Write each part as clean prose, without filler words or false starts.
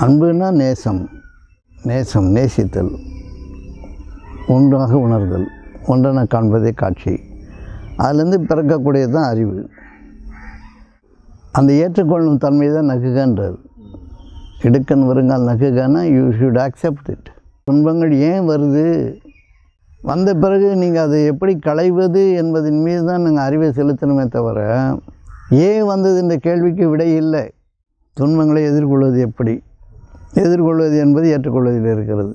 அன்புனா நேசம், நேசித்தல், ஒன்றாக உணர்தல், ஒன்றென காண்பதே காட்சி. அதுலேருந்து பிறக்கக்கூடியது தான் அறிவு. அந்த ஏற்றுக்கொள்ளும் தன்மை தான் நகுகன்றது. இடுக்கன் வருங்கால் நகுகன்னா யூ ஷுட் அக்செப்ட் இட். துன்பங்கள் ஏன் வருது, வந்த பிறகு நீங்கள் அதை எப்படி களைவது என்பதன் மீது தான் நாங்கள் அறிவை செலுத்தணுமே தவிர, ஏன் வந்தது என்ற கேள்விக்கு விடை இல்லை. துன்பங்களை எதிர்கொள்வது எப்படி, எதிர்கொள்வது என்பது ஏற்றுக்கொள்வதில் இருக்கிறது.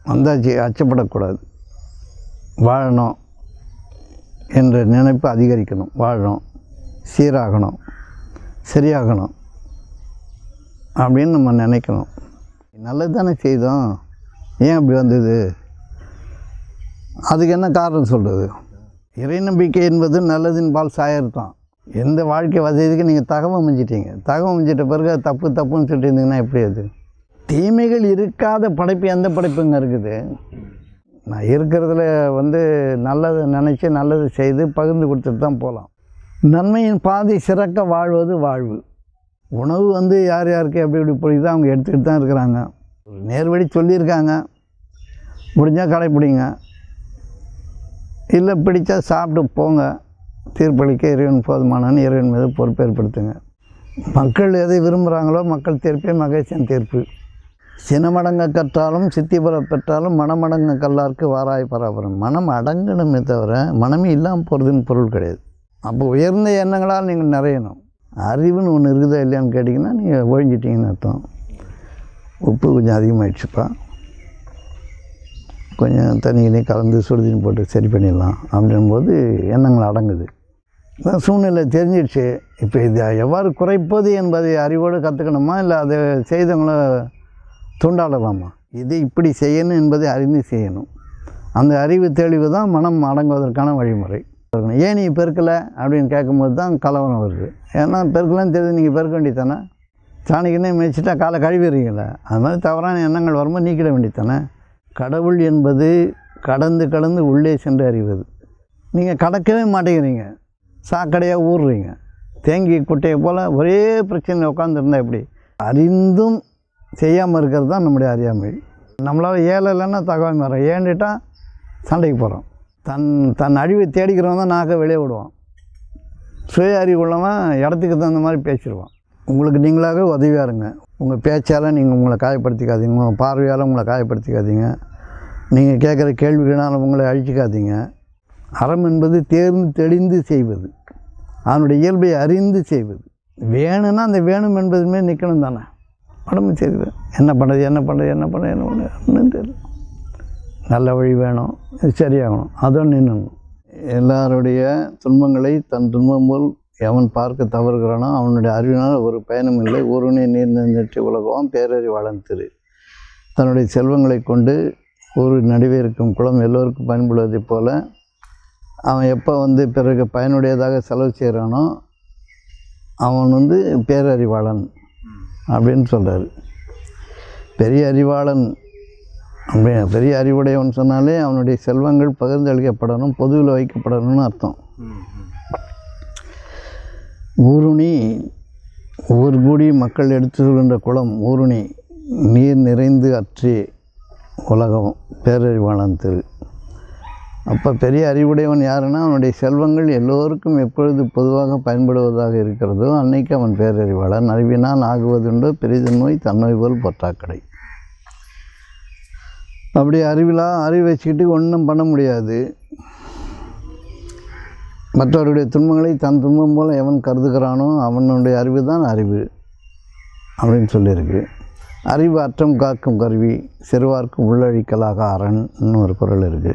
வந்தாச்சு, அச்சப்படக்கூடாது. வாழணும் என்ற நினைப்பு அதிகரிக்கணும். வாழணும், சீராகணும், சரியாகணும் அப்படின்னு நம்ம நினைக்கணும். நல்லது தானே செய்தோம், ஏன் அப்படி வந்தது, அதுக்கு என்ன காரணம் சொல்கிறது? இறை நம்பிக்கை என்பது நல்லதின் பால் சாயர்தான். எந்த வாழ்க்கை வசதிக்கு நீங்கள் தகவல் அமைஞ்சிட்டீங்க, தகவல் அமைஞ்சிட்ட பிறகு தப்புன்னு சொல்லிட்டு இருந்தீங்கன்னா எப்படி? அது தீமைகள் இருக்காத படைப்பு எந்த படைப்புங்க இருக்குது? நான் இருக்கிறதுல நல்லதை நினச்சி நல்லது செய்து பகிர்ந்து கொடுத்துட்டு தான் போகலாம். நன்மையின் பாதி சிறக்க வாழ்வது வாழ்வு. உணவு யார் யாருக்கு எப்படி எப்படி பிடிக்குதோ அவங்க எடுத்துக்கிட்டு தான் இருக்கிறாங்க. நேர்வழி சொல்லியிருக்காங்க, முடிஞ்சால் கடைப்பிடிங்க, இல்லை பிடிச்சா சாப்பிட்டு போங்க. தீர்ப்பளிக்க இறைவன் போதுமானன்னு இறைவன் மீது பொறுப்பேற்படுத்துங்க. மக்கள் எதை விரும்புகிறாங்களோ மக்கள் தீர்ப்பே மகேசன் தீர்ப்பு. சினமடங்க கற்றாலும் சித்திபுர பெற்றாலும் மனமடங்க கல்லாருக்கு வாராய் பராபரம். மனம் அடங்கணுமே தவிர மனமே இல்லாமல் போகிறதுன்னு பொருள் கிடையாது. அப்போ உயர்ந்த எண்ணங்களால் நீங்கள் நிறையணும். அறிவுன்னு ஒன்று இருக்குதா இல்லையான்னு கேட்டிங்கன்னா நீங்கள் ஒழிஞ்சிட்டிங்கன்னு அர்த்தம். உப்பு கொஞ்சம் அதிகமாகிடுச்சுப்பா, கொஞ்சம் தண்ணியிலே கலந்து சுடுதண்ணி போட்டு சரி பண்ணிடலாம் அப்படின்போது எண்ணங்கள் அடங்குது. சூழ்நிலை தெரிஞ்சிடுச்சு. இப்போ இது எவ்வாறு குறைப்பது என்பதை அறிவோடு கற்றுக்கணுமா, இல்லை அதை செய்தவங்கள தூண்டாடலாமா? இது இப்படி செய்யணும் என்பதை அறிந்து செய்யணும். அந்த அறிவு தெளிவு தான் மனம் அடங்குவதற்கான வழிமுறை. ஏன் நீ பெருக்கலை அப்படின்னு கேட்கும்போது தான் கலவரம் வருது. ஏன்னா பெருக்கலான்னு தெரியுது, நீங்கள் பெருக்க வேண்டியதானே. சாணிக்குன்னே மேய்ச்சிட்டா காலை கழுவிடுறீங்களே, அது மாதிரி தவறான எண்ணங்கள் வரும்போது நீக்கிட வேண்டியதானே. கடவுள் என்பது கடந்து உள்ளே சென்று அறிவது. நீங்கள் கடக்கவே மாட்டேங்கிறீங்க, சாக்கடையாக ஊறுறீங்க. தேங்கி குட்டையை போல் ஒரே பிரச்சனை உட்காந்துருந்தா எப்படி? அறிந்தும் செய்யாமல் இருக்கிறது தான் நம்முடைய அறியாமை. நம்மளால் ஏழை இல்லைன்னா தகவல் வரோம், ஏன்னுட்டால் சண்டைக்கு போகிறோம். தன் அழிவை தேடிக்கிறவன் தான் நாக்க வெளியே விடுவான். சுய அறிவு உள்ளவன் இடத்துக்கு தகுந்த மாதிரி பேசிடுவான். உங்களுக்கு நீங்களாக உதவியாக இருங்க. உங்கள் பேச்சால் நீங்கள் உங்களை காயப்படுத்திக்காதீங்க, உங்கள் பார்வையால் உங்களை காயப்படுத்திக்காதீங்க, நீங்கள் கேட்குற கேள்விகளால் உங்களை அழிச்சிக்காதீங்க. அறம் என்பது தேர்ந்து தெளிந்து செய்வது, அதனுடைய இயல்பை அறிந்து செய்வது. வேணும்னா அந்த வேணும் என்பதுமே நிற்கணும் தானே. உடம்பு சரி, என்ன பண்ணுறது தெரியல. நல்ல வழி வேணும், இது சரியாகணும், அதுவும் நின்னணும். எல்லாருடைய துன்பங்களை தன் துன்பம் போல் எவன் பார்க்க தவறுகிறானோ அவனுடைய அறிவினால் ஒரு பயனும் இல்லை. ஒருவனை நீர் நின்று உலகம் பேரறிவாளன் திரு. தன்னுடைய செல்வங்களை கொண்டு ஒரு நடுவே இருக்கும் குளம் எல்லோருக்கும் பயன்படுவதைப் போல் அவன் எப்போ பிறகு பயனுடையதாக செலவு செய்கிறானோ அவன் பேரறிவாளன் அப்படின்னு சொல்கிறார். பெரிய அறிவாளன் அப்படி பெரிய அறிவுடையவன் சொன்னாலே அவனுடைய செல்வங்கள் பகிர்ந்தளிக்கப்படணும், பொதுவில் வைக்கப்படணும்னு அர்த்தம். ஊருணி ஊர் கூடி மக்கள் எடுத்து சொல்கின்ற குளம் ஊருணி நீர் நிறைந்து அற்றி உலகம் பேரறிவாளன் திரு. அப்போ பெரிய அறிவுடையவன் யாருன்னா அவனுடைய செல்வங்கள் எல்லோருக்கும் எப்பொழுது பொதுவாக பயன்படுவதாக இருக்கிறதோ அன்னைக்கு அவன் பேரறிவாளன். அறிவினால் ஆகுவதுண்டோ பெரிது நோய் தன்னோய் போல் பொற்றாக்கடை. அப்படி அறிவு வச்சுக்கிட்டு ஒன்றும் பண்ண முடியாது. மற்றவருடைய துன்பங்களை தன் துன்பம் போல் எவன் கருதுகிறானோ அவனுடைய அறிவு தான் அறிவு அப்படின்னு சொல்லியிருக்கு. அறிவு அற்றம் காக்கும் கருவி, சிறுவார்க்கும் உள்ளழிக்கலாக அரண் ஒரு குறள் இருக்குது.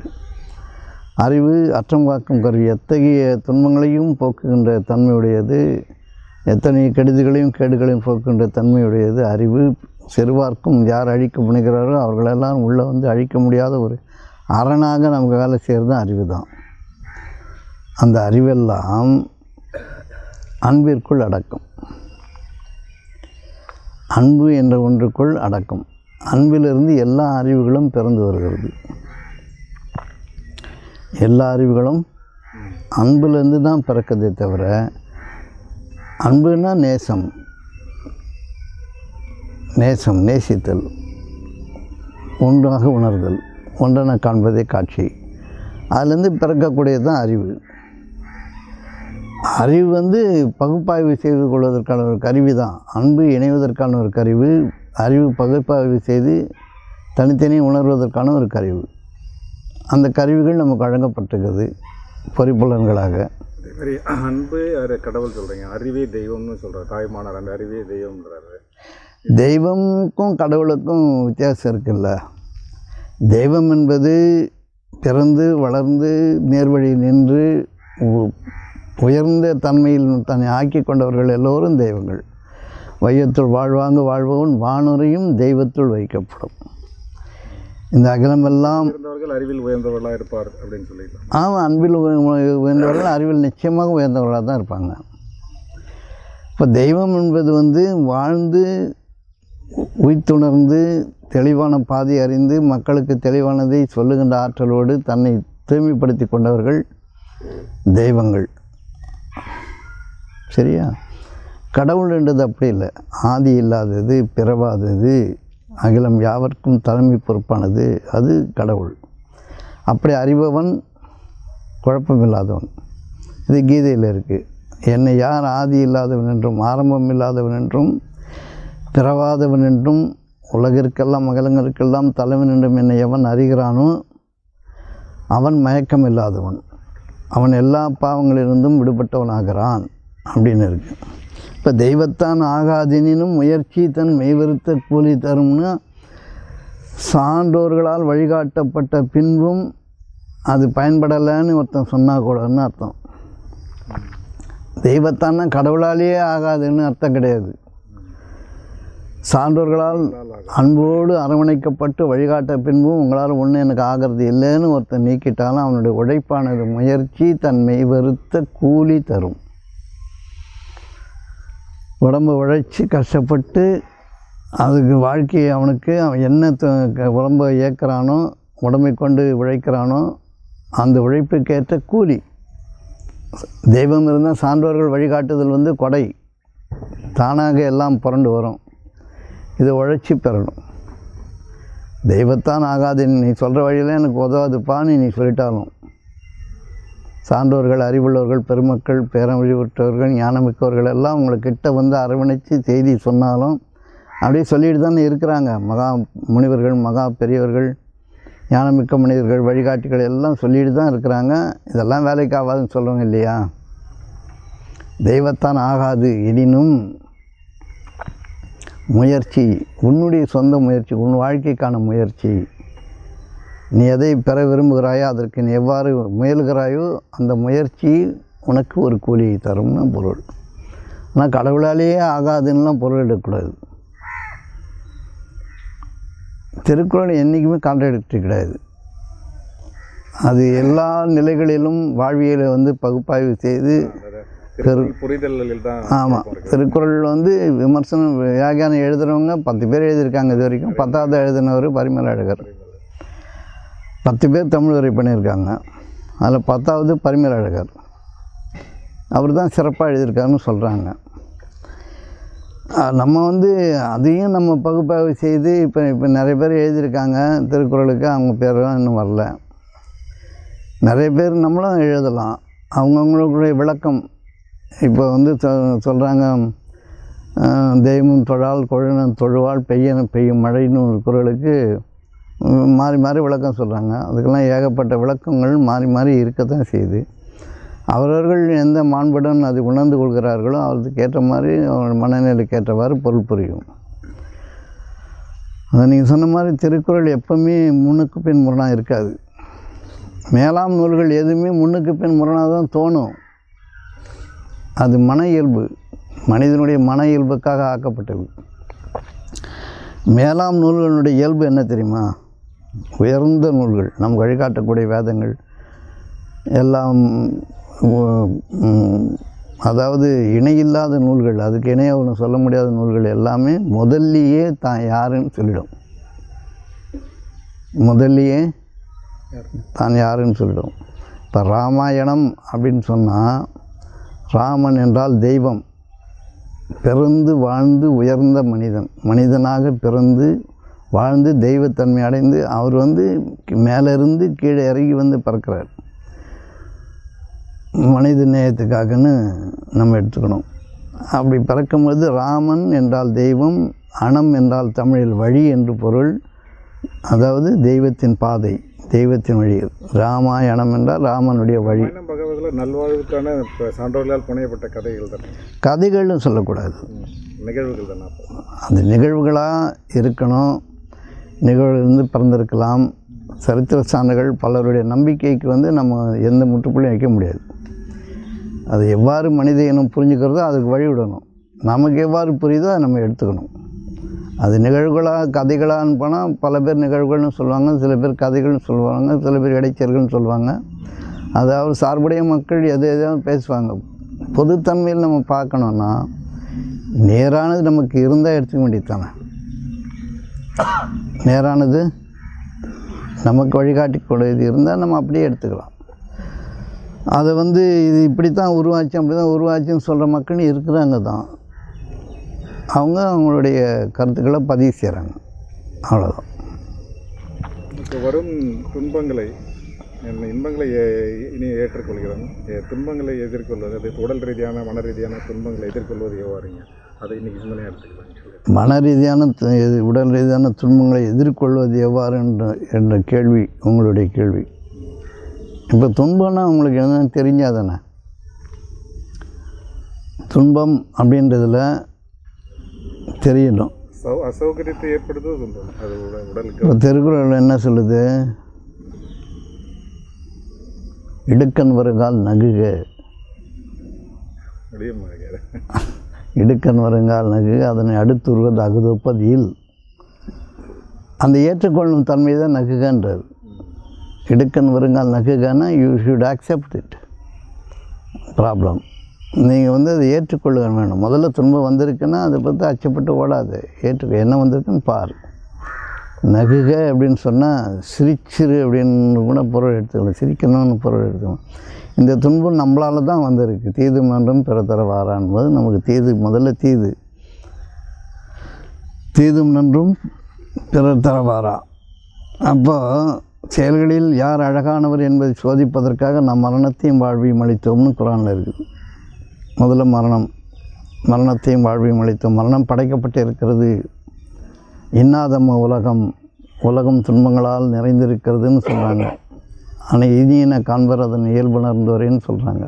அறிவு அற்றம் காக்கும் கருவி, எத்தகைய துன்பங்களையும் போக்குகின்ற தன்மையுடையது, எத்தனை கெடுதிகளையும் கேடுகளையும் போக்குகின்ற தன்மையுடையது அறிவு. சிறுவார்க்கும் யார் அழிக்க முனைகிறாரோ அவர்களெல்லாம் உள்ளே அழிக்க முடியாத ஒரு அரணாக நமக்கு வேலை செய்கிறது அறிவு தான். அந்த அறிவெல்லாம் அன்பிற்குள் அடக்கம். அன்பு என்ற ஒன்றுக்குள் அடக்கம். அன்பிலிருந்து எல்லா அறிவுகளும் பிறந்து வருகிறது. எல்லா அறிவுகளும் அன்பிலிருந்து தான் பிறக்கதே தவிர, அன்புனா நேசம், நேசம், நேசித்தல், ஒன்றாக உணர்தல், ஒன்றென காண்பதே காட்சி. அதுலேருந்து பிறக்கக்கூடியது தான் அறிவு. அறிவு வந்து பகுப்பாய்வு செய்து கொள்வதற்கான ஒரு கருவி தான். அன்பு இணைவதற்கான ஒரு கருவி, அறிவு பகுப்பாய்வு செய்து தனித்தனி உணர்வதற்கான ஒரு கருவி. அந்த கருவிகள் நமக்கு வழங்கப்பட்டிருக்குது பொறிப்புலன்களாக. அதே அன்பு கடவுள் சொல்கிறீங்க, அறிவே தெய்வம்னு சொல்கிறார் தாய்மானார். அந்த அறிவே தெய்வம்ன்றாரு. தெய்வமுக்கும் கடவுளுக்கும் வித்தியாசம் இருக்குல்ல. தெய்வம் என்பது பிறந்து வளர்ந்து நேர்வழி நின்று உயர்ந்த தன்மையில் தன்னை ஆக்கி கொண்டவர்கள் எல்லோரும் தெய்வங்கள். வையத்துள் வாழ்வாங்கு வாழ்பவன் வானுரையும் தெய்வத்துள் வைக்கப்படும். இந்த அகிலமெல்லாம் இருந்தவர்கள் அறிவில் உயர்ந்தவர்களாக இருப்பார் அப்படின்னு சொல்லிடலாம். ஆமாம், அன்பில் உயர்ந்தவர்கள் அறிவில் நிச்சயமாக உயர்ந்தவர்களாக தான் இருப்பாங்க. இப்போ தெய்வம் என்பது வந்து வாழ்ந்து உய்த்துணர்ந்து தெளிவான பாதை அறிந்து மக்களுக்கு தெளிவானதை சொல்லுகின்ற ஆற்றலோடு தன்னை தூய்மைப்படுத்தி கொண்டவர்கள் தெய்வங்கள். சரியா? கடவுள் என்றது அப்படி இல்லை. ஆதி இல்லாதது, பிறவாதது, அகிலம் யாவர்க்கும் தலைமை பொறுப்பானது, அது கடவுள். அப்படி அறிபவன் குழப்பமில்லாதவன். இது கீதையில் இருக்குது. என்னை யார் ஆதி இல்லாதவன் என்றும் ஆரம்பம் இல்லாதவன் என்றும் பிறவாதவன் என்றும் உலகிற்கெல்லாம் அகலங்களுக்கெல்லாம் தலைவன் என்றும் என்னை எவன் அறிகிறானோ அவன் மயக்கம் இல்லாதவன், அவன் எல்லா பாவங்களிலிருந்தும் விடுபட்டவனாகிறான் அப்படின்னு இருக்குது. இப்போ தெய்வத்தான் ஆகாதெனினும் முயற்சி தன் மெய்வருத்த கூலி தரும்னு சான்றோர்களால் வழிகாட்டப்பட்ட பின்பும் அது பயன்படலைன்னு ஒருத்தன் சொன்னால் கூடன்னு அர்த்தம். தெய்வத்தான்னா கடவுளாலேயே ஆகாதுன்னு அர்த்தம் கிடையாது. சான்றோர்களால் அன்போடு அரவணைக்கப்பட்டு வழிகாட்ட பின்பும் உங்களால் ஒன்று எனக்கு ஆகிறது இல்லைன்னு ஒருத்தன் நீக்கிட்டாலும் அவனுடைய உழைப்பானது முயற்சி தன் மெய்வருத்த கூலி தரும். உடம்பை உழைச்சி கஷ்டப்பட்டு அதுக்கு வாழ்க்கையை அவனுக்கு அவன் என்ன உடம்பை இயக்கிறானோ உடம்பை கொண்டு உழைக்கிறானோ அந்த உழைப்புக்கேற்ற கூலி. தெய்வம் இருந்தால் சான்றோர்கள் வழிகாட்டுதல் வந்து கொடை, தானாக எல்லாம் புரண்டு வரும். இதை உழைச்சி பெறணும். தெய்வத்தான் ஆகாது நீ சொல்கிற வழியில் எனக்கு உதவாதுப்பான்னு நீ சொல்லிட்டாலும் சான்றோர்கள், அறிவுள்ளவர்கள், பெருமக்கள், பேரவழிவிட்டவர்கள், ஞானமிக்கவர்கள் எல்லாம் உங்கள்கிட்ட வந்து அரவணைச்சு செய்தி சொன்னாலும் அப்படியே சொல்லிட்டு தானே இருக்கிறாங்க. மகா முனிவர்கள், மகா பெரியவர்கள், ஞானமிக்க மனிதர்கள், வழிகாட்டிகள் எல்லாம் சொல்லிட்டு தான் இருக்கிறாங்க. இதெல்லாம் வேலைக்கு ஆகாதுன்னு சொல்லுவாங்க இல்லையா? தெய்வத்தான் ஆகாது எனினும் முயற்சி, உன்னுடைய சொந்த முயற்சி, உன் வாழ்க்கைக்கான முயற்சி, நீ எதை பெற விரும்புகிறாயோ அதற்கு நீ எவ்வாறு முயல்கிறாயோ அந்த முயற்சி உனக்கு ஒரு கூலியை தரும்னு பொருள். ஆனால் கடவுளாலேயே ஆகாதுன்னெலாம் பொருள் எடுக்கக்கூடாது. திருக்குறள் என்றைக்குமே கான்ட்ராடிக்டரி கிடையாது. அது எல்லா நிலைகளிலும் வாழ்வியலை வந்து பகுப்பாய்வு செய்து புரிதலில் தான். ஆமாம், திருக்குறள் வந்து விமர்சனம் வியாக்கியானம் எழுதுகிறவங்க 10 பேர் எழுதியிருக்காங்க. இது வரைக்கும் 10வது எழுதினவர் பரிமேலழகர். 10 பேர் தமிழ் உரை பண்ணியிருக்காங்க. அதில் 10வது பரிமேலழகர். அவர் தான் சிறப்பாக எழுதியிருக்காருன்னு சொல்கிறாங்க. நம்ம வந்து அதையும் நம்ம பகுப்பாய்வு செய்து இப்போ நிறைய பேர் எழுதியிருக்காங்க திருக்குறளுக்கு. அவங்க பேரெல்லாம் இன்னும் வரல. நிறைய பேர் நம்மளும் எழுதலாம். அவங்கவுங்களுடைய விளக்கம் இப்போ வந்து சொல்கிறாங்க. தெய்வம் தொழால் கொழுனம் தொழுவாள் பெய்யன பெய்யும் மழைன்னு ஒரு குறளுக்கு மாறி மாறி விளக்கம் சொல்கிறாங்க. அதுக்கெல்லாம் ஏகப்பட்ட விளக்கங்கள் மாறி மாறி இருக்கத்தான் செய்யுது. அவரவர்கள் எந்த மாண்புடன் அது உணர்ந்து கொள்கிறார்களோ அவருக்கு ஏற்ற மாதிரி அவங்க மனநிலைக்கு ஏற்றவாறு பொருள் புரியும். அதை நீங்கள் சொன்ன மாதிரி திருக்குறள் எப்பவுமே முன்னுக்கு பின் முரணாக இருக்காது. மேலாம் நூல்கள் எதுவுமே முன்னுக்கு பின் முரணாக தான் தோணும். அது மன இயல்பு, மனிதனுடைய மன இயல்புக்காக ஆக்கப்பட்டது. மேலாம் நூல்களுடைய இயல்பு என்ன தெரியுமா? உயர்ந்த நூல்கள், நம் வழிகாட்டக்கூடிய வேதங்கள் எல்லாம், அதாவது இணையில்லாத நூல்கள், அதுக்கு இணையாக ஒன்று சொல்ல முடியாத நூல்கள் எல்லாமே முதல்லையே தான் யாருன்னு சொல்லிடும். முதல்லையே தான் யாருன்னு சொல்லிடும். இப்போ ராமாயணம் அப்படின்னு சொன்னால் ராமன் என்றால் தெய்வம், பிறந்து வாழ்ந்து உயர்ந்த மனிதனாக பிறந்து வாழ்ந்து தெய்வத்தன்மை அடைந்து அவர் வந்து மேலேருந்து கீழே இறங்கி வந்து பறக்கிறார். மனித நேயத்துக்காகன்னு நம்ம எடுத்துக்கணும். அப்படி பறக்கும்போது ராமன் என்றால் தெய்வம், அணம் என்றால் தமிழில் வழி என்று பொருள். அதாவது தெய்வத்தின் பாதை, தெய்வத்தின் வழி. ராமாயணம் என்றால் ராமனுடைய வழி. பகவதில் நல்வாழ்வுக்கான சான்றோர்களால் புனையப்பட்ட கதைகள் தானே. கதைகள்னு சொல்லக்கூடாது, நிகழ்வுகள் தானே. அது நிகழ்வுகளாக இருக்கணும். நிகழ்வுலேருந்து பிறந்திருக்கலாம். சரித்திர சான்றுகள் பலருடைய நம்பிக்கைக்கு வந்து நம்ம எந்த முற்றுப்புள்ளியும் வைக்க முடியாது. அது எவ்வாறு மனித இனம் புரிஞ்சுக்கிறதோ அதுக்கு வழிவிடணும். நமக்கு எவ்வாறு புரியுதோ அதை நம்ம எடுத்துக்கணும். அது நிகழ்வுகளாக கதைகளான்னு போனால் பல பேர் நிகழ்வுகள்னு சொல்லுவாங்க, சில பேர் கதைகள்னு சொல்லுவாங்க, சில பேர் இடைச்சல்கள்னு சொல்லுவாங்க. அதாவது சார்புடைய மக்கள் எதாவது பேசுவாங்க. பொதுத்தன்மையில் நம்ம பார்க்கணுன்னா நேரானது நமக்கு இருந்தால் எடுத்துக்க வேண்டியது தானே. நேரானது நமக்கு வழிகாட்டிக்கூடியது இருந்தால் நம்ம அப்படியே எடுத்துக்கலாம். அதை வந்து இது இப்படி தான் உருவாச்சு அப்படி தான் உருவாச்சுன்னு சொல்கிற மக்கள் இருக்கிறாங்க தான். அவங்க அவங்களுடைய கருத்துக்களை பதிவு செய்கிறாங்க, அவ்வளோதான். இப்போ வரும் துன்பங்களை இன்பங்களை இனி ஏற்றுக்கொள்கிறோம். துன்பங்களை எதிர்கொள்வது, அது உடல் ரீதியான மன ரீதியான துன்பங்களை எதிர்கொள்வது எவ்வாறுங்க? அதை இன்றைக்கி சிந்தனையாக எடுத்துக்கலாம். மன ரீதியான உடல் ரீதியான துன்பங்களை எதிர்கொள்வது எவ்வாறு என்ற கேள்வி உங்களுடைய கேள்வி. இப்போ துன்பம்னா உங்களுக்கு என்னன்னு தெரிஞ்சாதானே. துன்பம் அப்படின்றதில் தெரியணும். அசௌகரியத்தை ஏற்படுத்துவது துன்பம், அது உடலுக்கு. இப்போ திருக்குறள் என்ன சொல்லுது? இடுக்கண் வருங்கால் நகுக, இடுக்கண் வருங்கால் நகுக, அதனை அடுத்துருவது அகுதொப்பது இல். அந்த ஏற்றுக்கொள்ளும் தன்மை தான் நகுகன்றது. இடுக்கண் வருங்கால் நகுகன்னா you should accept it. Problem நீங்கள் வந்து அதை ஏற்றுக்கொள்ள வேணும். முதல்ல துன்பம் வந்திருக்குன்னா அதை பற்றி அச்சப்பட்டு ஓடாது. என்ன வந்திருக்குன்னு பாரு. நகுக அப்படின்னு சொன்னால் சிரிச்சிரு அப்படின்னு கூட பொருள் எடுத்துக்கலாம், சிரிக்கணும்னு பொருள் எடுத்துக்கலாம். இந்த துன்பம் நம்மளால தான் வந்திருக்கு. தீது மன்றும் பிற தர வாரான்போது நமக்கு தீது முதல்ல தீதும் நன்றும் பிறர் தர வாரா. அப்போ செயல்களில் யார் அழகானவர் என்பதை சோதிப்பதற்காக நம் மரணத்தையும் வாழ்வையும் அளித்தோம்னு குரானில் இருக்குது. முதல்ல மரணத்தையும் வாழ்வையும் அளித்தோம். மரணம் படைக்கப்பட்டு இருக்கிறது. இன்னாதம்ம உலகம் துன்பங்களால் நிறைந்திருக்கிறதுன்னு சொல்கிறாங்க. ஆனால் இனியன காண்பர் அதன் இயல்புணர்ந்தோரேன்னு சொல்கிறாங்க.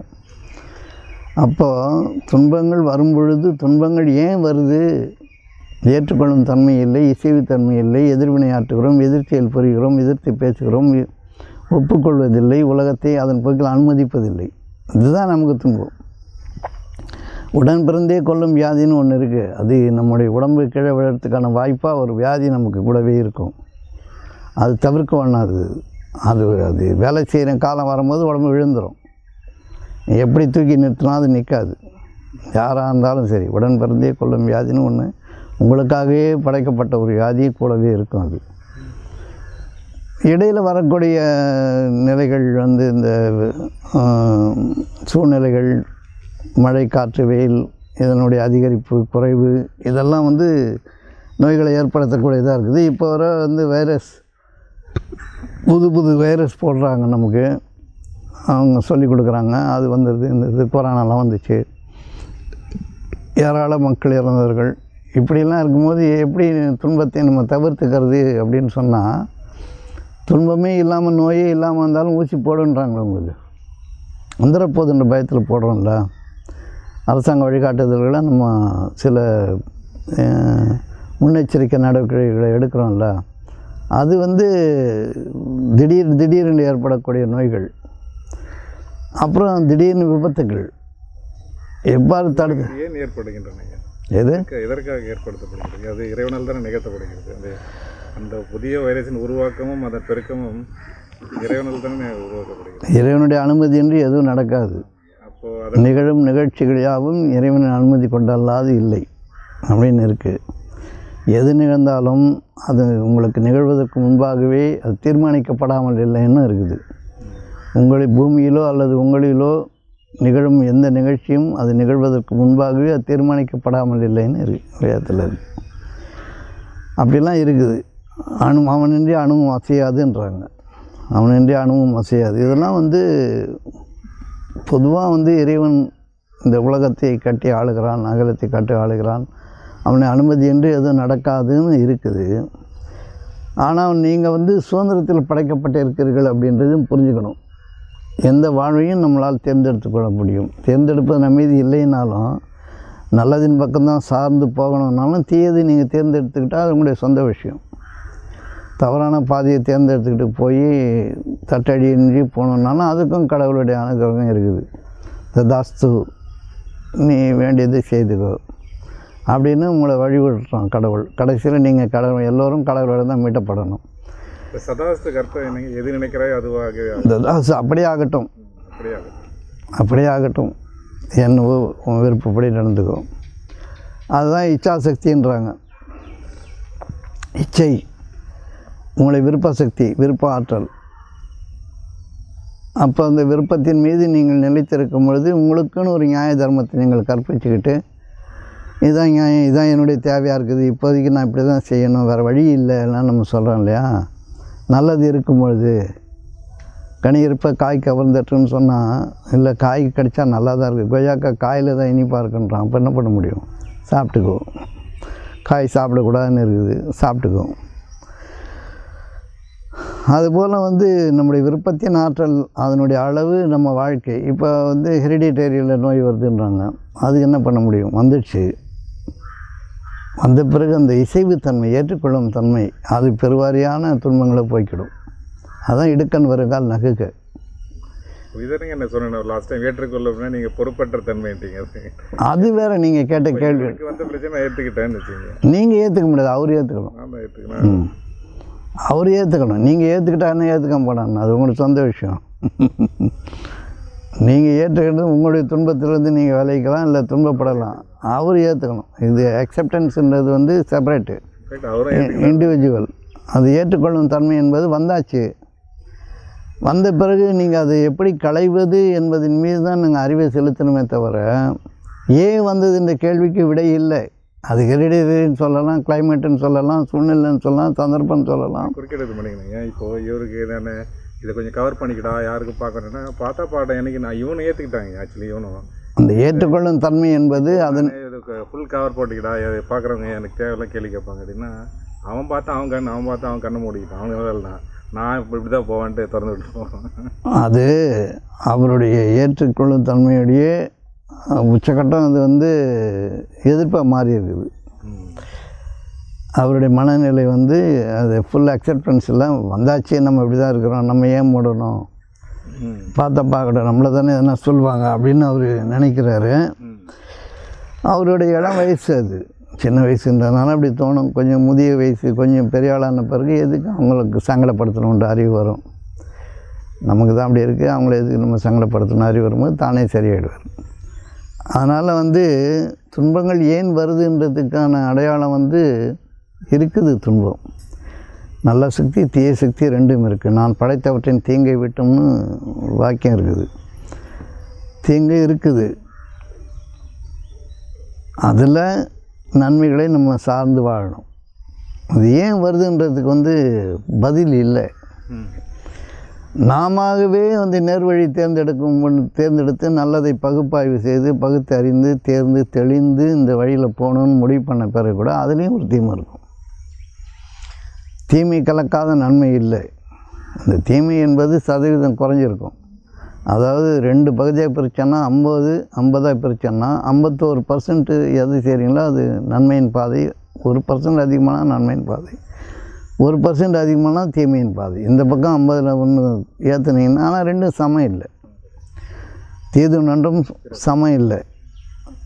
அப்போது துன்பங்கள் வரும்பொழுது துன்பங்கள் ஏன் வருது? ஏற்றுக்கொள்ளும் தன்மை இல்லை, இசைவுத்தன்மை இல்லை, எதிர்வினையாற்றுகிறோம், எதிர்ச்செயல் புரிகிறோம், எதிர்த்து பேசுகிறோம், ஒப்புக்கொள்வதில்லை, உலகத்தை அதன் போக்கில் அனுமதிப்பதில்லை. இதுதான் நமக்கு துன்பம். உடன் பிறந்தே கொல்லும் வியாதின்னு ஒன்று இருக்குது. அது நம்முடைய உடம்பு கீழே விழறதுக்கான வாய்ப்பாக ஒரு வியாதி நமக்கு கூடவே இருக்கும். அது தவிர்க்க வேணாது. அது வேலை செய்கிற காலம் வரும்போது உடம்பு விழுந்துடும். எப்படி தூக்கி நிறுத்தினா அது நிற்காது. யாராக இருந்தாலும் சரி, உடன் பிறந்தே கொல்லும் வியாதின்னு ஒன்று உங்களுக்காகவே படைக்கப்பட்ட ஒரு வியாதி கூடவே இருக்கும். அது இடையில் வரக்கூடிய நிலைகள் வந்து இந்த சூழ்நிலைகள், மழை, காற்று, வெயில், இதனுடைய அதிகரிப்பு, குறைவு, இதெல்லாம் வந்து நோய்களை ஏற்படுத்தக்கூடியதாக இருக்குது. இப்போ வர வந்து வைரஸ், புது வைரஸ் போடுறாங்க நமக்கு, அவங்க சொல்லி கொடுக்குறாங்க. அது வந்துடுது. இந்த கொரோனாலாம் வந்துச்சு, ஏராள மக்கள் இறந்தவர்கள். இப்படிலாம் இருக்கும்போது எப்படி துன்பத்தை நம்ம தவிர்த்துக்கிறது அப்படின்னு சொன்னால், துன்பமே இல்லாமல் நோயே இல்லாமல் இருந்தாலும் ஊசி போடுன்றாங்களே உங்களுக்கு. வந்துடப்போகுதுன்ற பயத்தில் போடுறோம்ல. அரசாங்க வழிகாட்டுதல்களை நம்ம சில முன்னெச்சரிக்கை நடவடிக்கைகளை எடுக்கிறோம்ல. அது வந்து திடீர்னு ஏற்படக்கூடிய நோய்கள், அப்புறம் திடீர்னு விபத்துகள் எவ்வாறு தடுத்து ஏன் ஏற்படுகின்றன? எதற்காக ஏற்படுத்தப்படுகிறது? அது இறைவனால் தானே நிகழ்த்தப்படுகிறது. அந்த புதிய வைரஸின் உருவாக்கமும் அதன் பெருக்கமும் இறைவனால் தானே உருவாக்கப்படுகிறது. இறைவனுடைய அனுமதியின்றி எதுவும் நடக்காது. நிகழும் நிகழ்ச்சிகள் யாவும் இறைவனின் அனுமதி கொண்டல்லாது இல்லை அப்படின்னு இருக்குது. எது நிகழ்ந்தாலும் அது உங்களுக்கு நிகழ்வதற்கு முன்பாகவே அது தீர்மானிக்கப்படாமல் இல்லைன்னு இருக்குது. பூமியிலோ அல்லது உங்களிலோ நிகழும் எந்த நிகழ்ச்சியும் அது நிகழ்வதற்கு முன்பாகவே அது தீர்மானிக்கப்படாமல் இல்லைன்னு வேதத்தில் இருக்குது. அப்படிலாம் இருக்குது. அவனின்றி அணுவும் அசையாதுன்றாங்க. அவனின்றி அணுவும் அசையாது. இதெல்லாம் பொதுவாக இறைவன் இந்த உலகத்தை கட்டி ஆளுகிறான், அகலத்தை கட்டி ஆளுகிறான், அவனை அனுமதியின்றி எதுவும் நடக்காதுன்னு இருக்குது. ஆனால் நீங்கள் சுதந்திரத்தில் படைக்கப்பட்டிருக்கிறீர்கள் அப்படின்றதும் புரிஞ்சுக்கணும். எந்த வாழ்வையும் நம்மளால் தேர்ந்தெடுத்து கொள்ள முடியும். தேர்ந்தெடுப்பது நம்ம மீது இல்லைனாலும் நல்லதின் பக்கம்தான் சார்ந்து போகணுன்னாலும் தீயதை நீங்கள் தேர்ந்தெடுத்துக்கிட்டால் அது உங்களுடைய சொந்த விஷயம். தவறான பாதையை தேர்ந்தெடுத்துக்கிட்டு போய் தட்டடியின்றி போகணுன்னாலும் அதுக்கும் கடவுளுடைய அனுகிரகம் இருக்குது. ததாஸ்து, நீ வேண்டியதை செய்துக்கோ அப்படின்னு உங்களை வழிபடுறான் கடவுள். கடைசியில் நீங்கள் கடவுள் எல்லோரும் கடவுளோட தான் மீட்டப்படணும். சதாஸ்துக்கு அர்த்தம் என்னங்க? எது நினைக்கிறாயோ அதுவாக ததாஸ்து அப்படியே ஆகட்டும், அப்படியே ஆகட்டும், என் உன் விருப்பப்படி நடந்துக்கும். அதுதான் இச்சாசக்தின்றாங்க. இச்சை உங்களுடைய விருப்பசக்தி, விருப்ப ஆற்றல். அப்போ அந்த விருப்பத்தின் மீது நீங்கள் நிலைத்திருக்கும் பொழுது உங்களுக்குன்னு ஒரு நியாய தர்மத்தை நீங்கள் கற்பிச்சுக்கிட்டு இதுதான் நியாயம், இதுதான் என்னுடைய தேவையாக இருக்குது, இப்போதைக்கு நான் இப்படி தான் செய்யணும், வேறு வழி இல்லை எல்லாம் நம்ம சொல்கிறோம் இல்லையா. நல்லது இருக்கும் பொழுது கனி இருப்ப காய் கவர்ந்துட்டுன்னு சொன்னால், இல்லை காய் கடித்தா நல்லா தான் இருக்குது, கொய்யாக்காய் காயில் தான் இனிப்பாக இருக்குன்றான். அப்போ என்ன பண்ண முடியும்? சாப்பிட்டுக்கோ. காய் சாப்பிடக்கூடாதுன்னு இருக்குது, சாப்பிட்டுக்கோ. அதுபோல் நம்முடைய விருப்பத்தின் ஆற்றல், அதனுடைய அளவு நம்ம வாழ்க்கை. இப்போ ஹெரிடிட்டேரியில் நோய் வருதுன்றாங்க. அதுக்கு என்ன பண்ண முடியும்? வந்துடுச்சு. வந்த பிறகு அந்த இசைவுத்தன்மை, ஏற்றுக்கொள்ளும் தன்மை, அது பெருவாரியான துன்பங்களை போய்க்கிடும். அதான் இடுக்கண் வருகால் நகுக்க. இதற்கு என்ன சொன்னேன் லாஸ்ட் டைம், ஏற்றுக்கொள்ள நீங்கள் பொறுப்பற்ற தன்மைட்டீங்க. அது வேறு நீங்கள் கேட்ட கேள்வி. பிரச்சனை ஏற்றுக்கிட்டேன்னு வச்சுங்க. நீங்கள் ஏற்றுக்க முடியாது, அவர் ஏற்றுக்கணும். அவர் ஏற்றுக்கணும். நீங்கள் ஏற்றுக்கிட்டாருன்னு ஏற்றுக்க போனான்னு, அது உங்களுக்கு சொந்த விஷயம். நீங்கள் ஏற்றுக்கிட்டு உங்களுடைய துன்பத்திலேருந்து நீங்கள் விளைவிக்கலாம், இல்லை துன்பப்படலாம். அவர் ஏற்றுக்கணும். இது அக்செப்டன்ஸுன்றது செப்பரேட்டு, இண்டிவிஜுவல். அது ஏற்றுக்கொள்ளும் தன்மை என்பது வந்தாச்சு. வந்த பிறகு நீங்கள் அதை எப்படி களைவது என்பதின் மீது தான் நீங்கள் அறிவை செலுத்தணுமே தவிர, ஏன் வந்தது என்ற கேள்விக்கு விடை இல்லை. அது ஹெரிடிட்டரின்னு சொல்லலாம், கிளைமேட்டுன்னு சொல்லலாம், சூழ்நிலைன்னு சொல்லலாம், சந்தர்ப்பம்னு சொல்லலாம். குறுக்கிடுது பண்ணிக்கணுங்க. இப்போது இவருக்கு தானே இதை கொஞ்சம் கவர் பண்ணிக்கிட்டா, யாருக்கு பார்க்கணுன்னா பார்த்தா பாடம் எனக்கு நான் இவனை ஏற்றுக்கிட்டாங்க. ஆக்சுவலி இவனும் அந்த ஏற்றுக்கொள்ளும் தன்மை என்பது அதன் இதுக்கு ஃபுல் கவர் போட்டுக்கிட்டா, பார்க்குறவங்க எனக்கு தேவையில்லாம் கேள்வி கேட்பாங்க அப்படின்னா, அவன் பார்த்தா அவன் கண்ணை மூடிக்கிட்டான். அவனுக்கு வேலை நான் இப்படி தான் போவான்ட்டு திறந்து விட்டு போவேன். அது அவருடைய ஏற்றுக்கொள்ளும் தன்மையுடைய உச்சக்கட்டம். அது எதிர்ப்பாக மாறி இருக்குது. அவருடைய மனநிலை அது ஃபுல் அக்செப்டன்ஸ் எல்லாம் வந்தாச்சு. நம்ம இப்படி தான் இருக்கிறோம், நம்ம ஏன் மூடணும், பார்த்தா பார்க்கட்டும், நம்மளை தானே எதனா சொல்லுவாங்க அப்படின்னு அவர் நினைக்கிறாரு. அவருடைய இளம் வயசு, அது சின்ன வயசுன்றதுனால அப்படி தோணும். கொஞ்சம் முதிய வயசு, கொஞ்சம் பெரிய ஆளான பிறகு எதுக்கு அவங்களுக்கு சங்கடப்படுத்தணுன்ற அறிவு வரும். நமக்கு தான் அப்படி இருக்குது, அவங்கள எதுக்கு நம்ம சங்கடப்படுத்தணும் அறிவு வரும்போது தானே சரியாயிடுவார். அதனால் துன்பங்கள் ஏன் வருதுன்றதுக்கான அடையாளம் இருக்குது. துன்பம், நல்ல சக்தி தீய சக்தி ரெண்டும் இருக்குது. நான் படைத்தவற்றின் தீங்கை விட்டோம்னு ஒரு வாக்கியம் இருக்குது. தீங்கு இருக்குது, அதில் நன்மைகளை நம்ம சார்ந்து வாழணும். அது ஏன் வருதுன்றதுக்கு பதில் இல்லை. நாமவே நேர்வழி தேர்ந்தெடுத்து நல்லதை பகுப்பாய்வு செய்து பகுத்து அறிந்து தேர்ந்து தெளிந்து இந்த வழியில் போகணுன்னு முடிவு பண்ண பிறகு கூட அதுலேயும் ஒரு தீமை இருக்கும். தீமை கலக்காத நன்மை இல்லை. அந்த தீமை என்பது சதவீதம் குறைஞ்சிருக்கும். அதாவது 2 பகுதியாக பிரித்தோன்னா 50 பிரித்தோன்னா 51% எது செய்கிறீங்களோ அது நன்மையின் பாதை, 1% அதிகமான நன்மையின் பாதை, 1% அதிகமான தீமையின் பாதை. இந்த பக்கம் 50 ஒன்று ஏற்றுனீங்கன்னா, ஆனால் ரெண்டும் சமம் இல்லை. தீதும் நன்றும் சமம் இல்லை,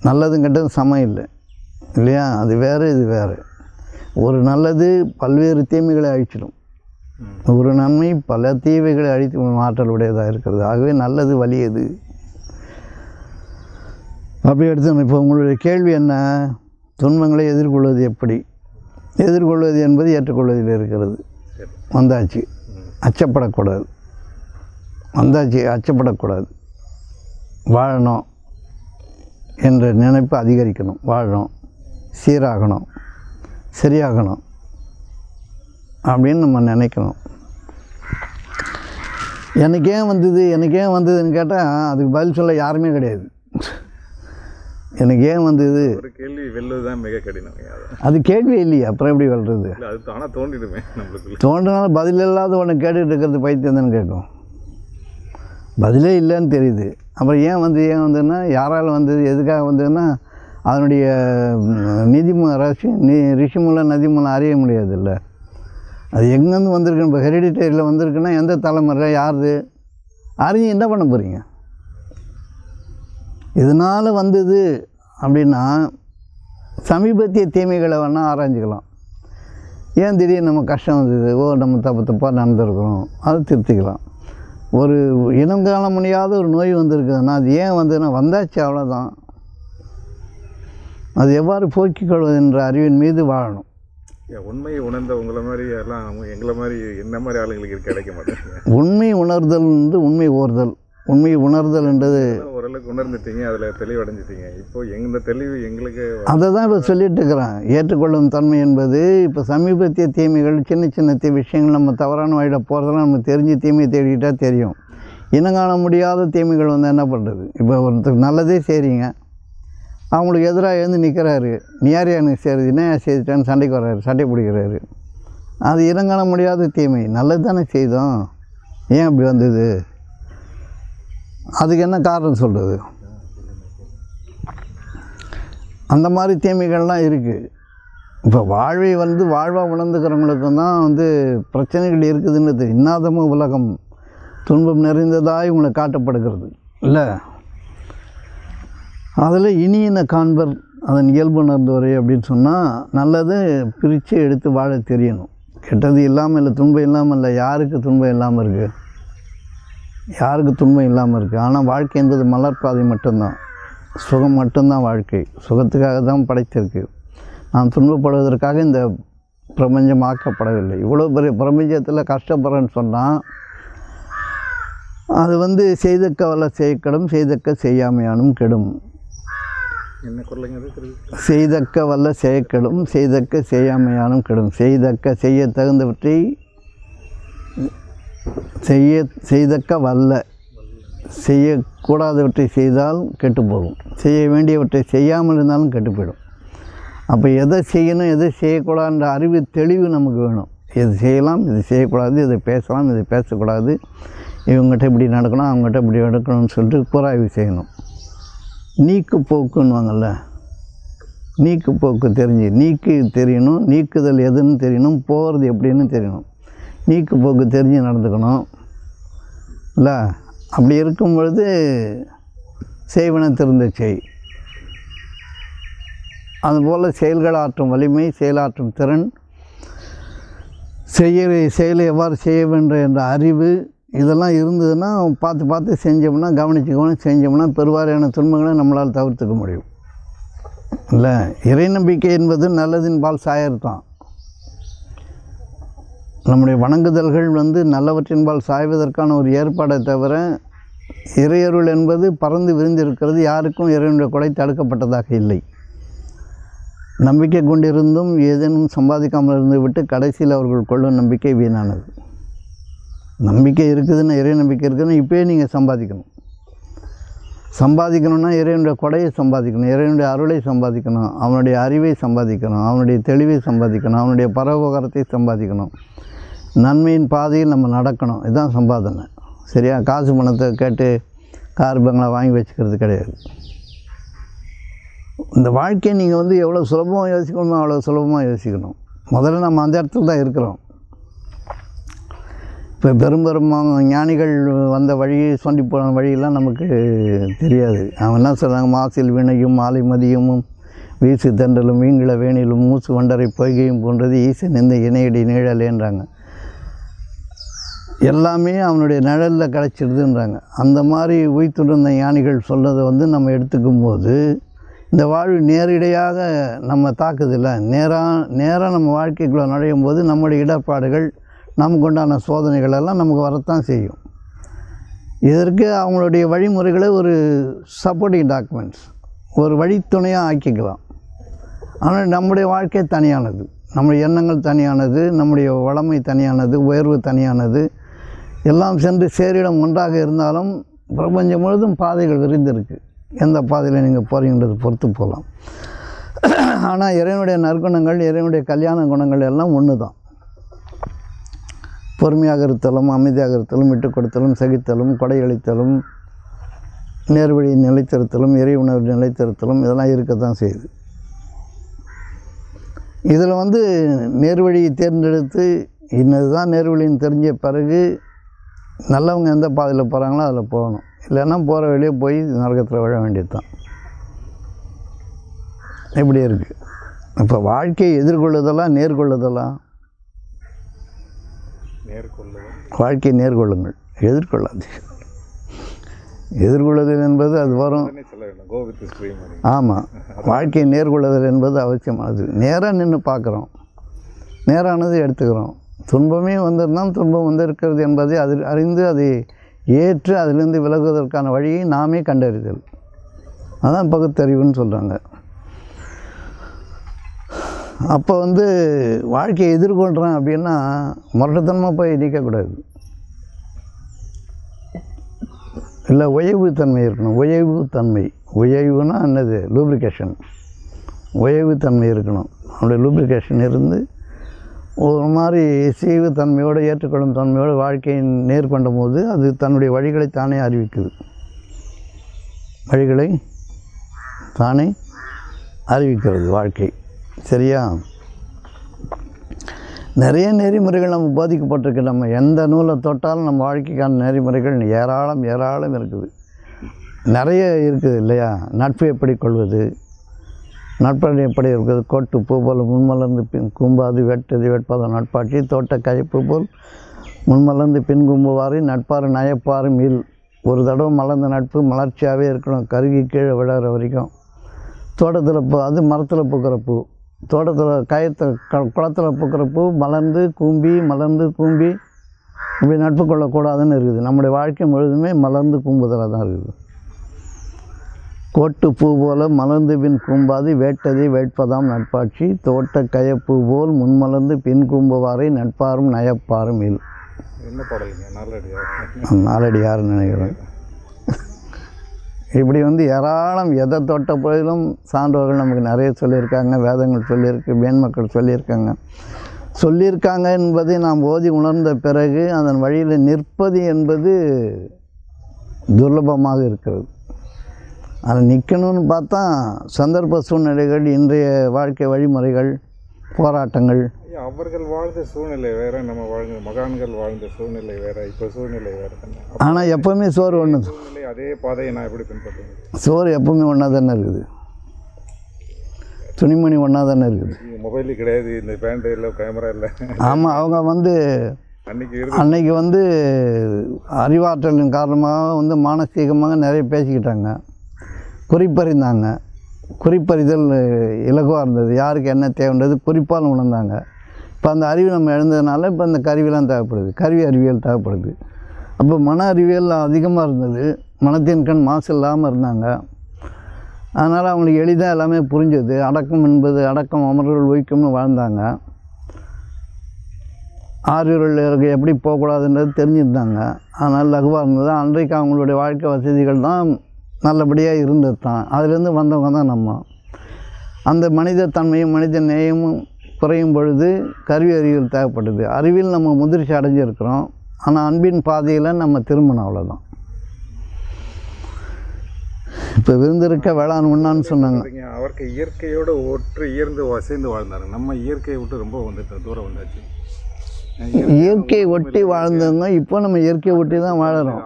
நல்லதும் கெட்டதும் சமம் இல்லை இல்லையா. அது வேறு, இது வேறு. ஒரு நல்லது பல்வேறு தீமைகளை அழிச்சிடும், ஒரு நன்மை பல தீமைகளை அழித்து ஆற்றல் உடையதாக இருக்கிறது. ஆகவே நல்லது வலியது. அப்படி எடுத்து இப்போ உங்களுடைய கேள்வி என்ன? துன்பங்களை எதிர்கொள்வது எப்படி? எதிர்கொள்வது என்பது ஏற்றுக்கொள்வதில் இருக்கிறது. வந்தாச்சு, அச்சப்படக்கூடாது. வந்தாச்சு, அச்சப்படக்கூடாது. வாழணும் என்ற நினைப்பு அதிகரிக்கணும். வாழணும், சீராகணும், சரியாகணும் அப்படின்னு நம்ம நினைக்கணும். எனக்கு ஏன் வந்ததுன்னு கேட்டால் அதுக்கு பதில் சொல்ல யாருமே கிடையாது. எனக்கு ஏன் வந்தது ஒரு கேள்வி வெல்வது தான் மிக கடினம். அது கேள்வி இல்லையா, அப்புறம் எப்படி வெல்றது? அது தானே தோண்டிடுமே நம்மளுக்கு. தோன்றினாலும் பதில் இல்லாத ஒன்று கேட்டுட்டு இருக்கிறது பைத்தியம் தானே கேட்கும். பதிலே இல்லைன்னு தெரியுது. அப்புறம் ஏன் வந்ததுன்னா யாரால் வந்தது, எதுக்காக வந்ததுன்னா அதனுடைய ரிஷி மூலம் நதி மூலம் அறிய முடியாது இல்லை. அது எங்கேருந்து வந்திருக்குன்னு இப்போ ஹெரிடிட்டரியில் வந்திருக்குன்னா எந்த தலைமுறை யாருது அறிஞ்சு என்ன பண்ண போகிறீங்க? இதனால் வந்தது அப்படின்னா சமீபத்திய தீமைகளை வேணால் ஆராய்ஞ்சிக்கலாம். ஏன் திடீர்னு நம்ம கஷ்டம் வந்தது, நம்ம தப்பாக நடந்திருக்கிறோம், அதை திருத்திக்கலாம். ஒரு இனங்காண முடியாத ஒரு நோய் வந்திருக்குதுன்னா அது ஏன் வந்ததுன்னா வந்தாச்சு, அவ்வளோதான். அது எவ்வாறு போக்கிக் கொள்வது என்ற அறிவின் மீது வாழணும். உண்மையை உணர்ந்த உங்களை மாதிரி எல்லாம் எங்களை மாதிரி என்ன மாதிரி ஆளுங்களுக்கு கிடைக்க மாட்டேங்க. உண்மை உணர்தல் உண்மை உணர்தல் என்றது ஓரளவுக்கு உணர்ந்துட்டீங்க, அதில் தெளிவடைஞ்சிட்டீங்க. இப்போ இந்த தெளிவு எங்களுக்கு அதை தான் இப்போ சொல்லிட்டு இருக்கிறேன். ஏற்றுக்கொள்ளும் தன்மை என்பது இப்போ சமீபத்திய தீமைகள், சின்ன சின்ன விஷயங்கள் நம்ம தவறான வழியில் போகிறதெல்லாம் நம்ம தெரிஞ்சு தீமையை தேடிக்கிட்டால் தெரியும். இனங்காண முடியாத தீமைகள் வந்து என்ன பண்ணுறது? இப்போ ஒருத்தருக்கு நல்லதே செய்கிறீங்க, அவங்களுக்கு எதிராக எழுந்து நிற்கிறாரு, நீ யார் எனக்கு செய்கிறது, என்ன செய்துட்டான்னு சண்டைக்கு வர்றாரு, சண்டை பிடிக்கிறாரு. அது இனங்காண முடியாத தீமை. நல்லது தானே செய்தோம், ஏன் அப்படி வந்தது? அதுக்கு என்ன காரணம் சொல்கிறது? அந்த மாதிரி தீமைகள்லாம் இருக்குது. இப்போ வாழ்வாக உணர்ந்துக்கிறவங்களுக்கும் தான் பிரச்சனைகள் இருக்குதுன்னு தெரியும். இன்னாதமும் உலகம் துன்பம் நிறைந்ததாக இவங்களை காட்டப்படுகிறது இல்லை. அதில் இனியின காண்பர் அதன் இயல்புணர்ந்தவரை அப்படின்னு சொன்னால் நல்லது பிரித்து எடுத்து வாழ தெரியணும். கெட்டது இல்லாமல் இல்லை, துன்பம் இல்லாமல் இல்லை. யாருக்கு துன்பம் இல்லாமல் இருக்குது? யாருக்கு துன்பம் இல்லாமல் இருக்குது? ஆனால் வாழ்க்கை என்பது மலர்பாதை மட்டும்தான், சுகம் மட்டும்தான் வாழ்க்கை. சுகத்துக்காக தான் படைத்திருக்கு. நாம் துன்பப்படுவதற்காக இந்த பிரபஞ்சம் ஆக்கப்படவில்லை. இவ்வளோ பெரிய பிரபஞ்சத்தில் கஷ்டப்படுறேன்னு சொன்னால் அது செய்தக்க வல்ல செய்யக்கடும், செய்தக்க செய்யாமையானும் கெடும். என்ன குரலுங்க அது? செய்தக்க வல்ல செய்யக்கடும், செய்தக்க செய்யாமையானும் கெடும். செய்ய தகுந்தவற்றை செய்தக்க வல்ல, செய்யக்கூடாதவற்றை செய்தால் கெட்டுப்போகும். செய்ய வேண்டியவற்றை செய்யாமல் இருந்தாலும் கெட்டு போயிடும். அப்போ எதை செய்யணும், எதை செய்யக்கூடாதுன்ற அறிவு தெளிவு நமக்கு வேணும். எது செய்யலாம், இது செய்யக்கூடாது, இதை பேசலாம், இதை பேசக்கூடாது, இவங்ககிட்ட இப்படி நடக்கணும், அவங்ககிட்ட இப்படி நடக்கணும்னு சொல்லிட்டு புறாய்வு செய்யணும். நீக்கு போக்குன்னுவாங்கள்ல, நீக்கு போக்கு தெரியணும். நீக்குதல் எதுன்னு தெரியணும், போகிறது எப்படின்னு தெரியணும். நீக்கு போக்கு தெரிஞ்சு நடந்துக்கணும் இல்லை. அப்படி இருக்கும் பொழுது செய்வன திருந்த செய். அதுபோல் செயல்கள் ஆற்றும் வலிமை, செயலாற்றும் திறன், செயலை எவ்வாறு செய்ய வேண்டும் என்ற அறிவு, இதெல்லாம் இருந்ததுன்னா பார்த்து செஞ்சோம்னா, கவனித்து செஞ்சோம்னா பெருவாரியான துன்பங்களை நம்மளால் தவிர்த்துக்க முடியும் இல்லை. இறை நம்பிக்கை என்பது நல்லதின் பால் சாயர்தான். நம்முடைய வணங்குதல்கள் நல்லவற்றின்பால் சாய்வதற்கான ஒரு ஏற்பாடை தவிர இறையருள் என்பது பறந்து விரிந்திருக்கிறது. யாருக்கும் இறைவனுடைய கொடை தடுக்கப்பட்டதாக இல்லை. நம்பிக்கை கொண்டிருந்தும் ஏதேனும் சம்பாதிக்காமல் இருந்து விட்டு கடைசியில் அவர்கள் கொள்ளும் நம்பிக்கை வீணானது. நம்பிக்கை இருக்குதுன்னா, இறை நம்பிக்கை இருக்குதுன்னா இப்போயே நீங்கள் சம்பாதிக்கணும்னா இறைவனுடைய கொடையை சம்பாதிக்கணும், இறைவனுடைய அருளை சம்பாதிக்கணும், அவனுடைய அறிவை சம்பாதிக்கணும், அவனுடைய தெளிவை சம்பாதிக்கணும், அவனுடைய பரோபகாரத்தை சம்பாதிக்கணும், நன்மையின் பாதையில் நம்ம நடக்கணும். இதுதான் சம்பாதனை. சரியா? காசு பணத்தை கேட்டு கார் பங்களா வாங்கி வச்சுக்கிறது கிடையாது. இந்த வாழ்க்கையை நீங்கள் எவ்வளோ சுலபமாக யோசிக்கணுமோ அவ்வளோ சுலபமாக யோசிக்கணும். முதல்ல நம்ம அந்த இடத்துல தான் இருக்கிறோம். இப்போ பெரும் ஞானிகள் வந்த வழி, சொண்டி போன வழியெல்லாம் நமக்கு தெரியாது. அவங்க என்ன சொல்கிறாங்க? மாசில் வினையும் மாலை மதியமும் வீசு தென்றலும் வீங்கில வேணிலும் மூசு வண்டரை பொய்கையும் போன்றது ஈசன் இந்த இணையடி நிழலேன்றாங்க. எல்லாமே அவனுடைய நிழலில் கிடச்சிடுதுன்றாங்க. அந்த மாதிரி உய்த்துணர்ந்த ஞானிகள் சொன்னதை நம்ம எடுத்துக்கும் போது இந்த வாழ்வு நேரடியாக நம்ம தாக்குதில்லை. நேராக நம்ம வாழ்க்கைக்குள்ளே நுழையும் போது நம்முடைய இடர்பாடுகள், நமக்கு உண்டான சோதனைகள் எல்லாம் நமக்கு வரத்தான் செய்யும். இதற்கு அவங்களுடைய வழிமுறைகளை ஒரு சப்போர்ட்டிங் டாக்குமெண்ட்ஸ், ஒரு வழித்துணையாக ஆக்கிக்கலாம். ஆனால் நம்முடைய வாழ்க்கை தனியானது, நம்முடைய எண்ணங்கள் தனியானது, நம்முடைய வளமை தனியானது, உயர்வு தனியானது. எல்லாம் சென்று சேரிடம் ஒன்றாக இருந்தாலும் பிரபஞ்சம் முழுதும் பாதைகள் விரிந்திருக்கு. எந்த பாதையில் நீங்கள் போகிறீங்கிறது பொறுத்து போகலாம். ஆனால் இறைவனுடைய நற்குணங்கள், இறைவனுடைய கல்யாண குணங்கள் எல்லாம் ஒன்று தான். பொறுமையாக இருத்தலும், அமைதியாக இருத்தலும், விட்டு கொடுத்தலும், சகித்தலும், கொடையளித்தலும், நேர்வழி நிலைத்திருத்தலும், இறை உணர்வு நிலைத்திருத்தலும் இதெல்லாம் இருக்கத்தான் செய்யுது. இதில் நேர்வழியை தேர்ந்தெடுத்து இன்னது தான் நேர்வழின்னு தெரிஞ்ச பிறகு நல்லவங்க எந்த பாதையில் போகிறாங்களோ அதில் போகணும். இல்லைன்னா போகிற வழியே போய் நரகத்தில் விழ வேண்டியது தான். இப்படி இருக்குது. இப்போ வாழ்க்கையை எதிர்கொள்ளுதெல்லாம் நேர்கொள்ளுதெல்லாம். வாழ்க்கையை நேர்கொள்ளுங்கள், எதிர்கொள்ளாதீர்கள். எதிர்கொள்ளுதல் என்பது அது வரும். ஆமாம், வாழ்க்கையை நேர்கொள்ளுதல் என்பது அவசியமானது. நேராக நின்று பார்க்குறோம், நேரானது எடுத்துக்கிறோம். துன்பமே வந்திருந்தால் துன்பம் வந்திருக்கிறது என்பதை அறிந்து அதை ஏற்று அதிலிருந்து விலகுவதற்கான வழியை நாமே கண்டறிதல். அதான் பகுத்தறிவுன்னு சொல்கிறாங்க. அப்போ வாழ்க்கையை எதிர்கொள்கிறேன் அப்படின்னா முரட்டுத்தனமாக போய் நிற்கக்கூடாது. இல்லை, உயர்வு தன்மை இருக்கணும். உயர்வு தன்மை, உயர்வுனா என்னது? லூப்ரிகேஷன். உயர்வு தன்மை இருக்கணும். அப்படி லூப்ரிகேஷன் இருந்து ஒரு மாதிரி சீவு தன்மையோடு, ஏற்றுக்கொள்ளும் தன்மையோடு வாழ்க்கையை நேர்கொண்ட போது அது தன்னுடைய வழிகளை தானே அறிவிக்குது. வழிகளை தானே அறிவிக்கிறது வாழ்க்கை. சரியா? நிறைய நெறிமுறைகள் நம்ம பாதிக்கப்பட்டிருக்கு. நம்ம எந்த நூலை தொட்டாலும் நம்ம வாழ்க்கைக்கான நெறிமுறைகள் ஏராளம் ஏராளம் இருக்குது. நிறைய இருக்குது இல்லையா? நட்பு எப்படி கொள்வது, நட்பு எப்படி இருக்குது? கொட்டு பூ போல் முன்மலர்ந்து பின் கும்பாது, வெட்டது வேட்பாத நட்பாட்சி, தோட்ட கயப்பு போல் முன்மலர்ந்து பின் கும்புவாரி, நட்பாறு நயப்பாறு மீள். ஒரு தடவை மலர்ந்த நட்பு மலர்ச்சியாகவே இருக்கணும், கருகி கீழே விழற வரைக்கும். தோட்டத்தில் அது மரத்தில் பூக்கிற பூ, தோட்டத்தில் குளத்தில் பூக்கிற பூ மலர்ந்து கூம்பி இப்படி நட்பு கொள்ளக்கூடாதுன்னு இருக்குது. நம்முடைய வாழ்க்கை முழுதுமே மலர்ந்து கூம்புதலாக தான் இருக்குது. கோட்டு பூ போல மலர்ந்து பின் கூம்பாது, வேட்டதை வேட்பதாம் நட்பாட்சி, தோட்ட கயப்பூ போல் முன்மலர்ந்து பின் கூம்புவாரை, நட்பாரும் நயப்பாரும் இல். என்ன பாடலுங்க? நாலடியார்னு நினைக்கிறேன். இப்படி ஏராளம், எதை தொட்ட பொழுதிலும் சான்றோர்கள் நமக்கு நிறைய சொல்லியிருக்காங்க. வேதங்கள் சொல்லியிருக்கு, மேன்மக்கள் சொல்லியிருக்காங்க என்பதை நாம் ஓதி உணர்ந்த பிறகு அதன் வழியில் நிற்பது என்பது துர்லபமாக இருக்கிறது. அதில் நிற்கணும்னு பார்த்தா சந்தர்ப்ப சூழ்நிலைகள், இன்றைய வாழ்க்கை வழிமுறைகள், போராட்டங்கள். அவர்கள் வாழ்ந்த சூழ்நிலை வேறு, நம்ம வாழ்ந்த மகான்கள் வாழ்ந்த சூழ்நிலை வேறு, இப்போ சூழ்நிலை வேறு தானே. ஆனால் எப்போவுமே சோறு ஒன்று சூழ்நிலை, அதே பாதையை நான் எப்படி பின்பற்றுவேன்? சோறு எப்போவுமே ஒன்றா தானே இருக்குது, துணிமணி ஒன்றா தானே இருக்குது. மொபைலு கிடையாது, இந்த பேண்ட் இல்லை, கேமரா இல்லை. ஆமாம், அவங்க அன்னைக்கு அறிவாற்றலின் காரணமாக மானசீகமாக நிறைய பேசிக்கிட்டாங்க, குறிப்பறிந்தாங்க. குறிப்பறிதல் இலகுவாக இருந்தது, யாருக்கு என்ன தேவைன்றது குறிப்பால் உணர்ந்தாங்க. இப்போ அந்த அறிவு நம்ம எழுந்ததுனால இப்போ அந்த கருவியெல்லாம் தேவைப்படுது, கருவி அறிவியல் தேவைப்படுது. அப்போ மன அறிவியல் அதிகமாக இருந்தது, மனத்தின் கண் மாசு இல்லாமல் இருந்தாங்க. அதனால் அவங்களுக்கு எளிதாக எல்லாமே புரிஞ்சது. அடக்கம் என்பது அடக்கம் அமர்கள் ஒய்க்கும்னு வாழ்ந்தாங்க. ஆறுகள் எப்படி போகக்கூடாதுன்றது தெரிஞ்சுருந்தாங்க. அதனால் லகுவாக இருந்தது. அன்றைக்கு அவங்களுடைய வாழ்க்கை வசதிகள் தான் நல்லபடியாக இருந்தது தான். அதிலேருந்து வந்தவங்க தான் நம்ம. அந்த மனித தன்மையும் மனித நேயமும் குறையும் பொழுது கருவி அறிவியல் தேவைப்படுது. அறிவியல் நம்ம முதிர்ச்சி அடைஞ்சிருக்கிறோம், ஆனால் அன்பின் பாதையில் நம்ம திரும்பணும், அவ்வளோதான். இப்போ விருந்திருக்க வேளாண் உண்ணான்னு சொன்னாங்க. அவருக்கு இயற்கையோடு ஒற்று இயர்ந்து சேர்ந்து வாழ்ந்தாங்க. நம்ம இயற்கையை விட்டு ரொம்ப தூரம் வந்தாச்சு. இயற்கையை ஒட்டி வாழ்ந்தவங்க இப்போ நம்ம இயற்கையை ஒட்டி தான் வாழறோம்.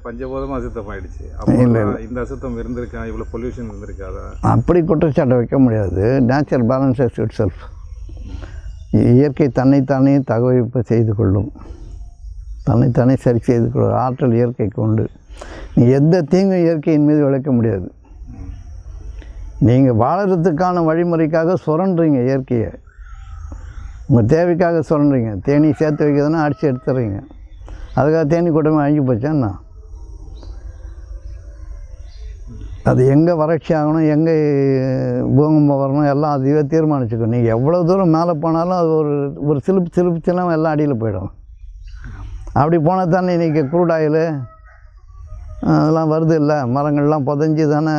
பஞ்சபூதமாக அசுத்தம் ஆயிடுச்சு. இல்லை, இந்த அசுத்தம் இருந்திருக்கா, இவ்வளோ பொல்யூஷன் இருந்திருக்காதா? அப்படி குற்றச்சாட்டை வைக்க முடியாது. Nature balances it self. இயற்கை தன்னைத்தானே தகவமைப்பு செய்து கொள்ளும், தன்னைத்தானே சரி செய்து கொள்ளும் ஆற்றல் இயற்கைக்கு உண்டு. நீ எந்த தீங்கும் இயற்கையின் மீது விளைக்க முடியாது. நீங்கள் வாழறதுக்கான வழிமுறைக்காக சுரண்டுறீங்க இயற்கையை, உங்கள் தேவைக்காக சுரண்டுறீங்க. தேனி சேர்த்து வைக்கிறதுனா அடித்து எடுத்துடுறீங்க. அதுக்காக தேனி கூட்டமே அழிஞ்சு போச்சேன்னா அது எங்கே வறட்சி ஆகணும், எங்கே பூகம்பம் வரணும் எல்லாம் அதுவே தீர்மானிச்சுக்கும். நீங்கள் எவ்வளோ தூரம் மேலே போனாலும் அது ஒரு சிலுப்புச்சுன்னா எல்லாம் அடியில் போயிடும். அப்படி போனால் தானே இன்றைக்கி க்ரூட் ஆயிலு அதெல்லாம் வருது இல்லை, மரங்கள்லாம் புதஞ்சி தானே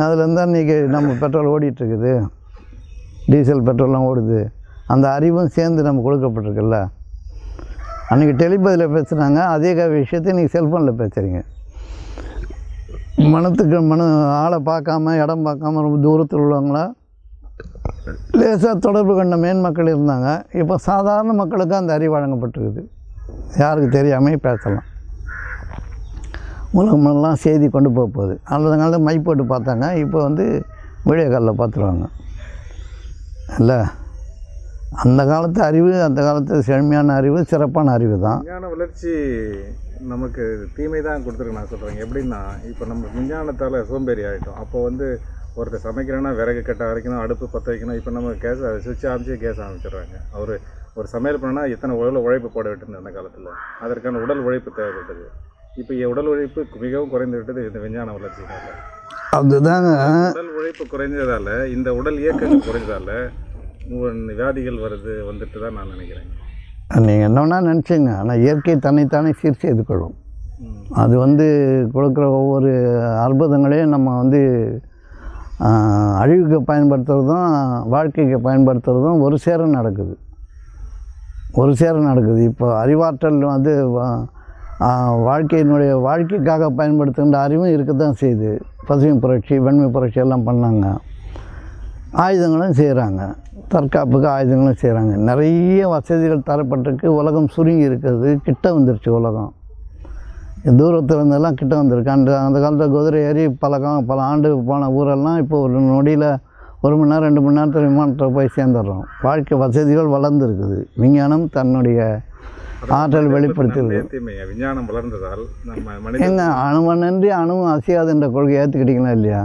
அதுலேருந்து தான் இன்றைக்கி நம்ம பெட்ரோல் ஓடிட்டுருக்குது, டீசல் பெட்ரோல்லாம் ஓடுது. அந்த அறிவும் சேர்ந்து நம்ம கொடுக்கப்பட்டிருக்குல்ல. அன்றைக்கி டெலிபதியில் பேசுனாங்க, அதே விஷயத்தை நீங்கள் செல்ஃபோனில் பேசுகிறீங்க. ஆளை பார்க்காம இடம் பார்க்காம ரொம்ப தூரத்தில் உள்ளவங்கள லேசாக தொடர்பு கொண்ட மேன்மக்கள் இருந்தாங்க. இப்போ சாதாரண மக்களுக்கு அந்த அறிவு வழங்கப்பட்டிருக்குது, யாருக்கு தெரியாமல் பேசலாம். உலகமெல்லாம் செய்தி கொண்டு போக போகுது. அந்த காலத்தில் மை போட்டு பார்த்தாங்க, இப்போ வந்து வீடியோ காலில் பார்த்துருவாங்க இல்லை. அந்த காலத்து அறிவு, அந்த காலத்து செழுமையான அறிவு, சிறப்பான அறிவு தான். விஞ்ஞான வளர்ச்சி நமக்கு தீமை தான் கொடுத்துருக்கு நான் சொல்கிறேங்க. எப்படின்னா, இப்போ நம்ம விஞ்ஞானத்தால் சோம்பேறி ஆகிட்டோம். அப்போ வந்து ஒருத்தர் சமைக்கிறேன்னா விறகு கட்ட வரைக்கணும், அடுப்பு பற்ற வைக்கணும். இப்போ நம்ம கேஸ் சுவிட்ச் ஆரம்பிச்சு கேஸ் ஆரம்பிச்சிடுறாங்க. ஒரு சமையல் பண்ணால் எத்தனை உழைப்பு போட விட்டுருந்தது அந்த காலத்தில். அதற்கான உடல் உழைப்பு தேவைப்பட்டது. இப்போ உடல் உழைப்பு மிகவும் குறைந்து விட்டது இந்த விஞ்ஞான வளர்ச்சினால. அதுதாங்க, உடல் உழைப்பு குறைஞ்சதால், இந்த உடல் இயக்கங்கள் குறைஞ்சதால் வியாதிகள் வந்துட்டு தான் நான் நினைக்கிறேன். நீங்கள் என்ன வேணால் நினச்சிங்க, ஆனால் இயற்கை தன்னைத்தானே சீர் செய்து கொள்ளும். அது வந்து கொடுக்குற ஒவ்வொரு அற்புதங்களையும் நம்ம வந்து அழிவுக்கு பயன்படுத்துகிறதும் வாழ்க்கைக்கு பயன்படுத்துகிறதும் ஒரு சேர நடக்குது. இப்போ அறிவாற்றல் வந்து வாழ்க்கைக்காக பயன்படுத்துகின்ற அறிவும் இருக்க தான் செய்யுது. பசுமை புரட்சி, வெண்மை புரட்சி எல்லாம் பண்ணாங்க. ஆயுதங்களும் செய்கிறாங்க, தற்காப்புக்கு ஆயுதங்களும் செய்கிறாங்க. நிறைய வசதிகள் தரப்பட்டிருக்கு. உலகம் சுருங்கி இருக்கிறது, கிட்ட வந்துருச்சு உலகம். தூரத்தில் இருந்தெல்லாம் கிட்ட வந்திருக்கு. அந்த காலத்தில் குதிரை ஏறி பல ஆண்டு போன ஊரெல்லாம் இப்போ ஒரு நொடியில் 1 மணி நேரம் 2 மணி நேரத்தில் விமானத்தில் போய் சேர்ந்துடுறோம். வாழ்க்கை வசதிகள் வளர்ந்துருக்குது. விஞ்ஞானம் தன்னுடைய ஆற்றல் வெளிப்படுத்திருக்கு. விஞ்ஞானம் வளர்ந்ததால் எங்க அணுவன்றி அணுவும் அசையாது என்ற கொள்கையை ஏற்றுக்கிட்டீங்களா இல்லையா?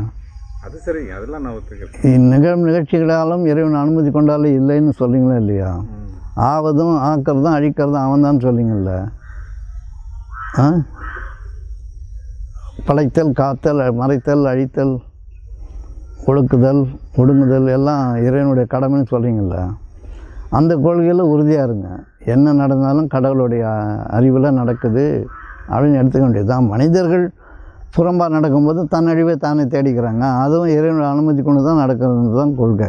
அது சரி, அதெல்லாம் நான் ஒத்துக்கிறேன். நிகழ்ச்சிகளாலும் இறைவன் அனுமதி கொண்டாலும் இல்லைன்னு சொல்கிறீங்களா இல்லையா? ஆவதும் ஆக்கிறதும் அழிக்கிறதும் அவன் தான் சொல்லிங்கள்ல. படைத்தல், காத்தல், மறைத்தல், அழித்தல், ஒடுக்குதல், ஒடுங்குதல் எல்லாம் இறைவனுடைய கடமைன்னு சொல்கிறீங்கள. அந்த கொள்கையில் உறுதியாக இருங்க. என்ன நடந்தாலும் கடவுளுடைய அறிவில் நடக்குது அப்படின்னு எடுத்துக்க வேண்டியது தான். மனிதர்கள் புறம்பாக நடக்கும்போது தன் அழிவை தானே தேடிக்கிறாங்க. அதுவும் இறைவனுடைய அனுமதி கொண்டு தான் நடக்கிறது தான் கொள்கை.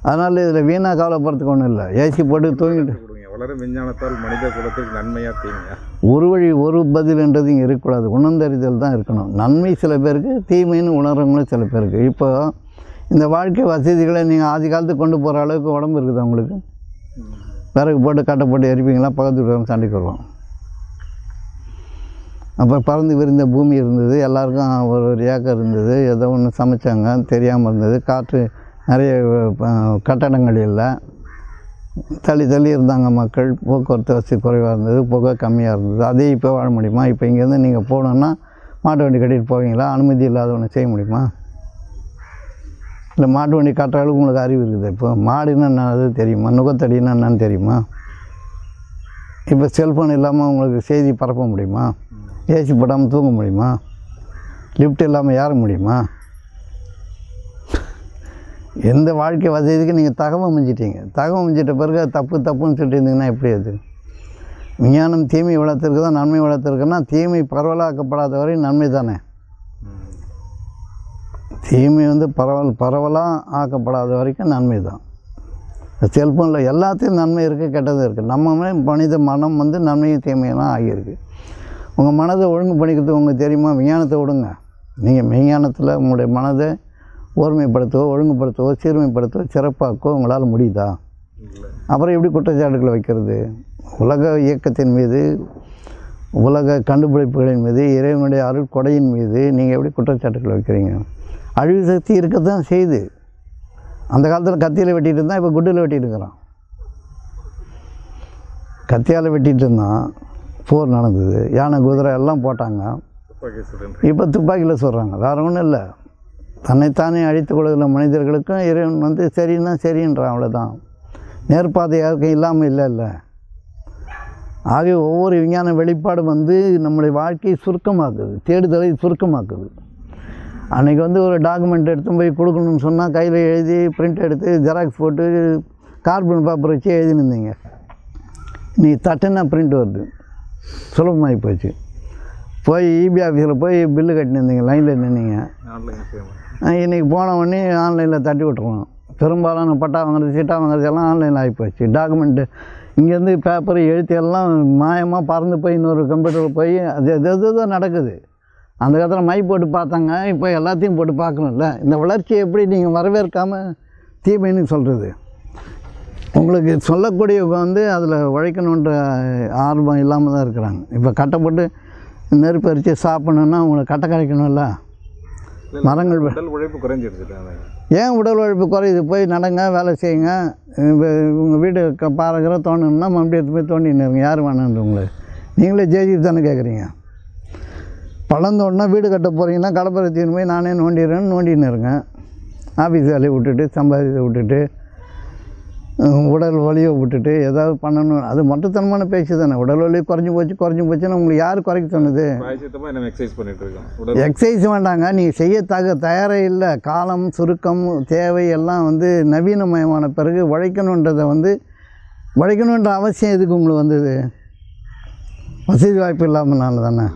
அதனால் இதில் வீணாக கவலைப்படுறதுக்கு ஒன்றும் இல்லை. ஏசி போட்டு தூங்கிட்டு வளரும் விஞ்ஞானத்தால் மனித குலத்துக்கு நன்மையாக தீமையா? ஒரு வழி ஒரு பதில்ன்றது இங்கே இருக்கக்கூடாது. உணர்ந்தறிதல் தான் இருக்கணும். நன்மை சில பேருக்கு, தீமைன்னு உணர்றவங்களும் சில பேருக்கு. இப்போ இந்த வாழ்க்கை வசதிகளை நீங்கள் ஆதி காலத்துக்கு கொண்டு போகிற அளவுக்கு உடம்பு இருக்குது அவங்களுக்கு. விறகு போட்டு கட்டை போட்டு எரிப்பீங்களா? பக்கத்து வீட்டு சண்டைக்கு வருவோம். அப்போ பறந்து விரிந்த பூமி இருந்தது, எல்லாருக்கும் ஒரு ஏக்கர் இருந்தது, ஏதோ ஒன்று சமைச்சாங்க, தெரியாமல் இருந்தது. காற்று நிறைய கட்டடங்கள் இல்லை, தள்ளி இருந்தாங்க மக்கள். போக்குவரத்து வசதி குறைவாக இருந்தது, புகை கம்மியாக இருந்தது. அதே இப்போ வாழ முடியுமா? இப்போ இங்கேருந்து நீங்கள் போகணுன்னா மாட்டு வண்டி கட்டிட்டு போவீங்களா? அனுமதி இல்லாத ஒன்று செய்ய முடியுமா? இல்லை மாட்டு வண்டி கட்டுற அளவுக்கு உங்களுக்கு அறிவு இருக்குது. இப்போ மாடுன்னா என்னது தெரியுமா? நுகத்தடின்னா என்னன்னு தெரியுமா? இப்போ செல்ஃபோன் இல்லாமல் உங்களுக்கு செய்தி பரப்ப முடியுமா? ஏசி போடாமல் தூங்க முடியுமா? லிஃப்ட் இல்லாமல் ஏற முடியுமா? எந்த வாழ்க்கை வசதிக்கு நீங்கள் தகவல் மிஞ்சிட்ட பிறகு தப்புன்னு சொல்லிட்டு இருந்தீங்கன்னா எப்படி? அது விஞ்ஞானம் தீமை வளர்த்துருக்கு தான், நன்மை வளர்த்துருக்குன்னா தீமை பரவலாக்கப்படாத வரை நன்மை தானே. தீமை வந்து பரவலாக ஆக்கப்படாத வரைக்கும் நன்மை தான். செல்ஃபோனில் எல்லாத்தையும் நன்மை இருக்குது, கெட்டதும் இருக்குது. நம்ம மனித மனம் வந்து நன்மையும் தீமையெல்லாம் ஆகியிருக்கு. உங்கள் மனதை ஒழுங்கு பண்ணிக்கிறதுக்கு உங்களுக்கு தெரியுமா? விஞ்ஞானத்தை விடுங்க. நீங்கள் விஞ்ஞானத்தில் உங்களுடைய மனதை ஒருமைப்படுத்தவோ, ஒழுங்குபடுத்தவோ, சீர்மைப்படுத்தவோ, சிறப்பாக்கவோ உங்களால் முடியுதா? அப்புறம் எப்படி குற்றச்சாட்டுகளை வைக்கிறது? உலக இயக்கத்தின் மீது, உலக கண்டுபிடிப்புகளின் மீது, இறைவனுடைய அருள் கொடையின் மீது நீங்கள் எப்படி குற்றச்சாட்டுகளை வைக்கிறீங்க? அழிவு சக்தி இருக்க தான் செய்யுது. அந்த காலத்தில் கத்தியில் வெட்டிகிட்டு இருந்தால் இப்போ குட்டில் வெட்டிகிட்டு இருக்கிறான். கத்தியால் வெட்டிகிட்டு இருந்தான், போர் நடந்தது, யானை குதிரை எல்லாம் போட்டாங்க. இப்போ துப்பாக்கியில் சொல்கிறாங்க. வேறு ஒன்றும் இல்லை. தன்னைத்தானே அழித்து கொள்கிற மனிதர்களுக்கும் இறைவன் வந்து சரின்னா சரின்றான், அவ்வளோதான். நேர்பாதை யாருக்கும் இல்லாமல் இல்லை. ஆகவே ஒவ்வொரு விஞ்ஞான வெளிப்பாடு வந்து நம்முடைய வாழ்க்கையை சுருக்கமாக்குது, தேடுதலை சுருக்கமாக்குது. அன்றைக்கி வந்து ஒரு டாக்குமெண்ட் எடுத்து போய் கொடுக்கணும்னு சொன்னால் கையில் எழுதி பிரிண்ட் எடுத்து ஜெராக்ஸ் போட்டு கார்பன் பேப்பர் வச்சு எழுதினிருந்தீங்க. நீ தட்டுன்னா பிரிண்ட் வருது, சுலபமாகி போச்சு. போய் இபி ஆஃபீஸில் போய் பில்லு கட்டினிருந்தீங்க, லைனில் நின்னீங்க. இன்றைக்கி போன உடனே ஆன்லைனில் தட்டி விட்ருவோம். பெரும்பாலான பட்டா வாங்குறது சீட்டா வாங்குறது எல்லாம் ஆன்லைனில் ஆகிப்போச்சு. டாக்குமெண்ட்டு இங்கேருந்து பேப்பர் எழுத்து எல்லாம் மாயமாக பறந்து போய் இன்னொரு கம்ப்யூட்டரில் போய் அது எது நடக்குது. அந்த காலத்தில் மை போட்டு பார்த்தாங்க, இப்போ எல்லாத்தையும் போட்டு பார்க்கணும்ல. இந்த வளர்ச்சியை எப்படி நீங்கள் வரவேற்காமல் தீமைன்னு சொல்கிறது? உங்களுக்கு சொல்லக்கூடியவங்க வந்து அதில் உழைக்கணுன்ற ஆர்வம் இல்லாமல் தான் இருக்கிறாங்க. இப்போ கட்டப்பட்டு நெருப்பு அரிச்சு சாப்பிடணுன்னா உங்களுக்கு கட்டை கிடைக்கணும்ல. மரங்கள் உடல் உழைப்பு குறைஞ்சிடுது. ஏன் உடல் உழைப்பு குறையுது? போய் நடங்க, வேலை செய்யுங்க. உங்கள் வீடு பாருங்கிற தோணுன்னா மறுபடியும் எடுத்து போய் தோண்டின்னு இருங்க. யார் வேணுன்ற உங்களுக்கு? நீங்களே ஜெயிச்சு தானே கேட்குறீங்க. பழந்தோடனா வீடு கட்ட போகிறீங்கன்னா கடப்பரத்தின்னு போய் நானே நோண்டின்னு இருங்க. ஆஃபீஸ் வேலையை விட்டுட்டு, சம்பாதித்தை விட்டுட்டு, உடல் வலியை விட்டுட்டு ஏதாவது பண்ணணும். அது மட்டுத்தனமான பேச்சு தானே. உடல் வலி குறைஞ்சி போச்சுன்னா உங்களுக்கு யார் குறைக்க சொன்னது? எக்ஸசைஸ் வேண்டாங்க, நீங்கள் செய்ய தயாரே இல்லை. காலம் சுருக்கம் தேவை எல்லாம் வந்து நவீனமயமான பிறகு உழைக்கணுன்றதை வந்து உழைக்கணுன்ற அவசியம் எதுக்கு உங்களுக்கு வந்தது? வசதி வாய்ப்பு இல்லாமல்னால தானே.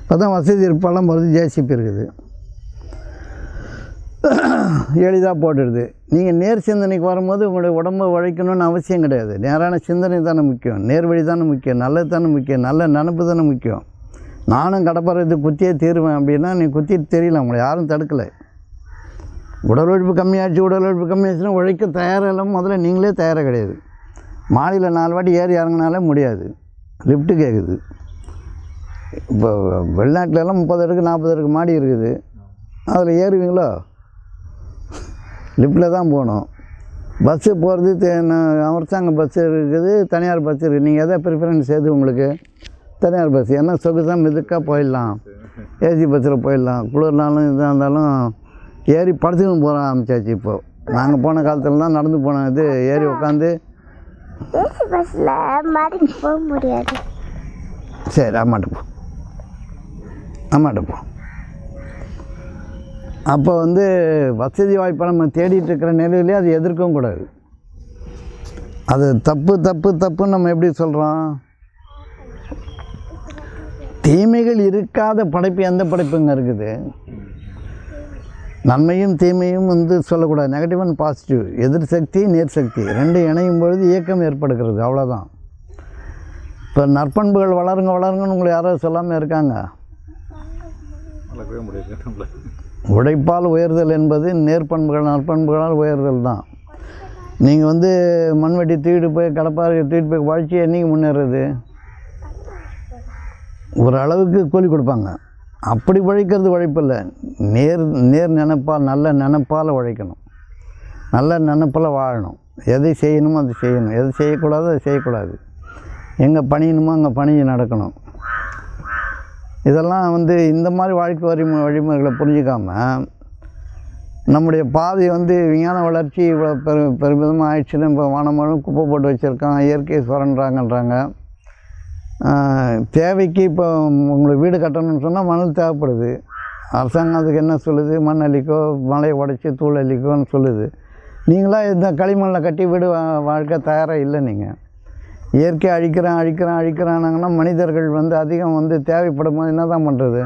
இப்போ தான் வசதி இருப்பெல்லாம் வருது, ஜேசிபி இருக்குது, எளிதாக போட்டுடுது. நீங்கள் நேர் சிந்தனைக்கு வரும்போது உங்களுடைய உடம்பை உழைக்கணும்னு அவசியம் கிடையாது. நேரான சிந்தனை தானே முக்கியம், நேர்வழி தானே முக்கியம், நல்லது தானே முக்கியம், நல்ல நினப்பு தானே முக்கியம். நானும் கடப்பறது குத்தியே தீருவேன் அப்படின்னா நீ குத்திட்டு தெரியல, உங்களை யாரும் தடுக்கலை. உடல் உழைப்பு கம்மியாச்சுன்னா உழைக்க தயாராக இல்லாமல் முதல்ல நீங்களே தயாராக கிடையாது. மாடியில் 4 வாட்டி ஏறி இறங்கினாலே முடியாது, லிஃப்ட்டு கேட்குது. இப்போ வெளிநாட்டிலலாம் 30 அடுக்கு 40 அடுக்கு மாடி இருக்குது, அதில் ஏறுவீங்களோ? லிஃப்ட்டில் தான் போகணும். பஸ்ஸு போகிறது அரசாங்க பஸ்ஸு இருக்குது, தனியார் பஸ் இருக்குது. நீங்கள் எதை ப்ரிஃபரன்ஸ் எது உங்களுக்கு? தனியார் பஸ். ஏன்னா சொகுசாக மிதுக்காக போயிடலாம், ஏசி பஸ்ஸில் போயிடலாம். குளிர்னாலும் இதாக இருந்தாலும் ஏறி படுத்துக்கணும் போக ஆரம்பிச்சாச்சு. இப்போது நாங்கள் போன காலத்துலலாம் நடந்து போனோம். இது ஏறி உட்காந்து ஏசி பஸ்ஸில் மாடிக்கு போக முடியாது. சரி, அம்மாட்ட போ. அப்போ வந்து வசதி வாய்ப்பை நம்ம தேடிட்டு இருக்கிற நிலையிலே அது எதிர்க்கவும் கூடாது. அது தப்புன்னு நம்ம எப்படி சொல்கிறோம்? தீமைகள் இருக்காத படைப்பு எந்த படைப்புங்க இருக்குது? நன்மையும் தீமையும் வந்து சொல்லக்கூடாது. நெகட்டிவ் அண்ட் பாசிட்டிவ், எதிர் சக்தி நேர் சக்தி ரெண்டும் இணையும் பொழுது இயக்கம் ஏற்படுகிறது, அவ்வளோதான். இப்போ நற்பண்புகள் வளருங்கன்னு உங்களை யாராவது சொல்லாமல் இருக்காங்க? உழைப்பால் உயர்தல் என்பது நேர்பண்புகள் நற்பண்புகளால் உயர்தல் தான். நீங்கள் வந்து மண்வெட்டி தூக்கிட்டு போய் கடப்பாறை தூக்கிட்டு போய் வளர்ச்சி என்றைக்கு முன்னேறது? ஒரு அளவுக்கு கூலி கொடுப்பாங்க. அப்படி உழைக்கிறது உழைப்பில்லை. நேர் நினைப்பால், நல்ல நினைப்பால் உழைக்கணும், நல்ல நினைப்பால் வாழணும். எதை செய்யணுமோ அதை செய்யணும், எது செய்யக்கூடாதோ அதை செய்யக்கூடாது. எங்கே பணியணுமோ அங்கே பணிஞ்சு நடக்கணும். இதெல்லாம் வந்து இந்த மாதிரி வாழ்க்கை வழிமுறைகளை புரிஞ்சிக்காமல் நம்முடைய பாதை வந்து விஞ்ஞான வளர்ச்சி இவ்வளோ பெருமிதமாக ஆயிடுச்சுன்னு இப்போ வானமரம் குப்பை போட்டு வச்சுருக்கான், இயற்கை சுரண்டுறாங்கன்றாங்க. தேவைக்கு இப்போ உங்களுக்கு வீடு கட்டணும்னு சொன்னால் மணல் தேவைப்படுது. அரசாங்கம் அதுக்கு என்ன சொல்லுது? மண் அள்ளிக்கோ, மலையை உடைச்சி தூள் அள்ளிக்கோன்னு சொல்லுது. நீங்களாம் இந்த களிமண்ணில் கட்டி வீடு வாழ்க்கை தயாராக இல்லை. நீங்கள் இயற்கை அழிக்கிறானாங்கன்னா மனிதர்கள் வந்து அதிகம் வந்து தேவைப்படும் போது என்ன தான் பண்ணுறது?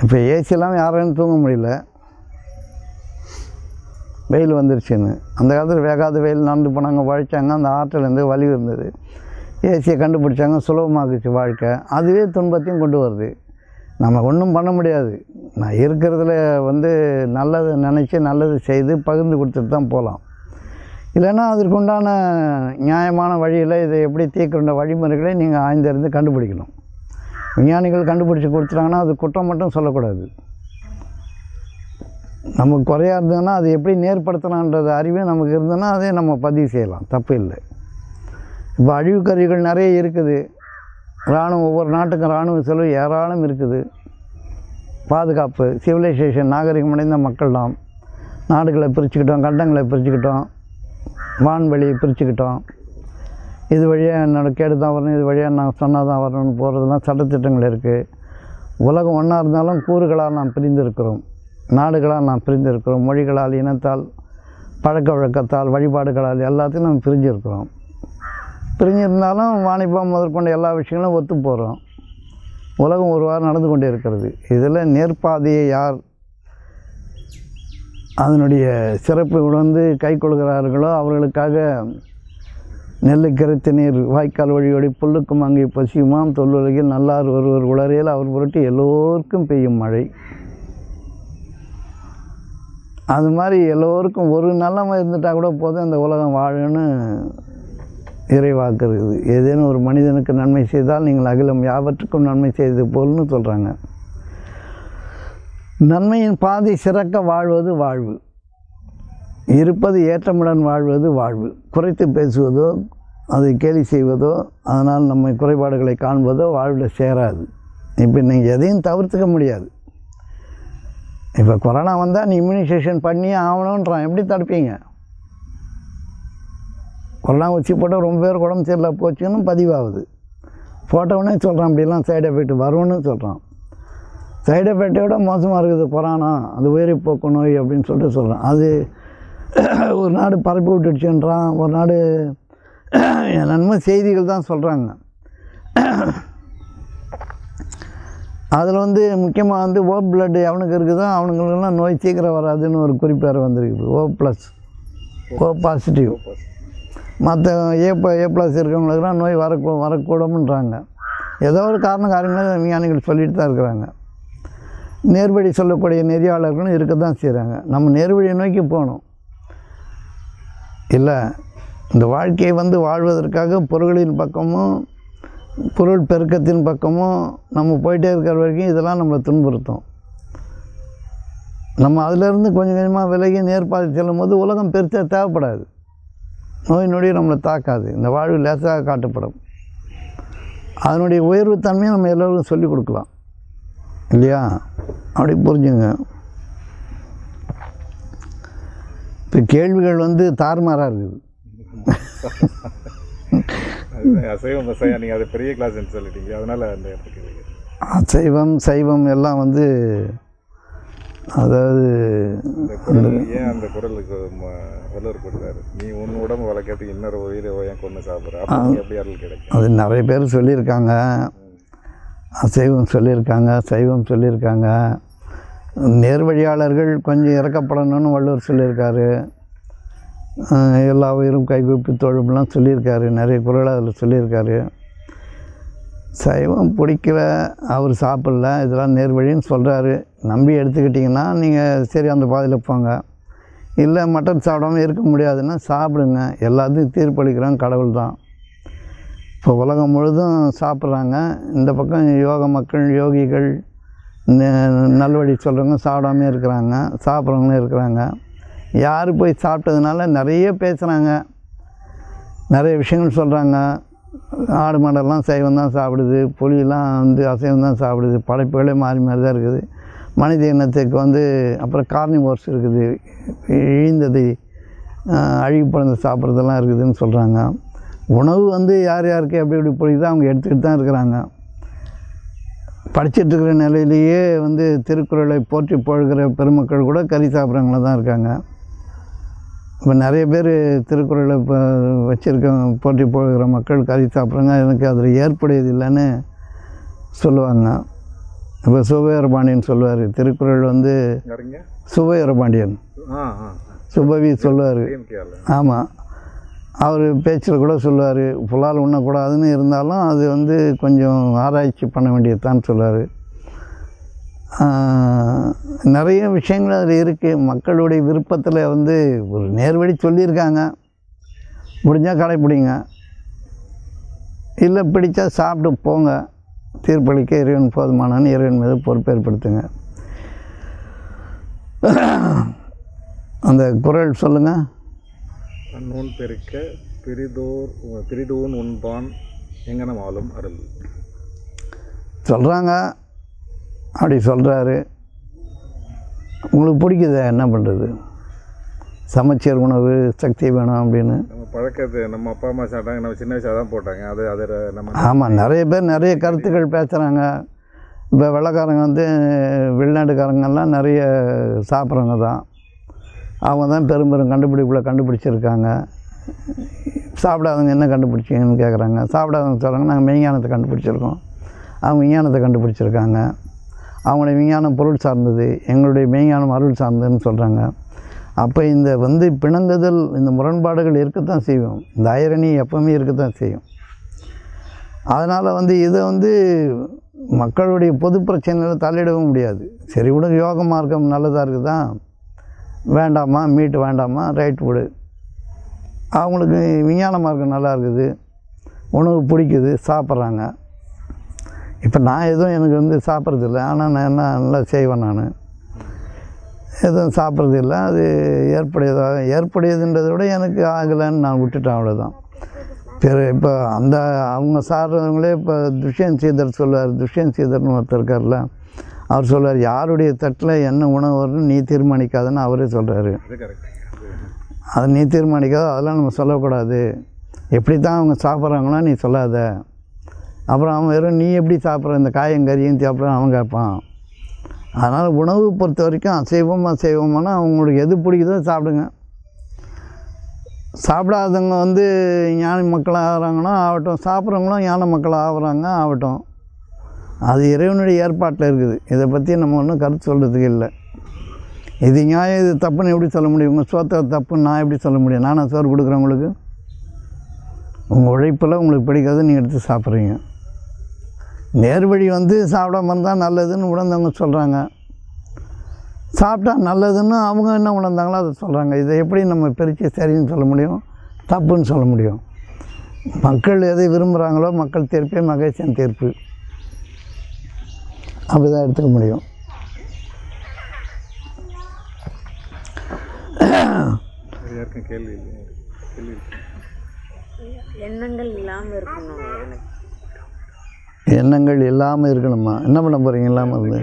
இப்போ ஏசியெல்லாம் யாரும் தூங்க முடியல, வெயில் வந்துருச்சுன்னு. அந்த காலத்தில் வேகாத வெயில் நடந்து போனாங்க, உழைச்சாங்க, அந்த ஆற்றிலேருந்து வலி இருந்தது. ஏசியை கண்டுபிடிச்சாங்க, சுலபமாக்குச்சு வாழ்க்கை. அதுவே துன்பத்தையும் கொண்டு வருது. நம்ம ஒன்றும் பண்ண முடியாது. நான் இருக்கிறதுல வந்து நல்லது நினச்சி நல்லது செய்து பகிர்ந்து கொடுத்துட்டு தான் போகலாம். இல்லைன்னா அதற்குண்டான நியாயமான வழியில் இதை எப்படி தீர்க்கின்ற வழிமுறைகளை நீங்கள் ஆய்ந்திருந்து கண்டுபிடிக்கணும். விஞ்ஞானிகள் கண்டுபிடிச்சி கொடுத்துட்டாங்கன்னா அது குற்றம் மட்டும் சொல்லக்கூடாது. நமக்கு குறையாக இருந்ததுன்னா அது எப்படி நேர்படுத்தலான்றது அறிவே நமக்கு இருந்ததுன்னா அதே நம்ம பதிவு செய்யலாம், தப்பு இல்லை. இப்போ அழிவு கருவிகள் நிறைய இருக்குது. இராணுவம், ஒவ்வொரு நாட்டுக்கும் இராணுவ செலவு ஏராளம் இருக்குது. பாதுகாப்பு, சிவிலைசேஷன், நாகரிகம் அடைந்த மக்கள் நாம் நாடுகளை பிரிச்சுக்கிட்டோம், கண்டங்களை பிரிச்சுக்கிட்டோம், வான்வெளியை பிரிச்சுக்கிட்டோம். இது வழியாக என்னோடய கேடு தான் வரணும், இது வழியாக நான் சொன்னால் தான் வரணும்னு போகிறதுலாம் சட்டத்திட்டங்கள் இருக்குது. உலகம் ஒன்றா இருந்தாலும் கூறுகளால் நாம் பிரிந்திருக்கிறோம், நாடுகளால் நாம் பிரிந்திருக்கிறோம், மொழிகளால், இனத்தால், பழக்க வழக்கத்தால், வழிபாடுகளால் எல்லாத்தையும் நம்ம பிரிஞ்சிருக்கிறோம். பிரிஞ்சிருந்தாலும் வாணிபம் முதற்கொண்ட எல்லா விஷயங்களும் ஒத்து போகிறோம். உலகம் ஒரு வாரம் நடந்து கொண்டே இருக்கிறது. இதில் நேர்பாதையை யார் அதனுடைய சிறப்பு உணர்ந்து கை கொள்கிறார்களோ அவர்களுக்காக நெல்லை கரைத்த நீர் வாய்க்கால் வழியோடி புல்லுக்கும் அங்கே பசியுமாம் தொல்லுலகில் நல்லார் ஒருவர் உளரையில் அவர் பொருட்டு எல்லோருக்கும் பெய்யும் மழை. அது மாதிரி எல்லோருக்கும் ஒரு நல்லமை இருந்துட்டால் கூட போதும் அந்த உலகம் வாழுன்னு இறைவாக்கு இருக்குது. ஏதேனும் ஒரு மனிதனுக்கு நன்மை செய்தால் நீங்கள் அகிலம் யாவற்றுக்கும் நன்மை செய்தது போல்னு சொல்கிறாங்க. நன்மையின் பாதை சிறக்க வாழ்வது வாழ்வு, இருப்பது ஏற்றமுடன் வாழ்வது வாழ்வு. குறைத்து பேசுவதோ அதை கேலி செய்வதோ அதனால் நம்மை குறைபாடுகளை காண்பதோ வாழ்வில் சேராது. இப்போ நீங்கள் எதையும் தவிர்த்துக்க முடியாது. இப்போ கொரோனா வந்தால் நீ இம்யூனைசேஷன் பண்ணியே ஆகணுன்றான், எப்படி தடுப்பீங்க? கொரோனா ஊசி போட்டால் ரொம்ப பேர் உடம்பு சரியில்லை போச்சுன்னு பதிவாகுது. போட்டவுடனே சொல்கிறான் அப்படிலாம் சைடு எஃபெக்ட் வரும்னு சொல்கிறான். சைடு எஃபெக்டை விட மோசமாக இருக்குது கொரோனா, அது உயிரை போக்கு நோய் அப்படின்னு சொல்லிட்டு சொல்கிறான். அது ஒரு நாடு பரப்பி விட்டுடுச்சுன்றான், ஒரு நாடு என்னென்னமோ செய்திகள் தான் சொல்கிறாங்க. அதில் வந்து முக்கியமாக ஓ பிளட்டு எவனுக்கு இருக்குதோ அவனுங்களுக்கெல்லாம் நோய் சீக்கிரம் வராதுன்னு ஒரு குறிப்பேர் வந்திருக்குது. O positive. மற்ற ஏ ப்ளஸ் இருக்கிறவங்களுக்குலாம் நோய் வரக்கூடாதுன்றாங்க. ஏதோ ஒரு காரணங்களை விஞ்ஞானிகள் சொல்லிட்டு தான் இருக்கிறாங்க. நேர்வழி சொல்லக்கூடிய நெறியாளர்களும் இருக்க தான் செய்கிறாங்க. நம்ம நேர்வழியை நோக்கி போகணும். இல்லை இந்த வாழ்க்கையை வாழ்வதற்காக பொருள்களின் பக்கமும் பொருள் பெருக்கத்தின் பக்கமும் நம்ம போயிட்டே இருக்கிற வரைக்கும் இதெல்லாம் நம்மளை துன்புறுத்தும். நம்ம அதிலேருந்து கொஞ்சம் கொஞ்சமாக விலகி நேர்பாதை செல்லும் போது உலகம் பெருசாக தேவைப்படாது, நோய் நொடி நம்மளை தாக்காது, இந்த வாழ்வு லேசாக காட்டப்படும். அதனுடைய உயர்வு தன்மையை நம்ம எல்லோருக்கும் சொல்லிக் கொடுக்கலாம் இல்லையா? அப்படி புரிஞ்சுங்க. இப்போ கேள்விகள் தாறுமாறாக இருக்குது. அசைவம் நீங்கள் அது பெரிய கிளாஸ்ன்னு சொல்லிட்டீங்க, அதனால் அந்த இடத்துக்கு அசைவம் சைவம் எல்லாம் அதாவது ஏன் அந்த குரலுக்கு வல்லூர் கொடுத்தாரு, நீ உன் உடம்பு வளர்க்கறதுக்கு இன்னொரு உயிரை ஏன் கொண்டு சாப்பிட்ற, அப்படி எப்படி அருள் கிடைக்கும்? அது நிறைய பேர் சொல்லியிருக்காங்க. அசைவம் சொல்லியிருக்காங்க, சைவம் சொல்லியிருக்காங்க. நேர்வழியாளர்கள் கொஞ்சம் இறக்கப்படணும்னு வள்ளுவர் சொல்லியிருக்காரு. எல்லா உயிரும் கைகூப்பி தொழும்பெல்லாம் சொல்லியிருக்காரு. நிறைய குரல் அதில் சொல்லியிருக்காரு. சைவம் பிடிக்கல, அவர் சாப்பிடல, இதெல்லாம் நேர்வழின்னு சொல்கிறாரு. நம்பி எடுத்துக்கிட்டிங்கன்னா நீங்கள் சரி அந்த பாதையில் போங்க. இல்லை மட்டன் சாப்பிடாமல் இருக்க முடியாதுன்னா சாப்பிடுங்க. எல்லாத்தையும் தீர்ப்பளிக்கிறான் கடவுள் தான். இப்போ உலகம் முழுதும் சாப்பிட்றாங்க. இந்த பக்கம் யோக மக்கள், யோகிகள், நல்வழி சொல்கிறவங்க சாப்பிடாமே இருக்கிறாங்க, சாப்பிட்றவங்களும் இருக்கிறாங்க. யார் போய் சாப்பிட்டதுனால நிறைய பேசுகிறாங்க, நிறைய விஷயங்கள் சொல்கிறாங்க. ஆடு மாடெல்லாம் சைவம் தான் சாப்பிடுது, புலியெல்லாம் அசைவம் தான் சாப்பிடுது. படைப்புகளே மாறி மாறி தான் இருக்குது. மனித இனத்துக்கு அப்புறம் கார்னிவோர்ஸ் இருக்குது, இழிந்ததை அழிவுப்படந்து சாப்பிட்றதெல்லாம் இருக்குதுன்னு சொல்கிறாங்க. உணவு யார் யாருக்கு எப்படி எப்படி பிடிக்குதோ அவங்க எடுத்துக்கிட்டு தான் இருக்கிறாங்க. படிச்சுட்டு இருக்கிற நிலையிலேயே திருக்குறளை போற்றி போழ்கிற பெருமக்கள் கூட கறி சாப்பிட்றவங்கள தான் இருக்காங்க. இப்போ நிறைய பேர் திருக்குறளை இப்போ வச்சுருக்கவங்க போற்றி போழ்கிற மக்கள் கறி சாப்பிட்றாங்க. எனக்கு அதில் ஏற்புடையது இல்லைன்னு சொல்லுவாங்க. இப்போ சுபவீரபாண்டியன் சொல்லுவார், திருக்குறள் சுபவீரபாண்டியன் சுபவி சொல்லுவார். ஆமாம், அவர் பேச்சில் கூட சொல்லுவார், புலால் உண்ணக்கூடாதுன்னு இருந்தாலும் அது கொஞ்சம் ஆராய்ச்சி பண்ண வேண்டியதுதான் சொல்லுவார். நிறைய விஷயங்கள் அதில் இருக்குது. மக்களுடைய விருப்பத்தில் ஒரு நேர்வழி சொல்லியிருக்காங்க. முடிஞ்சால் கடைப்பிடிங்க, இல்லை பிடிச்சா சாப்பிட்டு போங்க. தீர்ப்பளிக்க இறைவன் போதுமானன்னு இறைவன் மீது பொறுப்பேற்படுத்துங்க. அந்த குறள் சொல்லுங்கள். நூல் பெருக்க பிரிதோன் உண்பான் எங்கனமாலும் அருள் சொல்கிறாங்க. அப்படி சொல்கிறாரு. உங்களுக்கு பிடிக்குதா? என்ன பண்ணுறது? சமச்சீர் உணவு சக்தி வேணும் அப்படின்னு பழக்கத்தை நம்ம அப்பா அம்மா சாப்பிட்டாங்க, நம்ம சின்ன வயசாக தான் போட்டாங்க. அது நம்ம ஆமாம், நிறைய பேர் நிறைய கருத்துக்கள் பேசுகிறாங்க. இப்போ வெள்ளைக்காரங்க வந்து வெளிநாட்டுக்காரங்கெல்லாம் நிறைய சாப்பிட்றவங்க தான். அவங்க தான் பெரும் கண்டுபிடிப்புகளை கண்டுபிடிச்சிருக்காங்க. சாப்பிடாதவங்க என்ன கண்டுபிடிச்சிங்கன்னு கேட்குறாங்க. சாப்பிடாதவங்க சொல்கிறாங்க நாங்கள் மெய்ஞானத்தை கண்டுபிடிச்சிருக்கோம். அவங்க விஞ்ஞானத்தை கண்டுபிடிச்சிருக்காங்க. அவங்களுடைய விஞ்ஞானம் பொருள் சார்ந்தது, எங்களுடைய மெய்ஞானம் அருள் சார்ந்ததுன்னு சொல்கிறாங்க. அப்போ இந்த வந்து பிணங்குதல், இந்த முரண்பாடுகள் இருக்கத்தான் செய்யும். இந்த ஐரணி எப்பவுமே இருக்கத்தான் செய்யும். அதனால் வந்து இதை வந்து மக்களுடைய பொது பிரச்சனையில் தலையிடவும் முடியாது. சரி விட, யோக மார்க்கம் நல்லதாக இருக்குதா, வேண்டாமா, மீட்டு வேண்டாமா, ரைட் விடு. அவங்களுக்கு விஞ்ஞான மார்க்கம் நல்லா இருக்குது, உணவு பிடிக்குது, சாப்பிட்றாங்க. இப்போ நான் எதுவும் எனக்கு வந்து சாப்பிட்றதில்ல, ஆனால் நான் என்ன நல்லா செய்வேன். நான் எதுவும் சாப்பிட்றதில்ல. அது ஏற்புடையதுன்றதை விட எனக்கு ஆகலைன்னு நான் விட்டுட்டேன், அவ்வளோதான். இப்போ அந்த அவங்க சார்ந்தவங்களே இப்போ துஷ்யந்த் சீதர் சொல்லுவார். துஷ்யந்த் சீதர்னு ஒருத்தர் இருக்கார்ல, அவர் சொல்லுவார், யாருடைய தட்டில் என்ன உணவு வரும்னு நீ தீர்மானிக்காதுன்னு அவரே சொல்கிறாரு. அதை நீ தீர்மானிக்காத, அதெல்லாம் நம்ம சொல்லக்கூடாது. எப்படி தான் அவங்க சாப்பிட்றாங்களோ நீ சொல்லாத. அப்புறம் அவன் வெறும் நீ எப்படி சாப்பிட்ற, இந்த காயங்கறியும் சாப்பிட்றான் அவன் கேட்பான். அதனால் உணவு பொறுத்த வரைக்கும் அசைவமான அவங்களுக்கு எது பிடிக்குதோ சாப்பிடுங்க. சாப்பிடாதவங்க வந்து ஞான மக்களாக ஆகிறாங்கன்னா ஆகட்டும், சாப்பிட்றவங்களும் ஞான மக்களாக ஆகிறாங்க ஆகட்டும். அது இறைவனுடைய ஏற்பாட்டில் இருக்குது. இதை பற்றி நம்ம ஒன்றும் கருத்து சொல்கிறதுக்கு இல்லை. இது நியாயம், இது தப்புன்னு எப்படி சொல்ல முடியும்? உங்கள் சோத்தை தப்புன்னு நான் எப்படி சொல்ல முடியும்? நானும் சோறு கொடுக்குறவங்களுக்கு உங்கள் உழைப்பில் உங்களுக்கு பிடிக்காது, நீங்கள் எடுத்து சாப்பிட்றீங்க. நேர்வழி வந்து சாப்பிடாம இருந்தால் நல்லதுன்னு உணர்ந்தவங்க சொல்கிறாங்க. சாப்பிட்டா நல்லதுன்னு அவங்க என்ன உணர்ந்தாங்களோ அதை சொல்கிறாங்க. இதை எப்படி நம்ம பிரித்து சரின்னு சொல்ல முடியும், தப்புன்னு சொல்ல முடியும்? மக்கள் எதை விரும்புகிறாங்களோ மக்கள் தீர்ப்பே மகேசன் தீர்ப்பு. அப்படி தான் எடுத்துக்க முடியும். கேள்வி எண்ணங்கள் இல்லாமல் இருக்கணும். எனக்கு எண்ணங்கள் இல்லாமல் இருக்கணுமா? என்ன பண்ண போகிறீங்க இல்லாமல் இருந்து?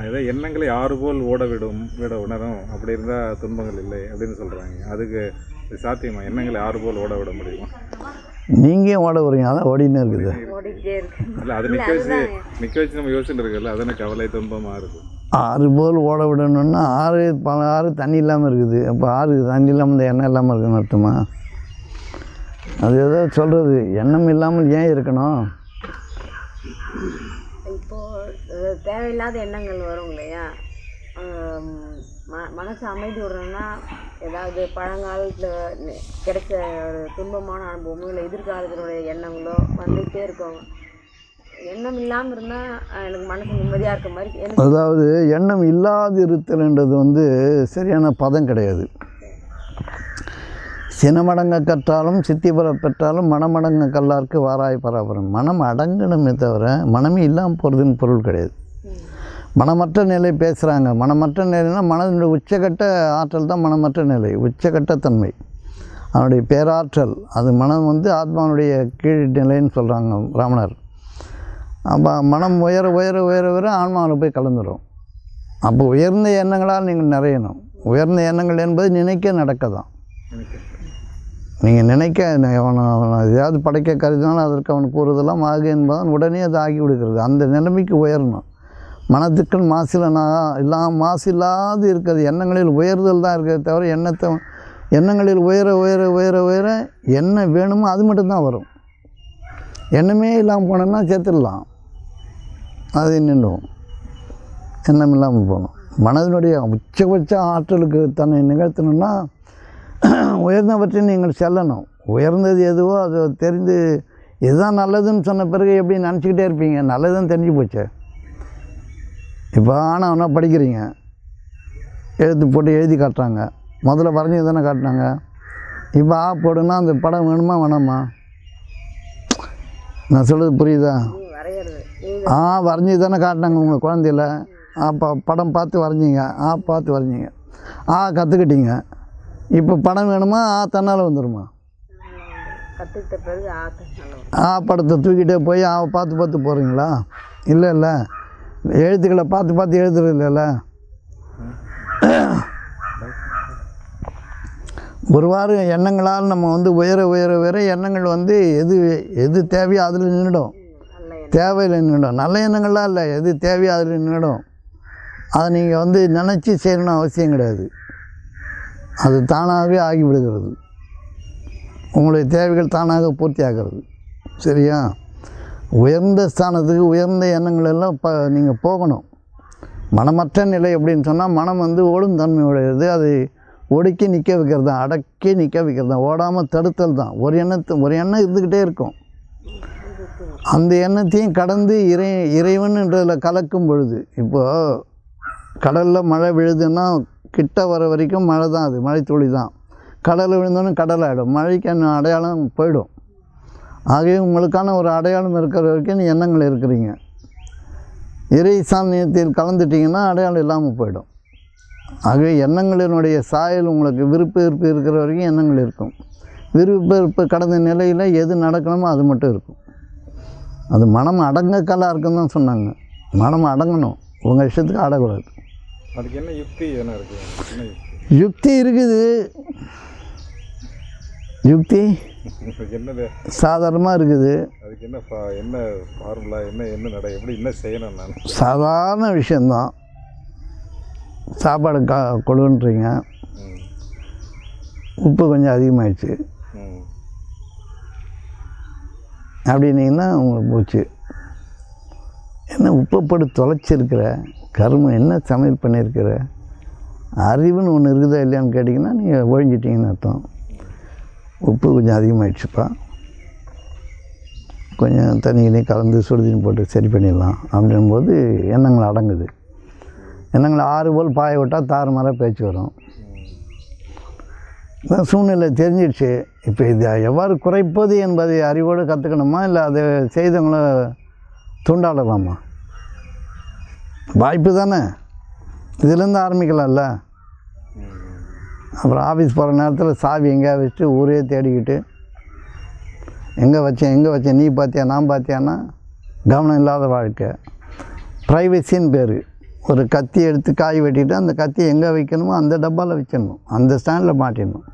ஏதோ எண்ணங்களை ஆறு போல் விட உணரும், அப்படி இருந்தால் துன்பங்கள் இல்லை அப்படின்னு சொல்கிறாங்க. அதுக்கு சாத்தியமா? எண்ணங்களை ஆறு போல் ஓட விட முடியுமா? நீங்கள் ஓட வரீங்க, அதான் ஓடின்னு இருக்குது. ஓடிக்கிட்டே இருக்கு. இல்லை, அது நிற்க வச்சு நம்ம யோசிச்சுட்டு இருக்குல்ல, அது எனக்கு கவலை துன்பமாக இருக்குது. ஆறு போல் ஓட விடணுன்னா பல ஆறு தண்ணி இல்லாமல் இருக்குது. அப்போ ஆறு தண்ணி இல்லாமல் இந்த எண்ணம் இல்லாமல் இருக்குன்னு அர்த்தமா? அது ஏதோ சொல்கிறது, எண்ணம் இல்லாமல் ஏன் இருக்கணும்? இப்போது தேவையில்லாத எண்ணங்கள் வரும் இல்லையா? மனசு அமைதி விடணும்னா ஏதாவது பழங்காலத்தில் கிடைச்ச ஒரு துன்பமான அனுபவமோ இல்லை எதிர்காலத்தினுடைய எண்ணங்களோ வந்துகிட்டே இருக்கும். எண்ணம் இல்லாமல் இருந்தால் எனக்கு மனசு நிம்மதியாக இருக்க மாதிரி. அதாவது எண்ணம் இல்லாது இருத்தல்ன்றது வந்து சரியான பதம் கிடையாது. சினமடங்க கற்றாலும் சித்திபுர பெற்றாலும் மனமடங்க கல்லாருக்கு வாராய் பராபரம். மனம் அடங்கணுமே தவிர மனமே இல்லாமல் போகிறதுன்னு பொருள் கிடையாது. மனமற்ற நிலை பேசுகிறாங்க. மனமற்ற நிலைனா மனதினுடைய உச்சக்கட்ட ஆற்றல் தான் மனமற்ற நிலை, உச்சக்கட்டத்தன்மை, அவனுடைய பேராற்றல். அது மனம் வந்து ஆத்மாவுடைய கீழ் நிலைன்னு சொல்கிறாங்க ராமணர். அப்போ மனம் உயர உயர உயர உயர ஆன்மாவில் போய் கலந்துடும். அப்போ உயர்ந்த எண்ணங்களால் நீங்கள் நிறையணும். உயர்ந்த எண்ணங்கள் என்பது நினைக்க நடக்க தான். நீங்கள் நினைக்க எதாவது படைக்க கருதினாலும் அதற்கு அவன் கூறுதெல்லாம் ஆகு என்பதான் உடனே அது ஆகி விடுகிறது. அந்த நிலைமைக்கு உயரணும். மனத்துக்கள் மாசு இல்லாது இருக்கிறது. எண்ணங்களில் உயர்தல் தான் இருக்கிறது தவிர எண்ணங்களில் உயர உயர உயர உயர என்ன வேணுமோ அது மட்டும்தான் வரும். எண்ணமே இல்லாமல் போனோம்னா சேர்த்துடலாம், அது நின்றுடும். எண்ணம் இல்லாமல் போகணும். மனதினுடைய உச்சபட்ச ஆற்றலுக்கு தன்னை நிகழ்த்தணும்னா உயர்ந்தவற்றை நீங்கள் செல்லணும். உயர்ந்தது எதுவோ அது தெரிந்து இதுதான் நல்லதுன்னு சொன்ன பிறகு எப்படி நினச்சிக்கிட்டே இருப்பீங்க? நல்லதுன்னு தெரிஞ்சு போச்சு. இப்போ ஆனால் படிக்கிறீங்க, எழுத்து போட்டு எழுதி காட்டுறாங்க. முதல்ல வரைஞ்சி தானே காட்டினாங்க. இப்போ போடுன்னா அந்த படம் வேணுமா வேணாமா? நான் சொல்கிறது புரியுதா? வரைஞ்சி தானே காட்டினாங்க உங்கள் குழந்தையில. படம் பார்த்து வரைஞ்சிங்க, பார்த்து வரைஞ்சிங்க, கற்றுக்கிட்டீங்க. இப்போ படம் வேணுமா? தன்னால் வந்துடுமா? கற்றுக்கிட்ட பிறகு படத்தை தூக்கிட்டே போய் பார்த்து பார்த்து போகிறீங்களா? இல்லை, எழுத்துக்களை பார்த்து பார்த்து எழுதுறது இல்லைல்ல. ஒருவாறு எண்ணங்களால் நம்ம வந்து உயர உயர உயர எண்ணங்கள் வந்து எது தேவையோ அதில் நின்றுடும், தேவையில் நின்றுடும். நல்ல எண்ணங்கள்லாம் இல்லை, எது தேவையோ அதில் நின்றுடும். அதை நீங்கள் வந்து நினச்சி செய்யணும்னு அவசியம் கிடையாது, அது தானாகவே ஆகிவிடுகிறது. உங்களுடைய தேவைகள் தானாக பூர்த்தி ஆகிறது. சரியா? உயர்ந்த ஸ்தானத்துக்கு உயர்ந்த எண்ணங்கள் எல்லாம் நீங்கள் போகணும். மனமற்ற நிலை அப்படின்னு சொன்னால் மனம் வந்து ஓடும் தன்மை உடையது. அது ஒடுக்கி நிற்க வைக்கிறது தான், அடக்கி நிற்க வைக்கிறது தான், ஓடாமல் தடுத்தல் தான். ஒரு எண்ணம் இருந்துக்கிட்டே இருக்கும். அந்த எண்ணத்தையும் கடந்து இறைவன்ன்றதில் கலக்கும் பொழுது, இப்போது கடலில் மழை விழுதுன்னா கிட்ட வர வரைக்கும் மழை தான், அது மழை துளி தான். கடலில் விழுந்தோன்னு கடல் ஆகிடும், மழைக்கான அடையாளம் போயிடும். ஆகவே உங்களுக்கான ஒரு அடையாளம் இருக்கிற வரைக்கும் எண்ணங்கள் இருக்கிறீங்க. இறை சாநியத்தில் கலந்துட்டிங்கன்னா அடையாளம் இல்லாமல் போயிடும். ஆகவே எண்ணங்களினுடைய சாயல் உங்களுக்கு விருப்பு இருக்கிற வரைக்கும் எண்ணங்கள் இருக்கும். விருப்பு கடந்த நிலையில் எது நடக்கணுமோ அது மட்டும் இருக்கும். அது மனம் அடங்கக்கலாக இருக்குன்னு தான் சொன்னாங்க. மனம் அடங்கணும், உங்கள் இஷ்டத்துக்கு ஆடக்கூடாது. அதுக்கு என்ன யுக்தி என்ன இருக்குது? யுக்தி இருக்குது. யுக்தி என்னது சாதாரணமாக இருக்குது. அதுக்கு என்ன ஃபார்முலா, என்ன எப்படி என்ன செய்யணும்? நான் சாதாரண விஷயந்தான். சாப்பாடு கொடுன்றீங்க, உப்பு கொஞ்சம் அதிகமாகிடுச்சு அப்படின்னீங்கன்னா உங்களுக்கு போச்சு. என்ன உப்பை போட்டு தொலைச்சிருக்கிற கருமம், என்ன சமையல் பண்ணியிருக்கிற, அறிவுன்னு ஒன்று இருக்குதா இல்லையான்னு கேட்டிங்கன்னா நீங்கள் ஒழிஞ்சிட்டிங்கன்னு அர்த்தம். உப்பு கொஞ்சம் அதிகமாகிடுச்சுப்பா, கொஞ்சம் தண்ணியிலையும் கலந்து சுடுதண்ணி போட்டு சரி பண்ணிடலாம் அப்படின்போது எண்ணங்கள் அடங்குது. எண்ணங்களை ஆறு போல் பாய விட்டால் தாறுமாறாக பேச்சு வரும். சூழ்நிலை தெரிஞ்சிடுச்சு. இப்போ இது எவ்வாறு குறைப்பது என்பதை அறிவோடு கற்றுக்கணுமா, இல்லை அதை செய்தவங்கள தூண்டாடலாமா? வாய்ப்பு தானே, இதுலேருந்து ஆரம்பிக்கலாம்ல. அப்புறம் ஆஃபீஸ் போகிற நேரத்தில் சாவி எங்கேயா வச்சுட்டு ஊரே தேடிக்கிட்டு எங்கே வச்சேன் நீ பார்த்தியா நான் பார்த்தியான்னா கவனம் இல்லாத வாழ்க்கை. ப்ரைவசின்னு பேர். ஒரு கத்தி எடுத்து காய் வெட்டிட்டு அந்த கத்தியை எங்கே வைக்கணுமோ அந்த டப்பாவில் வச்சிடணும், அந்த ஸ்டாண்டில் மாட்டிடணும்,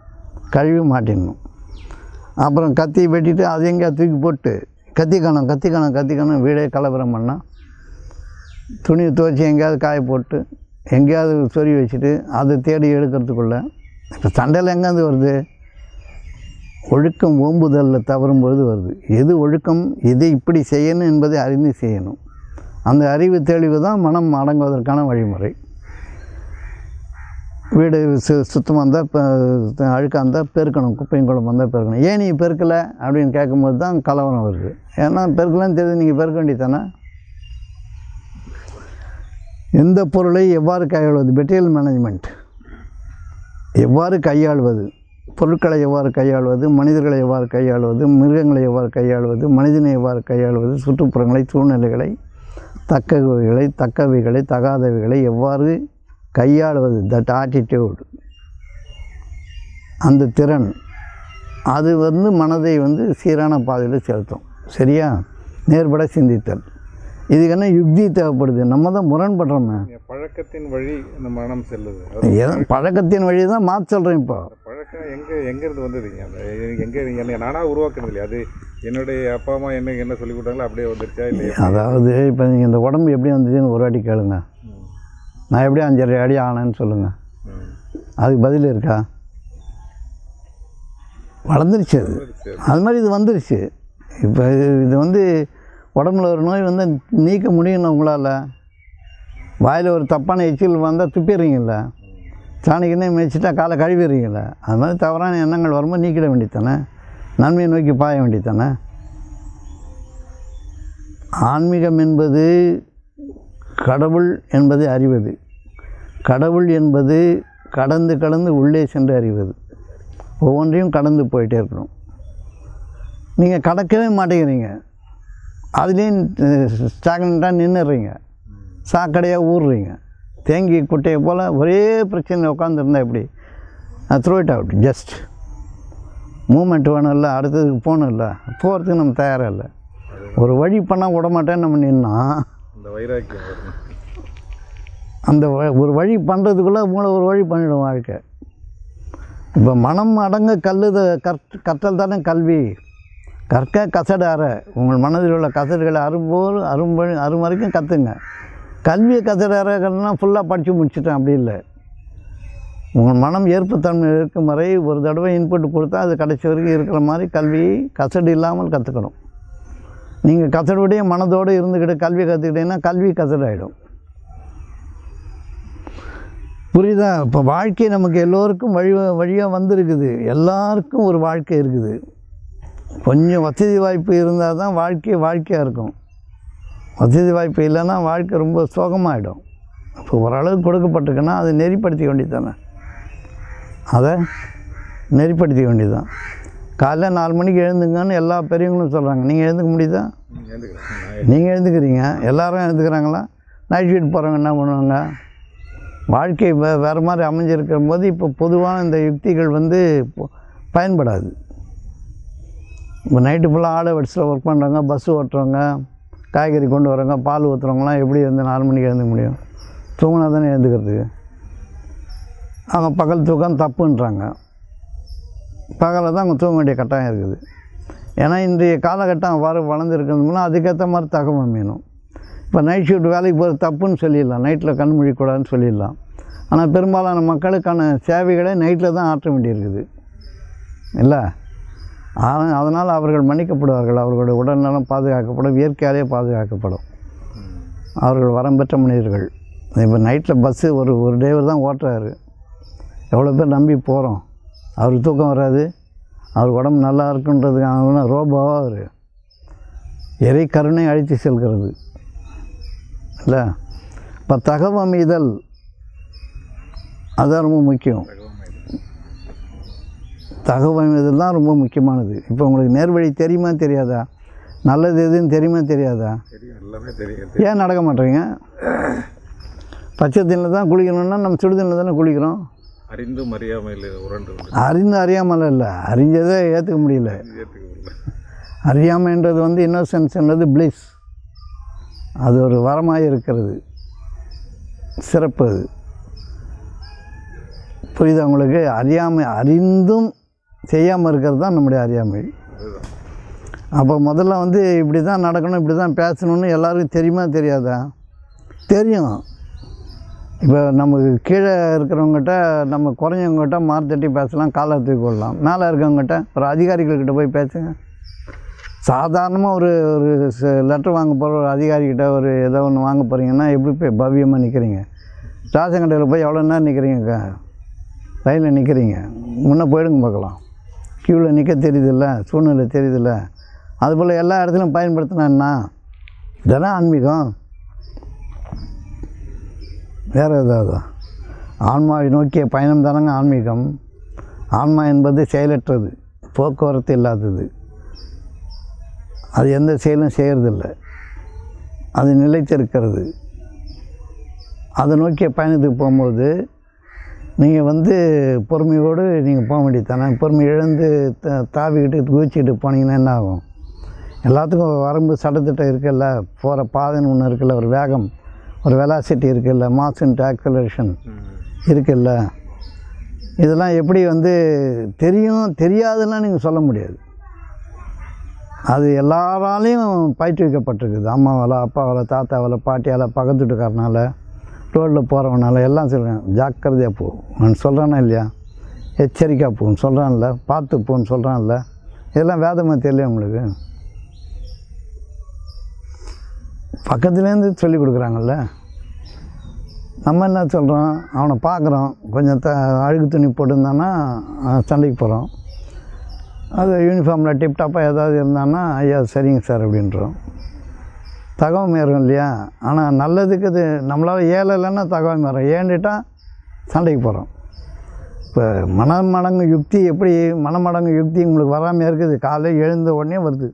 கழுவி மாட்டிடணும். அப்புறம் கத்தி வெட்டிட்டு அது எங்கேயா தூக்கி போட்டு கத்தி காணும் வீடே கலவரம் பண்ணால், துணியை துவைச்சி எங்கேயாவது காய போட்டு எங்கேயாவது சொறி வச்சுட்டு அதை தேடி எடுக்கிறதுக்குள்ளே இப்போ சண்டையில் எங்கேருந்து வருது? ஒழுக்கம் ஓம்புதலில் தவறும்பொழுது வருது. எது ஒழுக்கம், எது இப்படி செய்யணும் என்பதை அறிந்து செய்யணும். அந்த அறிவு தெளிவு தான் மனம் அடங்குவதற்கான வழிமுறை. வீடு சுத்தமாக இருந்தால் இப்போ அழுக்காக இருந்தால் பெருக்கணும், குப்பையும் குழம்பு வந்தால் பெருக்கணும். ஏன் நீங்கள் பெருக்கலை அப்படின்னு கேட்கும்போது தான் கலவரம் வருது. ஏன்னா பெருக்கலான்னு தெரியுது, நீங்கள் பெருக்க வேண்டியதானே. எந்த பொருளை எவ்வாறு கையாள்வது, மெட்டீரியல் மேனேஜ்மெண்ட் எவ்வாறு கையாள்வது, பொருட்களை எவ்வாறு கையாள்வது, மனிதர்களை எவ்வாறு கையாள்வது, மிருகங்களை எவ்வாறு கையாள்வது, மனிதனை எவ்வாறு கையாள்வது, சுற்றுப்புறங்களை, சூழ்நிலைகளை, தக்கவைகளை தகாதவைகளை எவ்வாறு கையாளுவது, தட் ஆட்டிடியூட், அந்த திறன், அது மனதை சீரான பாதையில் செலுத்தும். சரியா? நேர்பட சிந்தித்தல். இதுக்கு என்ன யுக்தி தேவைப்படுது? நம்ம தான் முரண்படுறோமே. பழக்கத்தின் வழி இந்த மனம் செல்லுது. பழக்கத்தின் வழி தான் மாற்ற சொல்கிறேன். இப்போ பழக்கம் எங்கேருந்து வந்ததுங்க? அந்த எங்கே நானாக உருவாக்குறது இல்லையா? அது என்னுடைய அப்பா அம்மா என்ன சொல்லி கொடுத்தாங்களோ அப்படியே வந்துருச்சா இல்லையா? அதாவது இப்போ நீங்கள் இந்த உடம்பு எப்படி வந்துச்சுன்னு ஒரு வாட்டி கேளுங்க. நான் எப்படி 5.5 அடி ஆனேன்னு சொல்லுங்கள், அதுக்கு பதில் இருக்கா? வளர்ந்துருச்சு. அது மாதிரி இது வந்துருச்சு. இப்போ இது உடம்புல ஒரு நோய் நீக்க முடியணும் உங்களால். வாயில் ஒரு தப்பான எச்சில் வந்தால் துப்பிடுறீங்கள, சாணிக்குன்னே மிதிச்சிட்டா காலை கழுவிடுறீங்கள. அது மாதிரி தவறான எண்ணங்கள் வரும்போது நீக்கிட வேண்டியதானே, நன்மையை நோக்கி பாய வேண்டியதானே. ஆன்மீகம் என்பது கடவுள் என்பதை அறிவது, கடவுள் என்பது கடந்து உள்ளே சென்று அறிவது. ஒவ்வொன்றையும் கடந்து போயிட்டே இருக்கணும். நீங்கள் கடக்கவே மாட்டேங்கிறீங்க, அதுலேயும் ஸ்டாக்னண்ட்டாக நின்றுடுறீங்க, சாக்கடையாக ஊறுறீங்க. தேங்கி குட்டையை போல் ஒரே பிரச்சனை உட்காந்துருந்தா எப்படி? Throw it out. Just moment வேணும் இல்லை, அடுத்ததுக்கு போகணும் இல்லை, போகிறதுக்கு நம்ம தயாராக இல்லை. ஒரு வழி பண்ணால் விடமாட்டேன்னு நம்ம நின்னா அந்த ஒரு வழி பண்ணுறதுக்குள்ளே உங்களை ஒரு வழி பண்ணிவிடும் வாழ்க்கை. இப்போ மனம் அடங்க கற்றல் தானே கல்வி. கற்க கசடார, உங்கள் மனதில் உள்ள கசடுகளை அரும் வரைக்கும் கற்றுங்க. கல்வியை கசடாரன்னா ஃபுல்லாக படித்து முடிச்சிட்டேன் அப்படி இல்லை. உங்கள் மனம் ஏற்புத்தன்மை இருக்கும் வரை ஒரு தடவை இன்புட் கொடுத்தா அது கடைசி வரைக்கும் இருக்கிற மாதிரி கல்வியை கசடு இல்லாமல் கற்றுக்கணும். நீங்கள் கசடுடைய மனதோடு இருந்துக்கிட்டு கல்வி கற்றுக்கிட்டீங்கன்னா கல்வி கசடாயிடும். புரியுதா? இப்போ வாழ்க்கை நமக்கு எல்லோருக்கும் வழியாக வந்திருக்குது. எல்லாருக்கும் ஒரு வாழ்க்கை இருக்குது. கொஞ்சம் வசதி வாய்ப்பு இருந்தால் தான் வாழ்க்கையாக இருக்கும். வசதி வாய்ப்பு இல்லைன்னா வாழ்க்கை ரொம்ப சோகமாகிடும். இப்போ ஓரளவுக்கு கொடுக்கப்பட்டிருக்குன்னா அதை நெறிப்படுத்திக்க வேண்டியது தானே. அதை நெறிப்படுத்திக்க வேண்டியது தான். காலைல 4 மணிக்கு எழுந்துங்கன்னு எல்லா பெரியவங்களும் சொல்கிறாங்க. நீங்கள் எழுந்துக்க முடியுதா? நீங்கள் எழுந்துக்கிறீங்க, எல்லோரும் எழுந்துக்கிறாங்களா? நைட் ஷீட் போகிறவங்க என்ன பண்ணுவாங்க? வாழ்க்கை வேறு மாதிரி அமைஞ்சிருக்கிற போது இப்போ பொதுவான இந்த யுக்திகள் பயன்படாது. இப்போ நைட்டு ஃபுல்லாக ஆடை வடிசில் ஒர்க் பண்ணுறவங்க, பஸ்ஸு ஓட்டுறவங்க, காய்கறி கொண்டு வரவங்க, பால் ஊற்றுறவங்களாம் எப்படி 4 மணிக்கு எழுந்துக்க முடியும்? தூங்கினா தானே எழுந்துக்கிறதுக்கு. அவங்க பகல் தூக்கம் தப்புன்றாங்க. பகலில் தான் அவங்க தூங்க வேண்டிய கட்டாயம் இருக்குது. ஏன்னா இன்றைய காலகட்டம் அவ்வாறு வளர்ந்துருக்கிறதுனா அதுக்கேற்ற மாதிரி தகவல் வேணும். இப்போ நைட் ஷிஃப்ட் வேலைக்கு போகிறது தப்புன்னு சொல்லிடலாம், நைட்டில் கண் முழிக்கூடாதுன்னு சொல்லிடலாம். ஆனால் பெரும்பாலான மக்களுக்கான சேவைகளை நைட்டில் தான் ஆற்ற வேண்டியிருக்குது இல்லை. அதனால் அவர்கள் மன்னிக்கப்படுவார்கள். அவர்களுடைய உடல்நலம் பாதுகாக்கப்படும், இயற்கையாலே பாதுகாக்கப்படும். அவர்கள் வரம் பெற்ற மனிதர்கள். இப்போ நைட்டில் பஸ்ஸு ஒரு டிரைவர் தான் ஓட்டுறாரு. எவ்வளோ பேர் நம்பி போகிறோம். அவருக்கு தூக்கம் வராது, அவர் உடம்பு நல்லா இருக்குன்றதுக்கான ரோபோவாக அவர் எரை கருணை அழைத்து செல்கிறது இல்லை. இப்போ தகவமைதல் அதுதான் ரொம்ப முக்கியம். தகவமைதல் தான் ரொம்ப முக்கியமானது. இப்போ உங்களுக்கு நேர்வழி தெரியுமா தெரியாதா? நல்லது எதுன்னு தெரியுமா தெரியாதா? ஏன் நடக்க மாட்டேறீங்க? பச்சை தண்ணியில் தான் குளிக்கணும்னா நம்ம சுடுதண்ணில் தானே குளிக்கிறோம். அறிந்தும் அறியாமல் அறிந்து அறியாமல் இல்லை, அறிஞ்சதை ஏற்றுக்க முடியல. அறியாமைன்றது இன்னோசென்ஸ்ன்றது பிளிஸ். அது ஒரு வரமாக இருக்கிறது, சிறப்பு. அது புரியுதா உங்களுக்கு? அறிந்தும் செய்யாமல் இருக்கிறது தான் நம்முடைய அறியாமை. அப்போ முதல்ல இப்படி தான் நடக்கணும், இப்படி தான் பேசணும்னு எல்லாருக்கும் தெரியுமா தெரியாதா? தெரியும். இப்போ நமக்கு கீழே இருக்கிறவங்ககிட்ட, நம்ம குறைஞ்சவங்ககிட்ட மார்த்தட்டி பேசலாம், காலை தூக்கி கொள்ளலாம். மேலே இருக்கவங்ககிட்ட, ஒரு அதிகாரிகள்கிட்ட போய் பேசுங்க. சாதாரணமாக ஒரு லெட்டர் வாங்க போகிற ஒரு அதிகாரிகிட்ட ஏதோ ஒன்று வாங்க போகிறீங்கன்னா எப்படி போய் பவ்யமாக நிற்கிறீங்க? ரேஷன் கடையில் போய் எவ்வளோ நேரம் நிற்கிறீங்க? லைனில் நிற்கிறீங்க, முன்னே போயிடுங்க பார்க்கலாம். க்யூவில் நிற்க தெரியுதில்ல, சூழ்நிலை தெரியுதில்ல. அதுபோல் எல்லா இடத்துலையும் பயன்படுத்தினா இதெல்லாம் ஆன்மீகம். வேறு ஏதாவது ஆன்மாவை நோக்கிய பயணம் தானங்க ஆன்மீகம். ஆன்மா என்பது செயலற்றது, போக்குவரத்து இல்லாதது. அது எந்த செயலும் செய்கிறதில்லை, அது நிலைத்திருக்கிறது. அதை நோக்கிய பயணத்துக்கு போகும்போது நீங்கள் பொறுமையோடு நீங்கள் போக வேண்டியது தானே. பொறுமை இழந்து தாவிக்கிட்டு குதிச்சுக்கிட்டு போனீங்கன்னா என்ன ஆகும்? எல்லாத்துக்கும் வரம்பு சட்டத்திட்டம் இருக்குல்ல, போகிற பாதைன்னு ஒன்று இருக்குல்ல, ஒரு வேகம், ஒரு வெலாசிட்டி இருக்குல்ல, மாஸ் இன்டு ஆக்சலரேஷன் இருக்குல்ல. இதெல்லாம் எப்படி தெரியாதுன்னா நீங்கள் சொல்ல முடியாது. அது எல்லாராலையும் பயிற்றுவிக்கப்பட்டிருக்குது. அம்மாவால், அப்பாவால், தாத்தாவால், பாட்டியால், பக்கத்து வீட்டுக்காரனால், ரோட்டில் போகிறவனால எல்லாம் சொல்கிறேன். ஜாக்கிரதையாக போ நான் சொல்கிறானா இல்லையா? எச்சரிக்கையாக போன்னு சொல்கிறான்ல, பார்த்து போன்னு சொல்கிறான்ல. இதெல்லாம் வேதமாக தெரியல உங்களுக்கு? பக்கத்துலேருந்து சொல்லி கொடுக்குறாங்கல்ல. நம்ம என்ன சொல்கிறோம்? அவனை பார்க்குறோம், கொஞ்சம் அழுகு துணி போட்டுருந்தான்னா சண்டைக்கு போகிறோம். அது யூனிஃபார்மில் டிப்டாப்பாக ஏதாவது இருந்தான்னா ஐயா சரிங்க சார் அப்படின்றோம். தகவல் மேறும் இல்லையா? ஆனால் நல்லதுக்கு அது நம்மளால் இல்லைன்னா தகவல் மேறும். ஏன்னுட்டால் சண்டைக்கு போகிறோம். இப்போ மனமடங்கு யுக்தி எப்படி? மனமடங்கு யுக்தி உங்களுக்கு வராமல் இருக்குது. காலையில் எழுந்த உடனே வருது.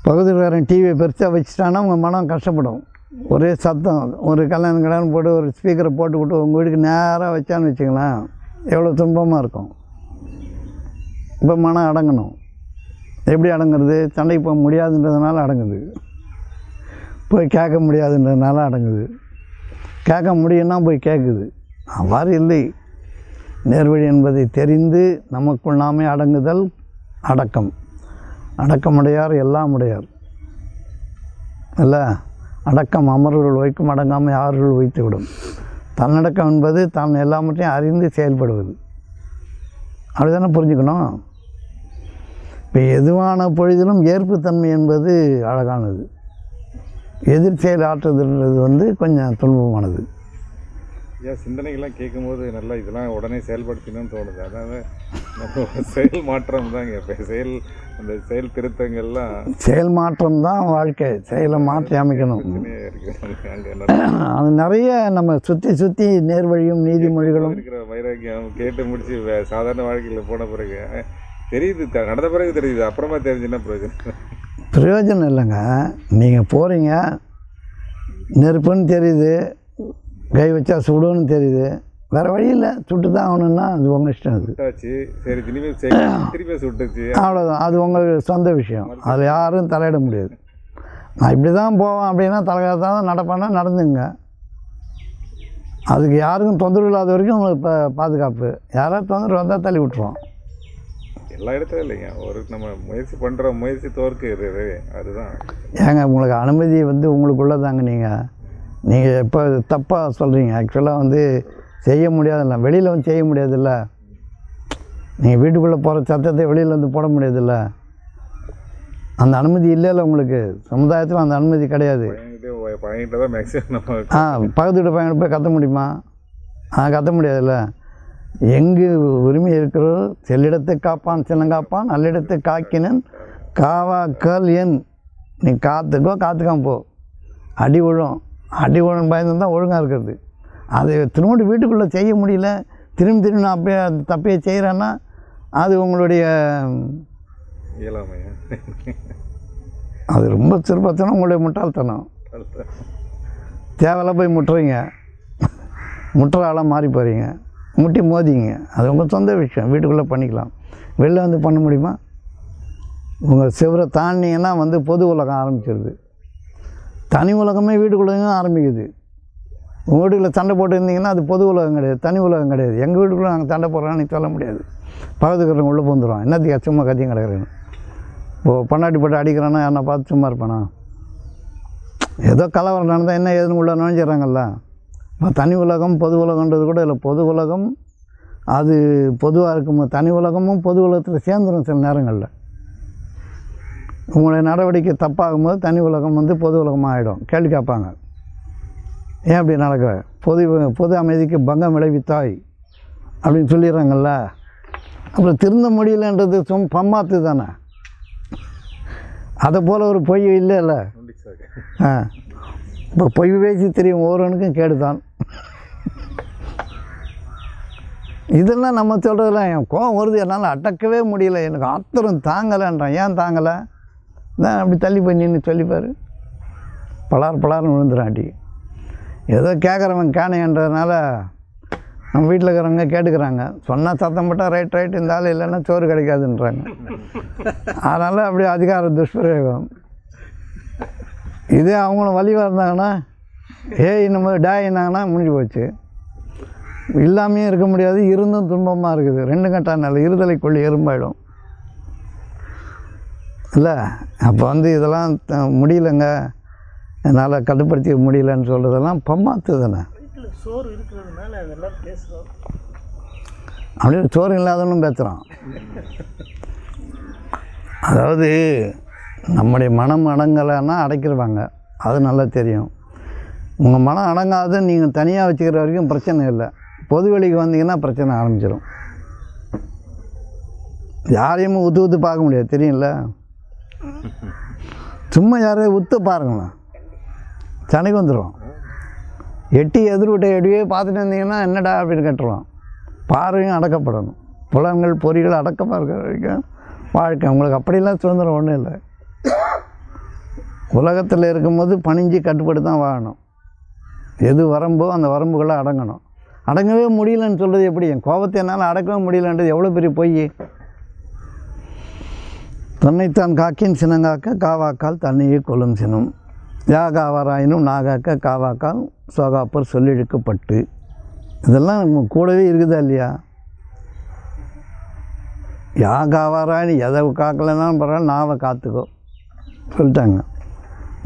பகுதிக்காரன் டிவியை பெருசாக வச்சுட்டான்னா உங்கள் மனம் கஷ்டப்படும். ஒரே சத்தம், ஒரு கல்யாணம் போட்டு ஒரு ஸ்பீக்கரை போட்டுவிட்டு உங்கள் வீட்டுக்கு நேராக வச்சான்னு வச்சுங்களேன், எவ்வளோ துன்பமாக இருக்கும். இப்போ மனம் அடங்கணும். எப்படி அடங்குறது? சண்டைக்கு போக முடியாதுன்றதுனால அடங்குது, போய் கேட்க முடியாதுன்றதுனால அடங்குது. கேட்க முடியும்னா போய் கேட்குது. அவ்வாறு இல்லை. நேர்வழி என்பதை தெரிந்து நமக்குள் நாமே அடங்குதல் அடக்கம். அடக்கமுடையார் எல்லாம் உடையார் அல்ல. அடக்கம் அமர்வுகள் வைக்கும், அடங்காமல் யார்கள் வைத்து விடும். தன்னடக்கம் என்பது தான் எல்லாவற்றையும் அறிந்து செயல்படுவது. அப்படி தானே புரிஞ்சுக்கணும். இப்போ எதுவான பொழுதிலும் ஏற்புத்தன்மை என்பது அழகானது. எதிர் செயல் ஆற்றுதல்ன்றது கொஞ்சம் துன்பமானது. ஏன் சிந்தனைகள்லாம் கேட்கும்போது நல்லா இதெல்லாம் உடனே செயல்படுத்தணும்னு தோணுது. அதாவது நம்ம செயல் மாற்றம் தாங்க. இப்போ அந்த செயல் திருத்தங்கள்லாம் செயல் மாற்றம் தான் வாழ்க்கை. செயலை மாற்றி அமைக்கணும். அங்கே அது நிறைய நம்ம சுற்றி நேர்வழியும் நீதிமொழிகளும் இருக்கிற வைராக்கியம் கேட்டு முடிச்சு சாதாரண வாழ்க்கையில் போன பிறகு தெரியுது, நடந்த பிறகு தெரியுது, அப்புறமா தெரிஞ்சுன்னா பிரயோஜனம் இல்லைங்க. நீங்கள் போகிறீங்க, நெருப்புன்னு தெரியுது, கை வச்சா சுடுன்னு தெரியுது, வேறு வழியில் சுட்டு தான் ஆகணுன்னா அது உங்கள் இஷ்டம். அது சரி, திருப்பி சுட்டுச்சு, அவ்வளோதான். அது உங்கள் சொந்த விஷயம். அதில் யாரும் தலையிட முடியாது. நான் இப்படி தான் போவேன் அப்படின்னா தலையாக நடப்பேன்னா நடந்துங்க. அதுக்கு யாருக்கும் தொந்தரவு இல்லாத வரைக்கும் உங்களுக்கு இப்போ பாதுகாப்பு. யாராவது தொந்தரவு வந்தால் தள்ளி விட்டுருவோம். எல்லா இடத்துலையும் இல்லைங்க. நம்ம முயற்சி பண்ணுற முயற்சி தோற்க அதுதான். ஏங்க உங்களுக்கு அனுமதி உங்களுக்குள்ளே தாங்க. நீங்கள் எப்போ தப்பாக சொல்கிறீங்க. ஆக்சுவலாக செய்ய முடியாதில்ல, வெளியில் செய்ய முடியாதில்ல. நீங்கள் வீட்டுக்குள்ளே போகிற சத்தத்தை வெளியில் போட முடியாதில்ல. அந்த அனுமதி இல்லைல்ல உங்களுக்கு. சமுதாயத்தில் அந்த அனுமதி கிடையாது. பக்கத்து வீட்டு பையன் போய் கத்த முடியுமா? கத்த முடியாதுல்ல. எங்கு உரிமை இருக்கிறோ செல்லிடத்தை காப்பான் சின்னங்காப்பான், நல்லிடத்தை காக்கினன் காவாக்கல் என். நீ காத்துக்காம போ. அடி விழும் பயந்து தான் ஒழுங்காக இருக்கிறது. அது திரும்ப வீட்டுக்குள்ளே செய்ய முடியல, திரும்பி நான் அப்படியே தப்பையை செய்கிறேன்னா அது உங்களுடைய அது ரொம்ப சிறப்பத்தனம், உங்களுடைய முட்டாள்தனம். தேவையில்ல போய் முட்டுறீங்க, முட்டுற ஆளாக மாறி போகிறீங்க, முட்டி மோதிங்க. அது உங்கள் சொந்த விஷயம், வீட்டுக்குள்ளே பண்ணிக்கலாம். வெளில பண்ண முடியுமா? உங்கள் சிவரை தாண்டிங்கன்னா பொது உலகம் ஆரம்பிச்சிருது. தனி உலகமே வீட்டுக்குள்ளேயும் ஆரம்பிக்குது. உங்கள் வீட்டுக்குள்ளே சண்டை போட்டு இருந்தீங்கன்னா அது பொது உலகம் கிடையாது, தனி உலகம் கிடையாது. எங்கள் வீட்டுக்குள்ளே நாங்கள் சண்டை போடுறோன்னு சொல்ல முடியாது. பக்கத்துக்கிறவங்க உள்ளே வந்துடுவோம். என்னத்துக்கு சும்மா கத்தியும் கிடக்குறேன்னு. இப்போது பொண்டாட்டி போட்டு அடிக்கிறான்னா என்னை பார்த்து சும்மா இருப்பானா? ஏதோ கலவரம் நடந்தால் என்ன ஏதுன்னு உள்ள நுழைஞ்சிட்றாங்கல்ல. இப்போ தனி உலகம் பொது உலகன்றது கூட இல்லை. பொது உலகம் அது பொதுவாக இருக்கும். தனி உலகமும் பொது உலகத்தில் சேர்ந்துடும் சில நேரங்களில். உங்களுடைய நடவடிக்கை தப்பாகும்போது தனி உலகம் பொது உலகமாக ஆகிடும். கேள்வி கேட்பாங்க, ஏன் அப்படி நடக்க? பொது அமைதிக்கு பங்கம் விளைவித்தாய் அப்படின்னு சொல்லிடுறாங்கல்ல. அப்புறம் திருந்த முடியலன்றது பம்மாத்து தானே. அதை போல் ஒரு பொய் இல்லைல்ல. இப்போ பொய் பேசி தெரியும் ஒவ்வொருவனுக்கும் கேடுதான். இதெல்லாம் நம்ம சொல்கிறதுலாம் என் கோவம் வருது, என்னால் அடக்கவே முடியல, எனக்கு ஆத்திரம் தாங்கலைன்றான். ஏன் தாங்கலை? தான் அப்படி தள்ளி போய் நின்று சொல்லிப்பார். பலார்னு விழுந்துடாண்டி. ஏதோ கேட்குறவன் கேனைன்றதுனால நம்ம வீட்டில் இருக்கிறவங்க கேட்டுக்கிறாங்க. சொன்னால் சத்தம் போட்டால் ரைட் இந்த ஆள் இல்லைன்னா சோறு கிடைக்காதுன்றாங்க. அதனால் அப்படி அதிகார துஷ்பிரயோகம். இதே அவங்களும் வலிவாக இருந்தாங்கன்னா நம்ம என்னாங்கன்னா முடிஞ்சு போச்சு. இல்லாமையும் இருக்க முடியாது, இருந்தும் துன்பமாக இருக்குது. ரெண்டு கட்டானால இருதலை கொள்ளி எறும்பாயிடும் இல்லை. அப்போ இதெல்லாம் முடியலைங்க, என்னால் கட்டுப்படுத்தி முடியலன்னு சொல்கிறதெல்லாம் பம்மாத்து தானே. சோறு இருக்கிறதுனால அதெல்லாம் பேசுகிறோம். அப்படியே சோறு இல்லாதவனும் பேசுகிறான். அதாவது நம்முடைய மனம் அடங்கலைன்னா அடைக்கிடுவாங்க, அது நல்லா தெரியும். உங்கள் மனம் அடங்காது நீங்கள் தனியாக வச்சுக்கிற வரைக்கும் பிரச்சனை இல்லை. பொது வெளிக்கு வந்தீங்கன்னா பிரச்சனை ஆரம்பிச்சிடும். யாரையுமே ஊற்று பார்க்க முடியாது, தெரியும்ல. சும்மா யாரையும் உத்து பாருங்களேன், சனைக்கு வந்துடும். எட்டி எதிர்விட்ட எடியே பார்த்துட்டு இருந்தீங்கன்னா என்னடா அப்படின்னு கேட்டுருவான். பார்வையும் அடக்கப்படணும். புலங்கள் பொறிகள் அடக்கமாக இருக்கிற வரைக்கும் வாழ்க்கை. உங்களுக்கு அப்படிலாம் சுதந்திரம் ஒன்றும் இல்லை. உலகத்தில் இருக்கும்போது பணிஞ்சு கட்டுப்பட்டு தான் வாழணும். எது வரம்போ அந்த வரம்புகளை அடங்கணும். அடங்கவே முடியலன்னு சொல்கிறது எப்படி? என் கோபத்தை என்னால் அடக்கவே முடியலன்றது எவ்வளோ பெரிய பொய். தன்னைத்தான் காக்கின் சினங்காக்க காவாக்கால் தன்னையே கொல்லும் சினம். யாகாவராயினும் நாகாக்க காவாக்கால் சோகாப்பர் சொல்லிழுக்கப்பட்டு. இதெல்லாம் நம்ம கூடவே இருக்குதா இல்லையா? யா காவாரான்னு எதை காக்கலைன்னாலும் பரவாயில்ல, நாவை காத்துக்கோ சொல்லிட்டாங்க.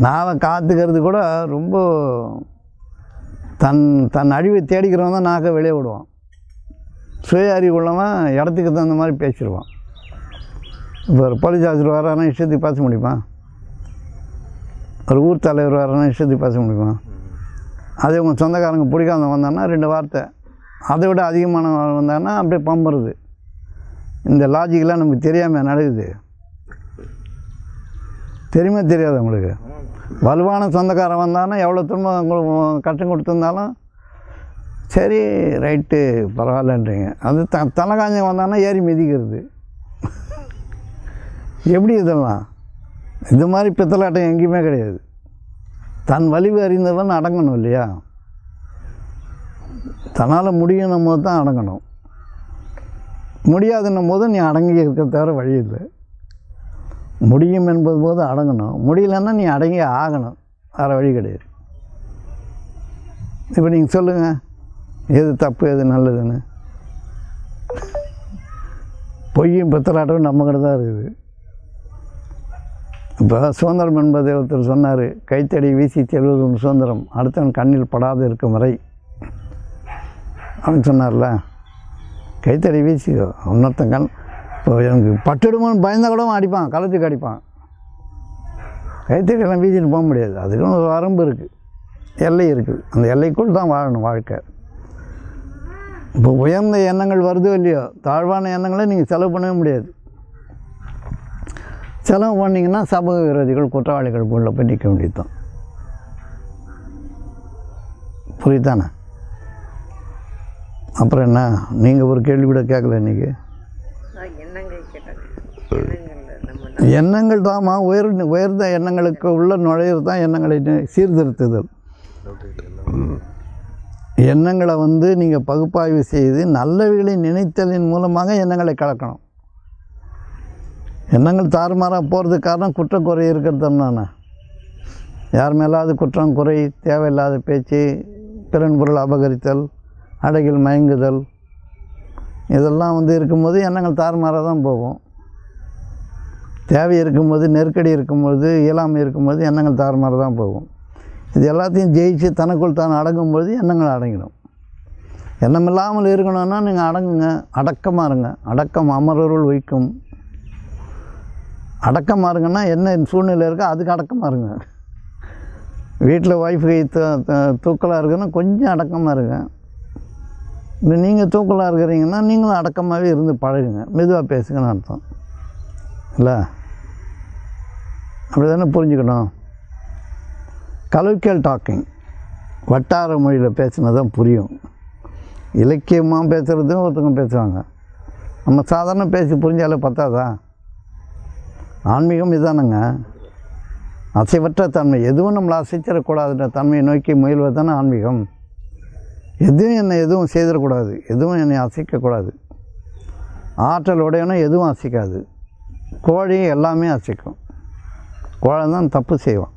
நாவை காத்துக்கிறது கூட ரொம்ப தன் அழிவை தேடிக்கிறவன் தான் நாக்கை வெளியே விடுவான். சுய அறிவு உள்ளவன் இடத்துக்கு தகுந்த மாதிரி பேசிடுவான். இப்போ ஒரு போலீஸ் ஆஃபீஸர் வரானா இஷ்டத்துக்கு பேச முடியுமா? ஒரு ஊர் தலைவர் வரானா இஷ்டத்துக்கு பேச முடியுமா? அதே உங்கள் சொந்தக்காரங்க பிடிக்காத வந்தான்னா 2 வார்த்தை, அதை விட அதிகமான வந்தாங்கன்னா அப்படியே பம்புறது. இந்த லாஜிக்கெலாம் நமக்கு தெரியாமல் நடக்குது. தெரியுமா தெரியாது உங்களுக்கு? வலுவான சொந்தக்காரன் வந்தாலும் எவ்வளோ துன்பம் உங்களுக்கு கஷ்டம் கொடுத்துருந்தாலும் சரி ரைட்டு பரவாயில்லன்றீங்க. அது தலை காஞ்ச வந்தாங்கன்னா ஏறி மிதிக்கிறது. எப்படி இதெல்லாம்? இது மாதிரி பித்தலாட்டம் எங்கேயுமே கிடையாது. தன் வலிவு அறிந்தவன் அடங்கணும் இல்லையா? தன்னால் முடியணும் போது தான் அடங்கணும். முடியாதுன்னும் போது நீ அடங்கி இருக்க தவிர வழி இல்லை. முடியும் என்பது போது அடங்கணும், முடியலன்னா நீ அடங்கி ஆகணும், வேறு வழி கிடையாது. இப்போ நீங்கள் சொல்லுங்கள், எது தப்பு எது நல்லதுன்னு. பொய்யும் பித்தலாட்டம் நம்மக்கிட்ட தான் இருக்குது. இப்போ சுதந்திரம் என்பதை ஒருத்தர் சொன்னார், கைத்தடி வீசி செல்வது ஒன்று சுதந்திரம், அடுத்தவன் கண்ணில் படாது இருக்கும் வரை அப்படின்னு சொன்னார்ல. கைத்தடி வீசிக்கோ, இன்னொருத்தன் கண் இப்போ எனக்கு பட்டுடுமோன்னு பயந்தால் கூட அடிப்பான், கழுத்துக்கு அடிப்பான். கைத்தடியெல்லாம் வீசிட்டு போக முடியாது. அதுக்குன்னு ஒரு வரம்பு இருக்குது, எல்லை இருக்குது. அந்த எல்லைக்குள் தான் வாழணும் வாழ்க்கை. இப்போ உயர்ந்த எண்ணங்கள் வருதோ இல்லையோ, தாழ்வான எண்ணங்களை நீங்கள் செலவு பண்ணவே முடியாது. செலவு பண்ணிங்கன்னா சமூக விரோதிகள் குற்றவாளிகள் உள்ள போய் நிற்க வேண்டியது தான். புரியுதானே? அப்புறம் என்ன, நீங்கள் ஒரு கேள்வி கூட கேட்கல இன்றைக்கி. எண்ணங்கள் தாம்மா உயர்ந்த எண்ணங்களுக்கு உள்ள நுழையிறது தான் எண்ணங்களை சீர்திருத்துதல். எண்ணங்களை நீங்கள் பகுப்பாய்வு செய்து நல்லவைகளை நினைத்தலின் மூலமாக எண்ணங்களை கலக்கணும். எண்ணங்கள் தாறுமாறாக போகிறதுக்கு காரணம் குற்றம் குறை இருக்கிறதுனானே. யார் மேலாவது குற்றம் குறை, தேவையில்லாத பேச்சு, பிறன் பொருள் அபகரித்தல், அடைகள் மயங்குதல், இதெல்லாம் இருக்கும்போது எண்ணங்கள் தாறுமாறாக தான் போகும். தேவை இருக்கும்போது, நெருக்கடி இருக்கும்போது, இயலாமை இருக்கும்போது எண்ணங்கள் தாறுமாறாக தான் போகும். இது எல்லாத்தையும் ஜெயிச்சு தனக்குள் தான் அடங்கும்போது எண்ணங்கள் அடங்கிடும். எண்ணம் இல்லாமல் இருக்கணும்னா நீங்கள் அடங்குங்க, அடக்கமாக இருங்க. அடக்கம் அமரருள் வைக்கும். அடக்கமாக இருங்கன்னா என்ன சூழ்நிலை இருக்கோ அதுக்கு அடக்கமாக இருங்க. வீட்டில் ஒய்ஃபு தூக்கலாக இருக்குன்னா கொஞ்சம் அடக்கமாக இருங்க. இல்லை நீங்கள் தூக்கலாக இருக்கிறீங்கன்னா நீங்களும் அடக்கமாகவே இருந்து பழகுங்க, மெதுவாக பேசுங்கன்னு அர்த்தம் இல்லை? அப்படி தானே புரிஞ்சுக்கணும். கலோக்கியல் டாக்கிங், வட்டார மொழியில் பேசினா தான் புரியும். இலக்கியமாக பேசுகிறதும் ஒருத்தவங்க பேசுவாங்க. நம்ம சாதாரண பேசி புரிஞ்சாலே பத்தாதா? ஆன்மீகம் இதானுங்க, அசைவற்ற தன்மை. எதுவும் நம்மளை அசைச்சிடக்கூடாதுன்ற தன்மையை நோக்கி முயல்வது தானே ஆன்மீகம். எதுவும் செய்திடக்கூடாது, எதுவும் என்னை அசைக்கக்கூடாது. ஆற்றல் உடையவனா எதுவும் அசைக்காது. கோழி எல்லாமே அசைக்கும். கோழை தான் தப்பு செய்வான்.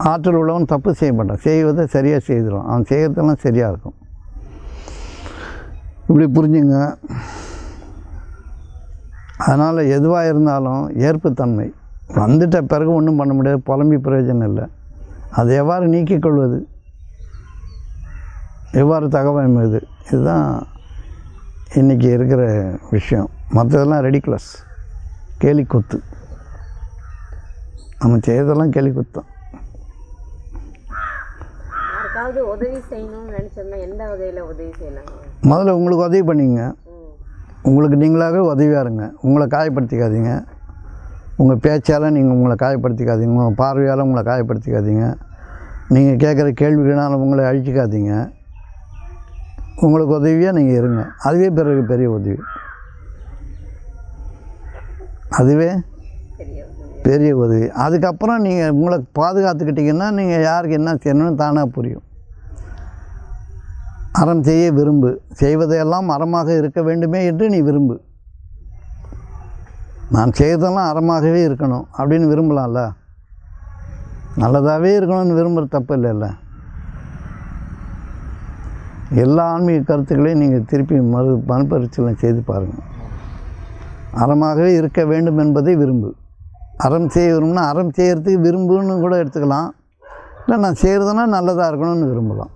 ஆற்றல் உள்ளவன் தப்பு செய்ய மாட்டான், செய்வதை சரியாக செய்திடுவான். அவன் செய்கிறதெல்லாம் சரியாக இருக்கும். இப்படி புரிஞ்சுங்க. அதனால் எதுவாக இருந்தாலும் ஏற்புத்தன்மை வந்துட்ட பிறகு ஒன்றும் பண்ண முடியாது, புலம்பி பிரயோஜனம் இல்லை. அதை எவ்வாறு நீக்கிக்கொள்வது, எவ்வாறு தகவமைவது, இதுதான் இன்றைக்கி இருக்கிற விஷயம். மற்றதெல்லாம் ரெடிகுலஸ், கேலிக்கூத்து. நம்ம செய்யறதெல்லாம் கேலிக்கூத்தான். யாருக்காவது உதவி செய்யணும்னு நினச்சோம்னா எந்த வகையில் உதவி செய்யலாம்? முதல்ல உங்களுக்கு உதவி பண்ணிங்க. உங்களுக்கு நீங்களாகவே உதவியாக இருங்க. உங்களை காயப்படுத்திக்காதீங்க. உங்கள் பேச்சால் நீங்கள் உங்களை காயப்படுத்திக்காதீங்க. உங்கள் பார்வையால் உங்களை காயப்படுத்திக்காதீங்க. நீங்கள் கேட்குற கேள்விகளால் உங்களை அழிச்சிக்காதீங்க. உங்களுக்கு உதவியாக நீங்கள் இருங்க. அதுவே பிறகு பெரிய உதவி. அதுவே பெரிய உதவி. அதுக்கப்புறம் நீங்கள் உங்களை பாதுகாத்துக்கிட்டிங்கன்னா நீங்கள் யாருக்கு என்ன செய்யணும்னு தானாக புரியும். அறம் செய்ய விரும்பு, செய்வதையெல்லாம் அறமாக இருக்க வேண்டுமே என்று நீ விரும்பு. நான் செய்வதெல்லாம் அறமாகவே இருக்கணும் அப்படின்னு விரும்பலாம்ல. நல்லதாகவே இருக்கணும்னு விரும்புகிற தப்பு இல்லைல்ல. எல்லா ஆன்மீக கருத்துக்களையும் நீங்கள் திருப்பி மறுபரிசீலனை செய்து பாருங்கள். அறமாகவே இருக்க வேண்டும் என்பதை விரும்பு. அறம் செய்ய விரும்புனா அறம் செய்கிறதுக்கு விரும்புன்னு கூட எடுத்துக்கலாம். இல்லை நான் செய்கிறதுனா நல்லதாக இருக்கணும்னு விரும்பலாம்.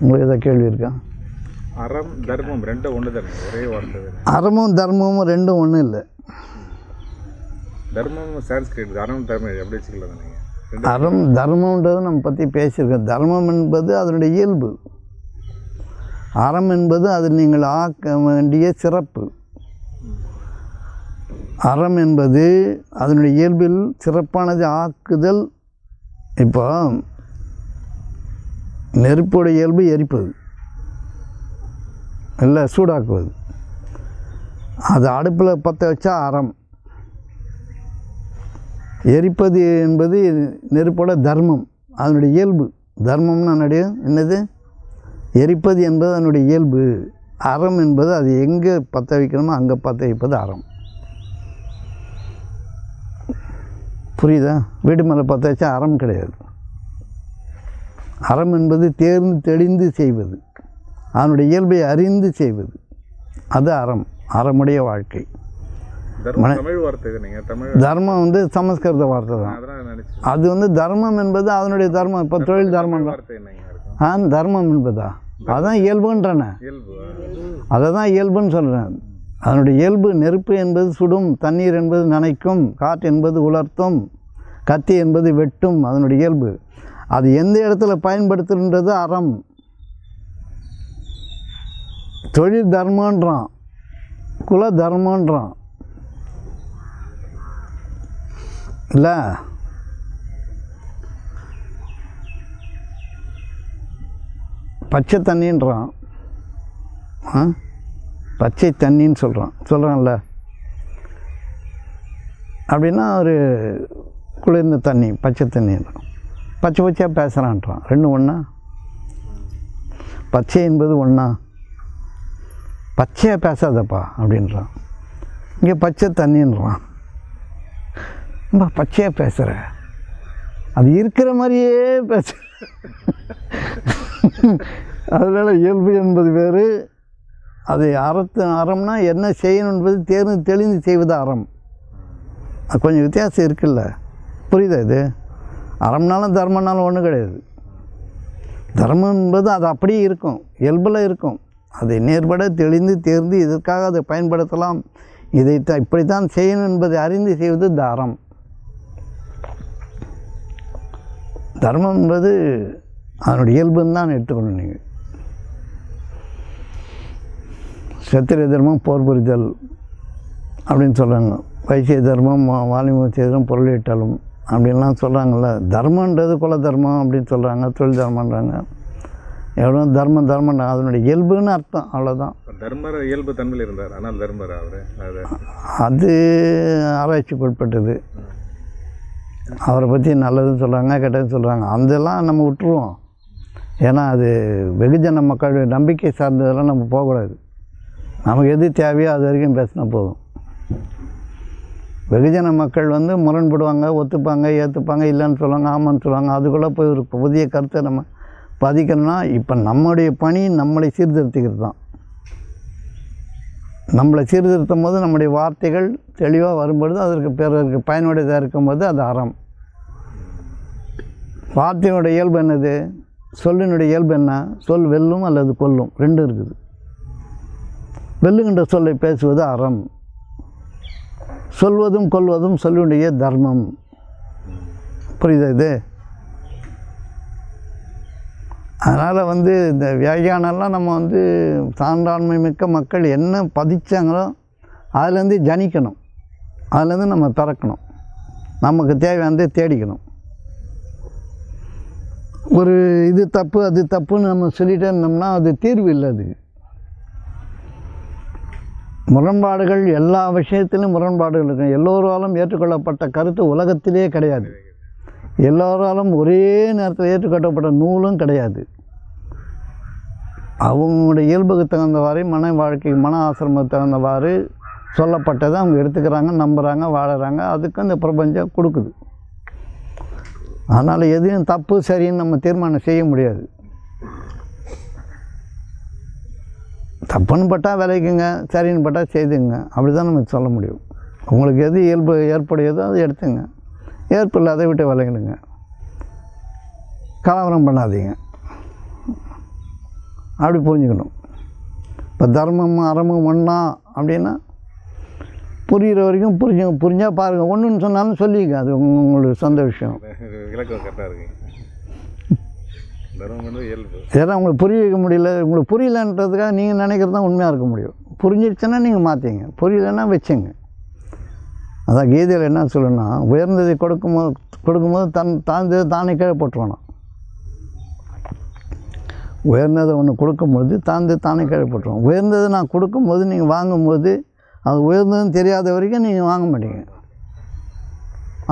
உங்களுக்கு எதாவது கேள்வி இருக்கா? அறம் தர்மம் ரெண்டும் ஒன்று தானே, ஒரே வார்த்தை தானே. அறமும் தர்மமும் ரெண்டும் ஒன்றும் இல்லை. தர்மம் சான்ஸ்கிரிட், அறம் தர்மம் எப்படி வச்சுக்கலாம் நீங்கள்? அறம் தர்மம்ன்றது நம்ம பற்றி பேசியிருக்கோம். தர்மம் என்பது அதனுடைய இயல்பு, அறம் என்பது அதில் நீங்கள் ஆக்க வேண்டிய சிறப்பு. அறம் என்பது அதனுடைய இயல்பில் சிறப்பானது ஆக்குதல். இப்போ நெருப்புடைய இயல்பு எரிப்பது இல்லை சூடாக்குவது. அது அடுப்பில் பற்ற வச்சா அறம். எரிப்பது என்பது நெருப்போட தர்மம், அதனுடைய இயல்பு. தர்மம்னு என்னது? எரிப்பது என்பது அதனுடைய இயல்பு. அறம் என்பது அது எங்கே பற்ற வைக்கணுமோ அங்கே பற்ற வைப்பது அறம். புரியுதா? வீடு மேலே பற்ற வச்சா அறம் கிடையாது. அறம் என்பது தேர்ந்து தெளிந்து செய்வது, அதனுடைய இயல்பை அறிந்து செய்வது, அது அறம். அறமுடைய வாழ்க்கை. தமிழ் வார்த்தை தமிழ் தர்மம் வந்து சமஸ்கிருத வார்த்தை தான். அது வந்து தர்மம் என்பது அதனுடைய தர்மம். இப்போ தொழில் தர்மம் தான். தர்மம் என்பதா? அதான் இயல்புன்றன. அதை தான் இயல்புன்னு சொல்கிறேன். அதனுடைய இயல்பு நெருப்பு என்பது சுடும், தண்ணீர் என்பது நனைக்கும், காற்று என்பது உலர்த்தும், கத்தி என்பது வெட்டும். அதனுடைய இயல்பு. அது எந்த இடத்துல பயன்படுத்துகின்றது அறம். தொழில் தர்மன்றான், குல தர்மன்றான் இல்லை. பச்சை தண்ணின்றான், பச்சை தண்ணின்னு சொல்கிறான்ல. அப்படின்னா ஒரு குளிர்ந்த தண்ணி பச்சை தண்ணின்றான். பச்சை பச்சையாக பேசுகிறான்றான். ரெண்டும் ஒன்றா? பச்சை என்பது ஒன்றா? பச்சையாக பேசாதப்பா அப்படின்றான். இங்கே பச்சை தண்ணின்றான். ரொம்ப பச்சையாக பேசுகிற, அது இருக்கிற மாதிரியே பேச. அதனால் இயல்பு என்பது வேறு, அது அறம்னா என்ன செய்யணும் என்பது தேர்ந்து தெளிந்து செய்வது அறம். அது கொஞ்சம் வித்தியாசம் இருக்குல்ல. புரியுதா? இது அறம்னாலும் தர்மம்னாலும் ஒன்றும் கிடையாது. தர்மம் என்பது அது அப்படியே இருக்கும், இயல்பில் இருக்கும். அதை நேர்பட தெளிந்து தேர்ந்து இதற்காக அதை பயன்படுத்தலாம், இதைத்தான் இப்படித்தான் செய்யணும் என்பதை அறிந்து செய்வது அறம். தர்மம் என்பது அதனுடைய இயல்புன்னு தான் எடுத்துக்கணும் நீங்கள். சத்திரிய தர்மம் போர் புரிதல் அப்படின்னு சொல்கிறாங்க. வைசிய தர்மம் வாலிபம் செய்தலும் பொருளீட்டலும் அப்படின்லாம் சொல்கிறாங்கள்ல. தர்மன்றது குல தர்மம் அப்படின்னு சொல்கிறாங்க, தொழில் தர்மன்றாங்க. எவ்வளோ தர்மம் அதனுடைய இயல்புன்னு அர்த்தம், அவ்வளோதான். தர்மர் இயல்பு தன்மையில் இருந்தார், ஆனால் தர்மர் அது ஆராய்ச்சிக்கு உட்பட்டது. அவரை பற்றி நல்லதுன்னு சொல்கிறாங்க, கெட்டதுன்னு சொல்கிறாங்க. அதெல்லாம் நம்ம விட்டுருவோம். ஏன்னா அது வெகுஜன மக்களுடைய நம்பிக்கை சார்ந்ததெல்லாம் நம்ம போகக்கூடாது. நமக்கு எது தேவையோ அது வரைக்கும் பேசினா போதும். வெகுஜன மக்கள் வந்து முரண்படுவாங்க, ஒத்துப்பாங்க, ஏற்றுப்பாங்க, இல்லைன்னு சொல்லுவாங்க, ஆமான்னு சொல்லுவாங்க. அதுக்குள்ளே போய் ஒரு புதிய கருத்தை நம்ம பதிக்கணும்னா இப்போ நம்முடைய பணி நம்மளை சீர்திருத்திக்கிறது தான். நம்மளை சீர்திருத்தும் போது நம்முடைய வார்த்தைகள் தெளிவாக வரும்பொழுது அதற்கு பிறருக்கு பயனுடையதாக இருக்கும்போது அது அறம். வார்த்தையினுடைய இயல்பு என்னது? சொல்லினுடைய இயல்பு என்ன? சொல் வெல்லும் அல்லது கொல்லும், ரெண்டும் இருக்குது. வெல்லுகின்ற சொல்லை பேசுவது அறம், சொல்வதும் கொல்வதும் சொல்லுடைய தர்மம். புரியுதா இது? அதனால் வந்து இந்த வியாகியானெல்லாம் நம்ம வந்து சான்றாண்மை மிக்க மக்கள் என்ன பதிச்சாங்களோ அதுலேருந்து ஜனிக்கணும், அதுலேருந்து நம்ம பிறக்கணும், நமக்கு தேவையானதை தேடிக்கணும். ஒரு இது தப்பு அது தப்புன்னு நம்ம சொல்லிகிட்டே இருந்தோம்னா அது தீர்வு இல்லை. அது முரண்பாடுகள், எல்லா விஷயத்திலும் முரண்பாடுகள் இருக்கும். எல்லோராலும் ஏற்றுக்கொள்ளப்பட்ட கருத்து உலகத்திலே கிடையாது. எல்லோராலும் ஒரே நேரத்தில் ஏற்றுக்கொள்ளப்பட்ட நூலும் கிடையாது. அவங்களுடைய இயல்புக்கு தகுந்தவாறு, மன வாழ்க்கை, மன ஆசிரமத்துக்கு தகுந்தவாறு சொல்லப்பட்டதை அவங்க எடுத்துக்கிறாங்க, நம்புகிறாங்க, வாழறாங்க. அதுக்கு அந்த பிரபஞ்சம் கொடுக்குது. அதனால் எதையும் தப்பு சரின்னு நம்ம தீர்மானம் செய்ய முடியாது. தப்புன்னு பட்டால் விளைக்குங்க, சரின்னு பட்டால் செய்துங்க, அப்படி தான் நம்ம சொல்ல முடியும். உங்களுக்கு எது இயல்பு ஏற்புடையதோ அதை எடுத்துங்க, ஏற்பு இல்லை அதை விட்டு விளையிடுங்க, கலவரம் பண்ணாதீங்க. அப்படி புரிஞ்சுக்கணும். இப்போ தர்மம் அறமும் ஒன்றா அப்படின்னா புரிகிற வரைக்கும் புரிஞ்சால் பாருங்கள். ஒன்றுன்னு சொன்னாலும் சொல்லிக்க, அது உங்களுக்கு சொந்த விஷயம். விளக்கம் கரெக்டாக இருக்குங்க. தர்மம் வந்து இயல்பு. ஏன்னா உங்களுக்கு புரிய வைக்க முடியல, உங்களுக்கு புரியலன்றதுக்காக நீங்கள் நினைக்கிறது தான் உண்மையாக இருக்க முடியும். புரிஞ்சிடுச்சுன்னா நீங்கள் மாற்றிங்க, புரியலைன்னா வச்சுங்க. அதான் கீதையில் என்ன சொல்லணும்னா, உயர்ந்ததை கொடுக்கும்போது தாழ்ந்தது தானே கீழே போட்டுருவானா. உயர்ந்ததை ஒன்று கொடுக்கும்போது தாழ்ந்து தானே கீழே போட்டுருவோம். உயர்ந்ததை நான் கொடுக்கும்போது நீங்கள் வாங்கும்போது அது உயர்ந்ததுன்னு தெரியாத வரைக்கும் நீங்கள் வாங்க மாட்டீங்க.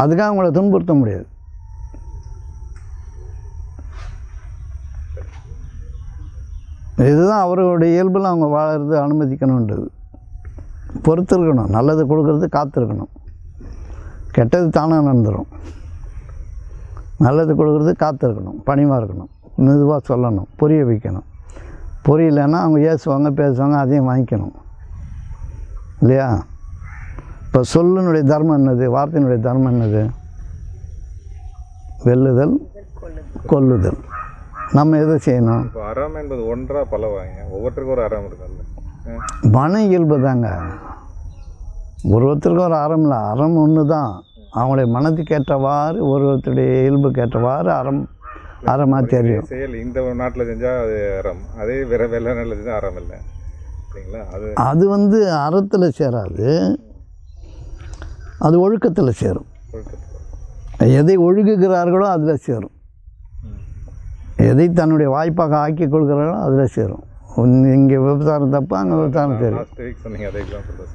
அதுக்காக உங்களை துன்புறுத்த முடியாது. இதுதான் அவர்களுடைய இயல்பில் அவங்க வாழறது அனுமதிக்கணுன்றது. பொறுத்திருக்கணும், நல்லது கொடுக்கறது காத்திருக்கணும். கெட்டது தானாக நடந்துடும். நல்லது கொடுக்கறது காத்திருக்கணும், பணிவாக இருக்கணும், மெதுவாக சொல்லணும், புரிய வைக்கணும். புரியலைன்னா அவங்க ஏசுவாங்க பேசுவாங்க, அதையும் வாங்கிக்கணும் இல்லையா? இப்போ சொல்லினுடைய தர்மம் என்னது, வார்த்தையினுடைய தர்மம் என்னது? வெல்லுதல் கொல்லுதல். நம்ம எதை செய்யணும்? இப்போ அறம் என்பது ஒன்றா பலவாங்க, ஒவ்வொருத்தருக்கும் ஒரு அறம் இருக்குல்ல. மன இயல்பு தாங்க, ஒருத்தருக்கும் ஒரு அறம் இல்லை. அறம் ஒன்று தான். அவங்களுடைய மனத்துக்கு ஏற்றவாறு ஒருத்தருடைய இயல்புக்கு ஏற்றவாறு அறமாக தெரியும். செயல் இந்த நாட்டில் செஞ்சால் அது அறம், அதே வேற வெள்ள நாட்டில் செஞ்சால் அறம் இல்லை சரிங்களா? அது வந்து அறத்தில் சேராது, அது ஒழுக்கத்தில் சேரும். எதை ஒழுகுகிறார்களோ அதில் சேரும். எதை தன்னுடைய வாய்ப்பாக ஆக்கி கொடுக்குறாங்களோ அதில் சேரும். இங்கே விபச்சாரம் தப்பு, அங்கே விபச்சாரம் சேரும். சொன்னீங்க அதே எக்ஸாம்பிள்.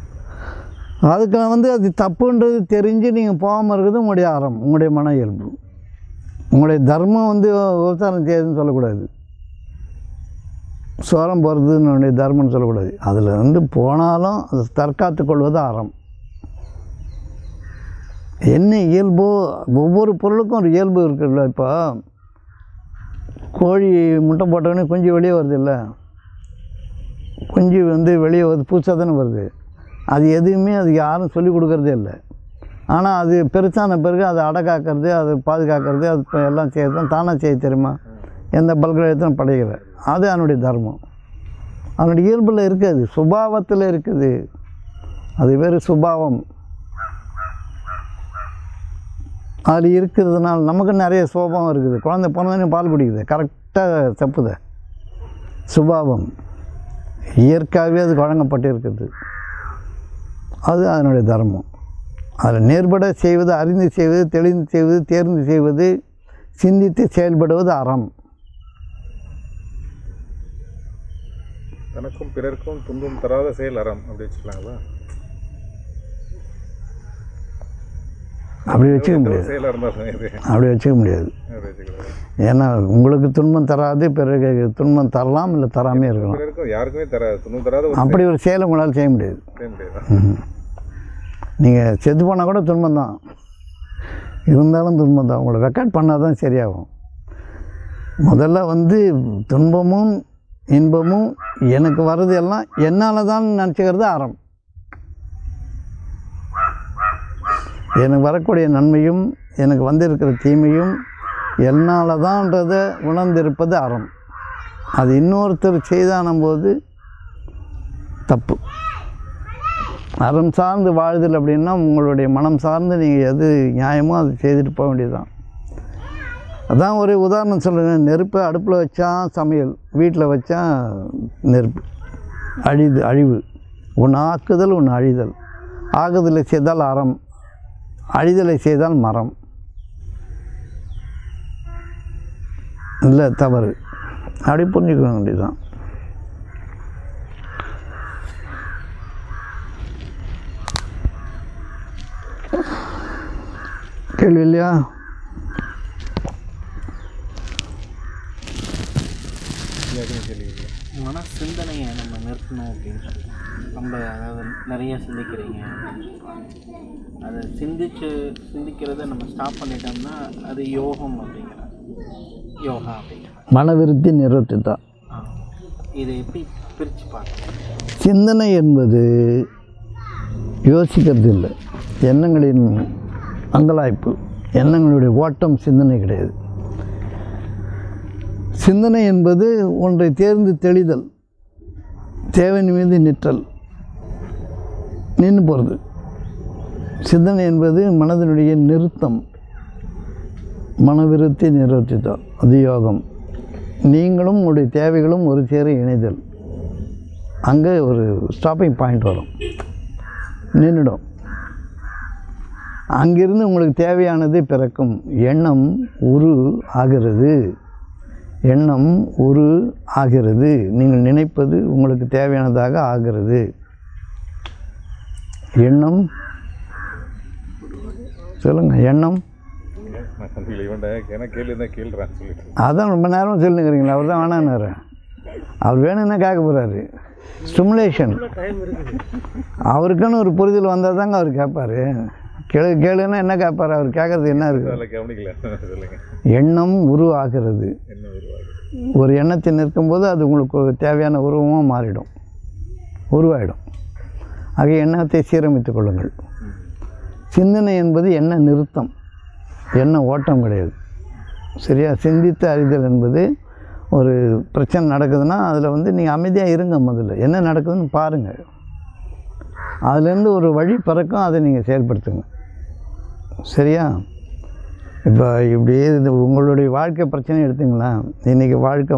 அதுக்கு வந்து அது தப்புன்றது தெரிஞ்சு நீங்கள் போகாமல் இருக்கிறது உங்களுடைய அறம், உங்களுடைய மன இயல்பு. உங்களுடைய தர்மம் வந்து விபச்சாரம் செய்யுதுன்னு சொல்லக்கூடாது, சோரம் போகிறதுன்னு என்னுடைய தர்மம்னு சொல்லக்கூடாது. அதில் வந்து போனாலும் அது தற்காத்து கொள்வது அறம். என்ன இயல்போ, ஒவ்வொரு பொருளுக்கும் ஒரு இயல்பு இருக்குல்ல. இப்போ கோழி முட்டை போட்டோடனே குஞ்சு வெளியே வருது இல்லை, குஞ்சு வந்து வெளியே வருது, பூச்சாக தானே வருது. அது எதுவுமே அது யாரும் சொல்லிக் கொடுக்குறதே இல்லை. ஆனால் அது பெருசான பிறகு அதை அடக்காக்கிறது, அது பாதுகாக்கிறது, அது இப்போ எல்லாம் செய்யறது தானாக செய்ய தெரியுமா? எந்த பல்கலைக்கழகத்திலும் படைக்கல. அது அதனுடைய தர்மம், அதனுடைய இயல்பில் இருக்குது, சுபாவத்தில் இருக்குது. அது வேறு சுபாவம். அது இருக்கிறதுனால நமக்கு நிறைய சுபாவம் இருக்குது. குழந்தை பிறந்தோடனே பால் குடிக்குது, கரெக்டாக தப்புது. சுபாவம் இயற்கையாகவே அது வழங்கப்பட்டு இருக்குது. அது அதனுடைய தர்மம். அதில் நேர்பட செய்வது, அறிந்து செய்வது, தெளிந்து செய்வது, தேர்ந்து செய்வது, சிந்தித்து செயல்படுவது அறம். தனக்கும் பிறர்க்கும் துன்பம் தராத செயல் அறம் அப்படி வச்சுக்கலாங்களா? அப்படி வச்சுக்க முடியாது, செயலாக இருந்தால் அப்படி வச்சுக்க முடியாது. ஏன்னா உங்களுக்கு துன்பம் தராது, பிறகு துன்பம் தரலாம், இல்லை தராமே இருக்கலாம். யாருக்குமே தராது, துன்பம் தராது அப்படி ஒரு செயலை உங்களால் செய்ய முடியாது. நீங்கள் செத்து போனால் கூட துன்பம் தான், இருந்தாலும் துன்பம் தான். உங்களை ரெக்கார்ட் பண்ணால் தான் சரியாகும். முதல்ல வந்து துன்பமும் இன்பமும் எனக்கு வர்றது எல்லாம் என்னால் தான் நினச்சிக்கிறது அறம். எனக்கு வரக்கூடிய நன்மையும் எனக்கு வந்திருக்கிற தீமையும் என்னால் தான்றதை உணர்ந்திருப்பது அறம். அது இன்னொருத்தர் செய்தானும் போது தப்பு. அறம் சார்ந்து வாழுதல் அப்படின்னா உங்களுடைய மனம் சார்ந்து நீங்கள் எது நியாயமோ அது செய்துட்டு போக வேண்டியதுதான். அதான் ஒரு உதாரணம் சொல்லுங்கள். நெருப்பை அடுப்பில் வச்சா சமையல், வீட்டில் வச்சா நெருப்பு. அழிவு. ஒன்று ஆக்குதல், ஒன்று அழிதல். ஆகுதலை செய்தால் அறம், அழிதலை செய்தால் மரம். இல்லை தவறு. அப்படி புரிஞ்சுக்க வேண்டியதுதான். கேள்வி இல்லையா? கேள்வி மன சிந்தனையை நம்ம நிறுத்தணும் அப்படின்னு சொல்லுவோம். ரொம்ப அதாவது நிறைய சிந்திக்கிறீங்க அப்படின்னு சொல்லுவாங்க. அதை சிந்திக்கிறத நம்ம ஸ்டாப் பண்ணிட்டோம்னா அது யோகம் அப்படிங்கிறாங்க, யோகா அப்படிங்கிறாங்க. மனவிருத்தி நிறுத்தி தான். இதை எப்படி பிரித்து பார்க்கணும்? சிந்தனை என்பது யோசிக்கிறது இல்லை, எண்ணங்களின் அங்கலாய்ப்பு, எண்ணங்களுடைய ஓட்டம் சிந்தனை கிடையாது. சிந்தனை என்பது ஒன்றை தேர்ந்து தெளிதல், தேவையின் மீது நிற்றல், நின்று போகிறது. சிந்தனை என்பது மனதினுடைய நிறுத்தம், மனவிருத்தி நிறுத்தித்தல், அது யோகம். நீங்களும் உங்களுடைய தேவைகளும் ஒரு சேர இணைதல், அங்கே ஒரு ஸ்டாப்பிங் பாயிண்ட் வரும், நின்றுடும். அங்கிருந்து உங்களுக்கு தேவையானது பிறக்கும். எண்ணம் உரு ஆகிறது, எண்ணம் உரு ஆகிறது. நீங்கள் நினைப்பது உங்களுக்கு தேவையானதாக ஆகிறது. எண்ணம் சொல்லுங்கள். எண்ணம் அதான் ரொம்ப நேரமாக சொல்லுங்கிறீங்களா? அவர் தான் வேணான்னாரு. அவர் வேணும்னா கேட்க போகிறாரு. ஸ்டிமுலேஷன். அவருக்குன்னு ஒரு புரிதல் வந்தால் தாங்க அவர் கேட்பார். கேளுன்னா என்ன கேட்பார்? அவர் கேட்குறது என்ன இருக்குது? எண்ணம் உருவாகிறது. ஒரு எண்ணத்தை நிற்கும்போது அது உங்களுக்கு தேவையான உருவமாக மாறிடும், உருவாயிடும். ஆக எண்ணத்தை சீரமைத்துக் கொள்ளுங்கள். சிந்தனை என்பது எண்ண நிறுத்தம், எண்ண ஓட்டம் கிடையாது. சரியா? சிந்தித்து அறிதல் என்பது ஒரு பிரச்சனை நடக்குதுன்னா அதில் நீங்கள் அமைதியாக இருங்க. முதல்ல என்ன நடக்குதுன்னு பாருங்கள். அதுலேருந்து ஒரு வழி பிறக்கும், அதை நீங்கள் செயல்படுத்துங்க. சரியா? இப்போ இப்படியே இது உங்களுடைய வாழ்க்கை பிரச்சனை எடுத்துங்களேன். இன்றைக்கி வாழ்க்கை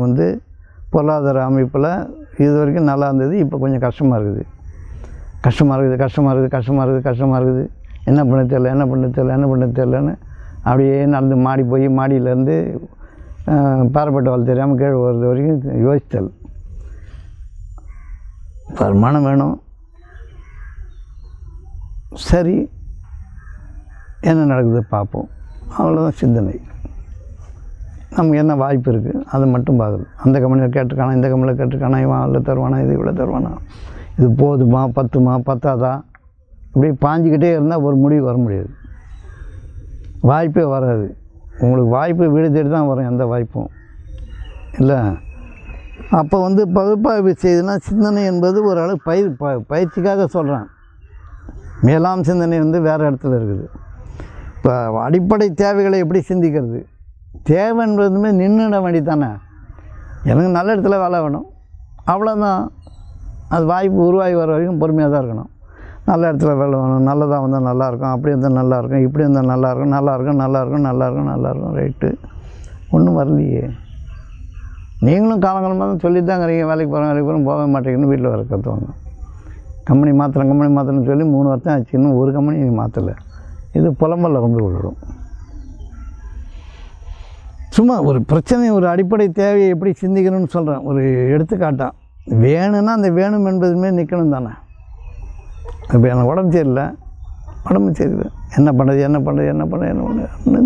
பொருளாதார அமைப்பில் இது வரைக்கும் நல்லா இருந்தது, இப்போ கொஞ்சம் கஷ்டமாக இருக்குது. என்ன பண்ண தெரியலன்னு அப்படியே நடந்து மாடி போய் மாடியிலேருந்து பாறைப்பட்ட வாழ் தெரியாமல் கீழே வருது வரைக்கும் யோசித்தல். வருமானம் வேணும், சரி என்ன நடக்குது பார்ப்போம், அவ்வளோதான் சிந்தனை. நமக்கு என்ன வாய்ப்பு இருக்குது அதை மட்டும் பார்க்குது. அந்த கம்பெனியில் கேட்டிருக்கானா, இந்த கம்பெனியில் கேட்டிருக்கானா, இவன் அதில் தருவானா, இது இவ்வளோ தருவானா, இது போதுமா, பத்துமா, பத்தாதா, இப்படி பாஞ்சிக்கிட்டே இருந்தால் ஒரு முடிவு வர முடியாது. வாய்ப்பே வராது. உங்களுக்கு வாய்ப்பு வீடு தேடி தான் வரும், எந்த வாய்ப்பும் இல்லை. அப்போ பகுப்பாய்வு செய்துனா சிந்தனை என்பது ஒரு அளவு பயிற்சிக்காக சொல்கிறேன். மேலாம் சிந்தனை வேறு இடத்துல இருக்குது. இப்போ அடிப்படை தேவைகளை எப்படி சிந்திக்கிறது? தேவை என்பதுமே நின்றுட வேண்டி தானே. எனக்கு நல்ல இடத்துல வேலை வேணும், அவ்வளோதான். அது வாய்ப்பு உருவாகி வர வரைக்கும் பொறுமையாக தான் இருக்கணும். நல்ல இடத்துல வேலை வேணும், நல்லதாக வந்தால் நல்லாயிருக்கும், அப்படி இருந்தால் நல்லாயிருக்கும், இப்படி இருந்தால் நல்லாயிருக்கும். ரைட்டு, ஒன்றும் வரலையே. நீங்களும் காலங்காலமாக தான் சொல்லி தாங்கிறீங்க, வேலைக்கு போகிறோம் போக மாட்டேங்கன்னு வீட்டில் வர கற்றுவாங்க. கம்பெனி மாற்றணும்னு சொல்லி 3 வருஷம் ஆச்சு, இன்னும் ஒரு கம்பெனி மாற்றலை. இது புலம்பலில் விழுடும். சும்மா ஒரு பிரச்சனை, ஒரு அடிப்படை தேவையை எப்படி சிந்திக்கணும்னு சொல்கிறேன். ஒரு எடுத்துக்காட்டாக வேணும்னா அந்த வேணும் என்பதுமே நிற்கணும் தானே. இப்போ எனக்கு உடம்பு சரியில்லை, என்ன பண்ணுறது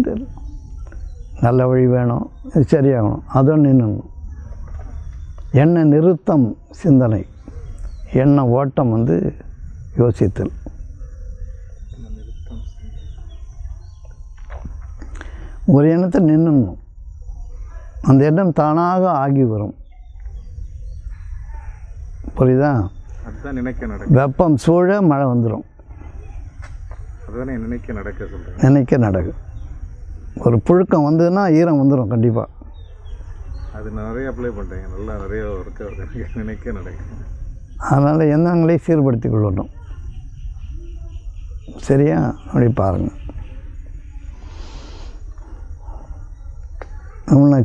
தெரியல. நல்ல வழி வேணும், இது சரியாகணும், அதுவும் நின்றுணும். எண்ண நிறுத்தம் சிந்தனை, எண்ண ஓட்டம் யோசித்தல். ஒரு எண்ணத்தை நின்றுணும், அந்த எண்ணம் தானாக ஆகி வரும். புரியுதா? வெப்பம் சூழ மழை வந்துடும். நினைக்க நடக்கும். ஒரு புழுக்கம் வந்ததுன்னா ஈரம் வந்துடும் கண்டிப்பாக. அது நிறைய அப்ளை பண்ணுறேன், நல்லா நிறைய ஒர்க் நினைக்க நடக்கும். அதனால் எண்ணங்களை சீர்படுத்தி கொள்ளணும். சரியா? அப்படி பாருங்கள். அவனை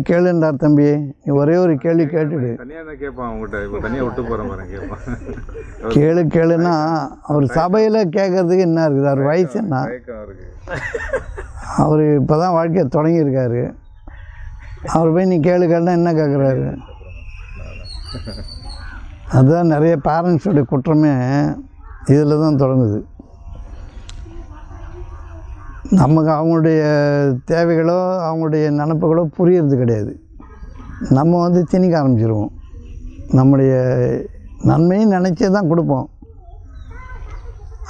கேளுன்றார் தம்பி, நீ ஒரே ஒரு கேள்வி கேட்டுடு. கேளுன்னா அவர் சபையில் கேட்கறதுக்கு என்ன இருக்குது? அவர் வயசு என்ன? அவர் இப்போ தான் வாழ்க்கையை தொடங்கியிருக்காரு. அவர் போய் நீ கேளுன்னா என்ன கேட்குறாரு? அதுதான் நிறைய பேரண்ட்ஸோடைய குற்றமே இதில் தான் தொடங்குது. நமக்கு அவங்களுடைய தேவைகளோ அவங்களுடைய நினப்புகளோ புரியறது கிடையாது. நம்ம திணிக்க ஆரம்பிச்சிருவோம். நம்முடைய நன்மையும் நினச்சே தான் கொடுப்போம்.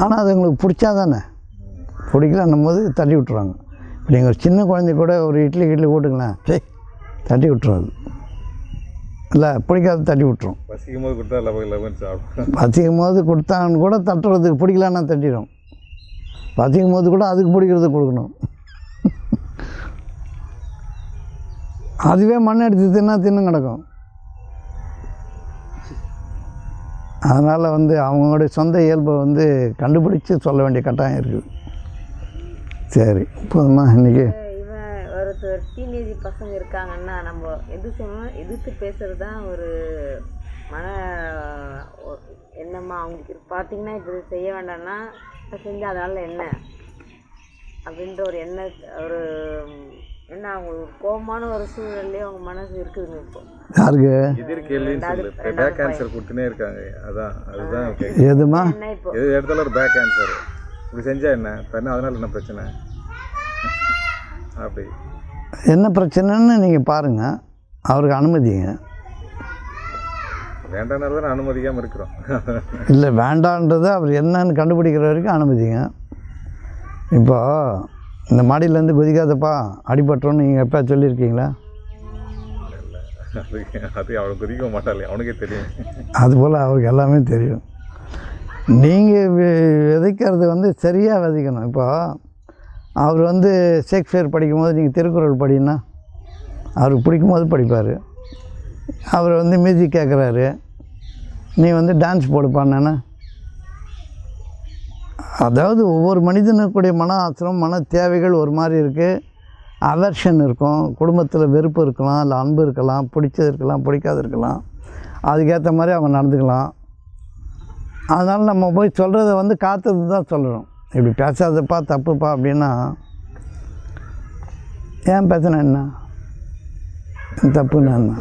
ஆனால் அது உங்களுக்கு பிடிச்சா தானே, பிடிக்கலன்னும் போது தட்டி விட்ருவாங்க. இப்போ நீங்கள் ஒரு சின்ன குழந்தை கூட ஒரு இட்லி போட்டுங்களேன், சரி தட்டி விட்டுரும். அது இல்லை பிடிக்காது தட்டி விட்டுரும். பசிக்கும் போது கொடுத்தா லவன் சாப்பிடும். பசிக்கும் போது கொடுத்தான்னு கூட தட்டுறதுக்கு பிடிக்கலன்னா தட்டிடும். பசிக்கும் போது கூட அதுக்கு பிடிக்கிறது கொடுக்கணும். அதுவே மண் எடுத்து தின்னு கிடக்கும். அதனால் அவங்களுடைய சொந்த இயல்பை கண்டுபிடிச்சி சொல்ல வேண்டிய கட்டாயம் இருக்குது. சரி, போதுமா இன்றைக்கி? இவன் ஒரு டீனேஜ் பசங்க இருக்காங்கன்னா நம்ம எது சொன்னாலும் எதிர்த்து பேசுகிறது தான் ஒரு மன எண்ணமாக அவங்களுக்கு பார்த்தீங்கன்னா இப்போ செய்ய வேண்டாம்னா செஞ்சு அதனால் என்ன அப்படின்ற ஒரு என்ன அவங்களுக்கு கோபமான ஒரு சூழ்நிலையே அவங்க மனசு இருக்குதுங்க. இப்போ யாருக்கு பேக் ஆன்சர் கொடுத்துனே இருக்காங்க. அதுதான் எதுமா என்ன இப்போ எது எடுத்தாலும் ஒரு பேக் ஆன்சர். இப்படி செஞ்சா என்ன பண்ண, அதனால என்ன பிரச்சனை, அப்படி என்ன பிரச்சனைன்னு நீங்கள் பாருங்கள், அவருக்கு அனுமதிங்க. வேண்டாம் தானே அனுமதிக்காமல் இருக்கிறோம். இல்லை வேண்டான்றது அவர் என்னன்னு கண்டுபிடிக்கிற வரைக்கும் அனுமதிங்க. இப்போ இந்த மாடியிலேருந்து குதிக்காதப்பா அடிபட்டோன்னு நீங்கள் எப்போ சொல்லியிருக்கீங்களா? அது அவனுக்கு குதிக்க மாட்டாளே, அவனுக்கே தெரியும். அதுபோல் அவருக்கு எல்லாமே தெரியும். நீங்கள் விதைக்கிறது சரியாக விதைக்கணும். இப்போ அவர் ஷேக்ஸ்பியர் படிக்கும்போது நீங்கள் திருக்குறள் படின்னா அவருக்கு பிடிக்கும்போது படிப்பார். அவர் மியூசிக் கேட்குறாரு, நீ டான்ஸ் போடுப்பான்னா, அதாவது ஒவ்வொரு மனிதனுக்குடைய மன ஆத்திரம் மன தேவைகள் ஒரு மாதிரி இருக்குது. அவர்ஷன் இருக்கும், குடும்பத்தில் வெறுப்பு இருக்கலாம், இல்லை அன்பு இருக்கலாம், பிடிச்சது இருக்கலாம், பிடிக்காது இருக்கலாம். அதுக்கேற்ற மாதிரி அவங்க நடந்துக்கலாம். அதனால் நம்ம போய் சொல்கிறத காத்தது தான் சொல்லணும். இப்படி பேசாதப்பா தப்புப்பா அப்படின்னா ஏன் பேசினா என்ன தப்புன்னா என்ன,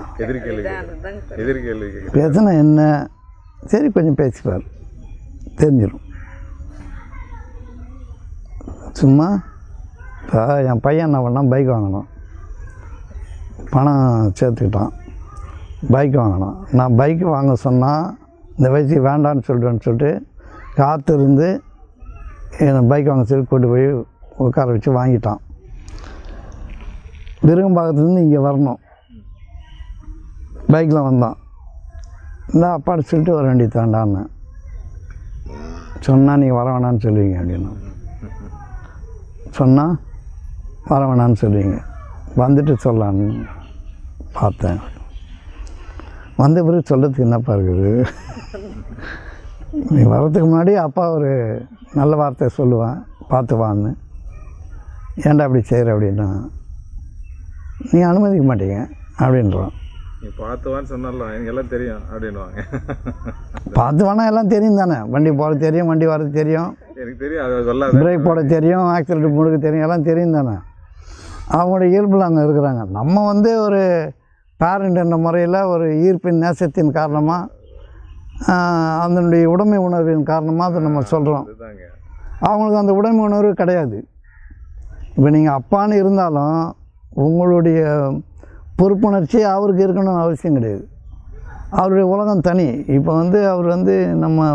எதிர்கேள்வி பேசினா என்ன, சரி கொஞ்சம் பேசிப்பார் தெரிஞ்சிடும். சும்மா இப்போ என் பையன் என்ன பண்ணால் பைக் வாங்கணும், பணம் சேர்த்துக்கிட்டான், பைக் வாங்கணும். நான் பைக்கு வாங்க சொன்னால் இந்த வயசுக்கு வேண்டான்னு சொல்லிட்டு காத்திருந்து என்னை பைக் வாங்க சொல்லி கொண்டு போய் உட்கார வச்சு வாங்கிட்டான். விருகம்பாக்கத்துலேருந்து இங்கே வரணும், பைக்கில் வந்தான். இந்த அப்பாட்ட சொல்லிட்டு வர வேண்டியது வேண்டான்னு சொன்னால் நீங்கள் வர வேணான்னு சொல்லுவீங்க அப்படின்னா, சொன்னால் வர வேணான்னு சொல்லுவீங்க, வந்துட்டு சொல்லலான்னு பார்த்தேன். வந்த பிறகு சொல்கிறதுக்கு என்னப்பா இருக்குது, நீ வர்றதுக்கு முன்னாடி அப்பா ஒரு நல்ல வார்த்தை சொல்லுவேன், பார்த்துவான்னு. ஏன்டா அப்படி செய்கிற அப்படின்னா, நீ அனுமதிக்க மாட்டீங்க அப்படின்றான். நீ பார்த்துவான்னு சொன்னால எனக்கு எல்லாம் தெரியும் அப்படின்வாங்க. பார்த்துவானா எல்லாம் தெரியும் தானே, வண்டி போட தெரியும், வண்டி வர்றது தெரியும், எனக்கு தெரியும், அது சொல்லாது, பிரேக் போட தெரியும், ஆக்சிடென்ட் முடுக்க தெரியும், எல்லாம் தெரியும் தானே. அவங்களுடைய இயல்பில் அங்கே இருக்கிறாங்க. நம்ம ஒரு பேரண்ட் என்ற முறையில் ஒரு ஈர்ப்பின் நேசத்தின் காரணமாக அதனுடைய உடைமை உணர்வின் காரணமாக அதை நம்ம சொல்கிறோம். அவங்களுக்கு அந்த உடைமை உணர்வு கிடையாது. இப்போ நீங்கள் அப்பான்னு இருந்தாலும் உங்களுடைய பொறுப்புணர்ச்சி அவருக்கு இருக்கணும்னு அவசியம் கிடையாது. அவருடைய உலகம் தனி. இப்போ அவர் நம்ம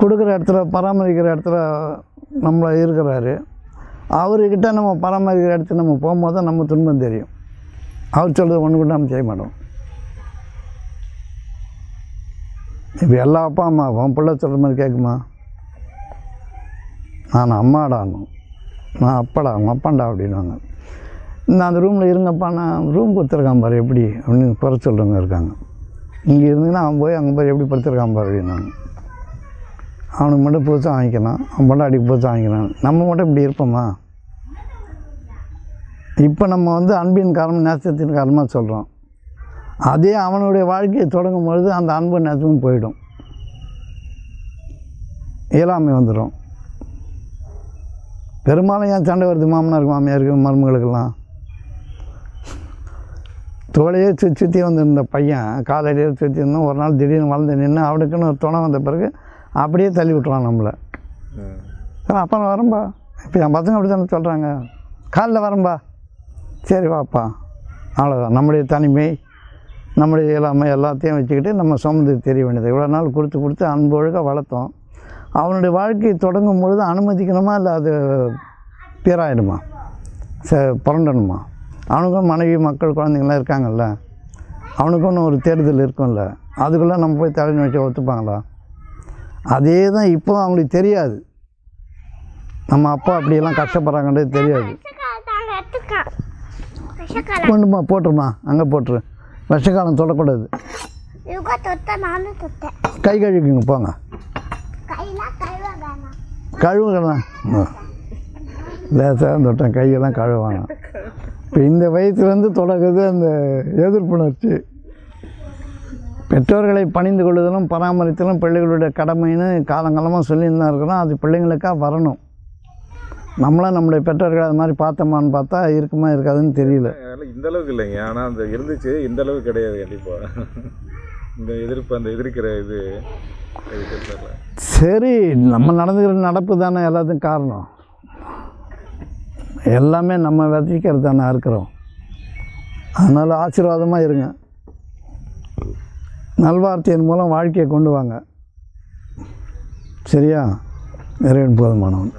கொடுக்குற இடத்துல பராமரிக்கிற இடத்துல நம்மளை இருக்கிறாரு. அவர்கிட்ட நம்ம பராமரிக்கிற இடத்துல நம்ம போகும்போது தான் நம்ம துன்பம் தெரியும். அவர் சொல்கிறது ஒன்று கூட நம்ம செய்ய மாட்டோம். இப்போ எல்லா அப்பா அம்மாவும் பிள்ளை சொல்கிற மாதிரி கேட்குமா? நான் அம்மாடானும், நான் அப்பாடா அவங்க அப்பாண்டா அப்படின்வாங்க. நான் அந்த ரூமில் இருங்கப்பா, நான் ரூம் கொடுத்துருக்கான் பாரு எப்படி அப்படின்னு குறை சொல்கிறவங்க இருக்காங்க. இங்கே இருந்தீங்கன்னா அவன் போய் அங்கே போய் எப்படி படுத்துருக்கான் பாரு அப்படின்னாங்க. அவனுக்கு மட்டும் புதுசாக வாங்கிக்கலாம், அவன் மட்டும் அடிக்க புதுசாக வாங்கிக்கிறான், நம்ம மட்டும் இப்படி இருப்போமா? இப்போ நம்ம அன்பின் காரணம் நேசத்தின் காரணமாக சொல்கிறோம். அதே அவனுடைய வாழ்க்கையை தொடங்கும் பொழுது அந்த அன்பு நேசமும் போயிடும், இயலாமை வந்துடும். பெரும்பாலும் ஏன் சண்டை வருது மாமனாருக்கு மாமியாருக்கு மருமகளுக்கெல்லாம்? தோலையே சுற்றி வந்திருந்த பையன் காலடியே சுற்றி இருந்தோம், ஒரு நாள் திடீர்னு வளர்ந்து நின்று அவனுக்குன்னு ஒரு துணை வந்த பிறகு அப்படியே தள்ளி விட்டுருவான் நம்மளை. அப்பா நான் வரம்பா, இப்போ என் பசங்க அப்படி தானே சொல்கிறாங்க, காலைல வரம்பா, சரி வாப்பா, அவ்வளோதான். நம்முடைய தனிமை நம்முடைய இயலாமை எல்லாத்தையும் வச்சுக்கிட்டு நம்ம சுமந்து தெரிய வேண்டியது. இவ்வளோ நாள் கொடுத்து அன்பு ஒழுக்க வளர்த்தோம். அவனுடைய வாழ்க்கையை தொடங்கும் பொழுது அனுமதிக்கணுமா இல்லை அது பேராயிடுமா புரண்டணுமா? அவனுக்கும் மனைவி மக்கள் குழந்தைங்களாம் இருக்காங்கல்ல, அவனுக்கும் ஒரு தேடுதல் இருக்கும்ல, அதுக்குள்ளே நம்ம போய் தலைன்னு வச்சு ஒத்துப்பாங்களா? அதே தான் இப்போ அவங்களுக்கு தெரியாது, நம்ம அப்பா அப்படியெல்லாம் கஷ்டப்படுறாங்கன்றது தெரியாது. கொண்டுமா போட்டுருமா, அங்கே போட்டுரு. வருஷக்காலம் தொடக்கூடாது. கை கழுவிக்குங்க போங்க. கழுவுங்கண்ணா லேசாக தொட்டேன், கையெல்லாம் கழுவாங்க. இப்போ இந்த வயசுலேருந்து தொடங்குது அந்த எதிர்ப்புணர்ச்சி. பெற்றோர்களை பணிந்து கொள்ளுதலும் பராமரித்தலும் பிள்ளைகளுடைய கடமைன்னு காலங்காலமாக சொல்லின்னு தான் இருக்கிறோம். அது பிள்ளைங்களுக்காக வரணும். நம்மளாம் நம்மளுடைய பெற்றோர்கள் அது மாதிரி பார்த்தோமான்னு பார்த்தா இருக்குமா இருக்காதுன்னு தெரியல. இந்த அளவுக்கு இல்லைங்க, ஆனால் அந்த இருந்துச்சு, இந்த அளவுக்கு கிடையாது. கண்டிப்பாக இந்த எதிர்ப்பு, அந்த எதிர்க்கிற இது சரி, நம்ம நடந்துக்கிற நடப்பு தானே எல்லாத்துக்கும் காரணம். எல்லாமே நம்ம விதைக்கிறது தானே இருக்கிறோம். அதனால் ஆசீர்வாதமாக இருங்க, நல்வார்த்தையின் மூலம் வாழ்க்கையை கொண்டு வாங்க. சரியா? இறைவன் போதுமானவன்.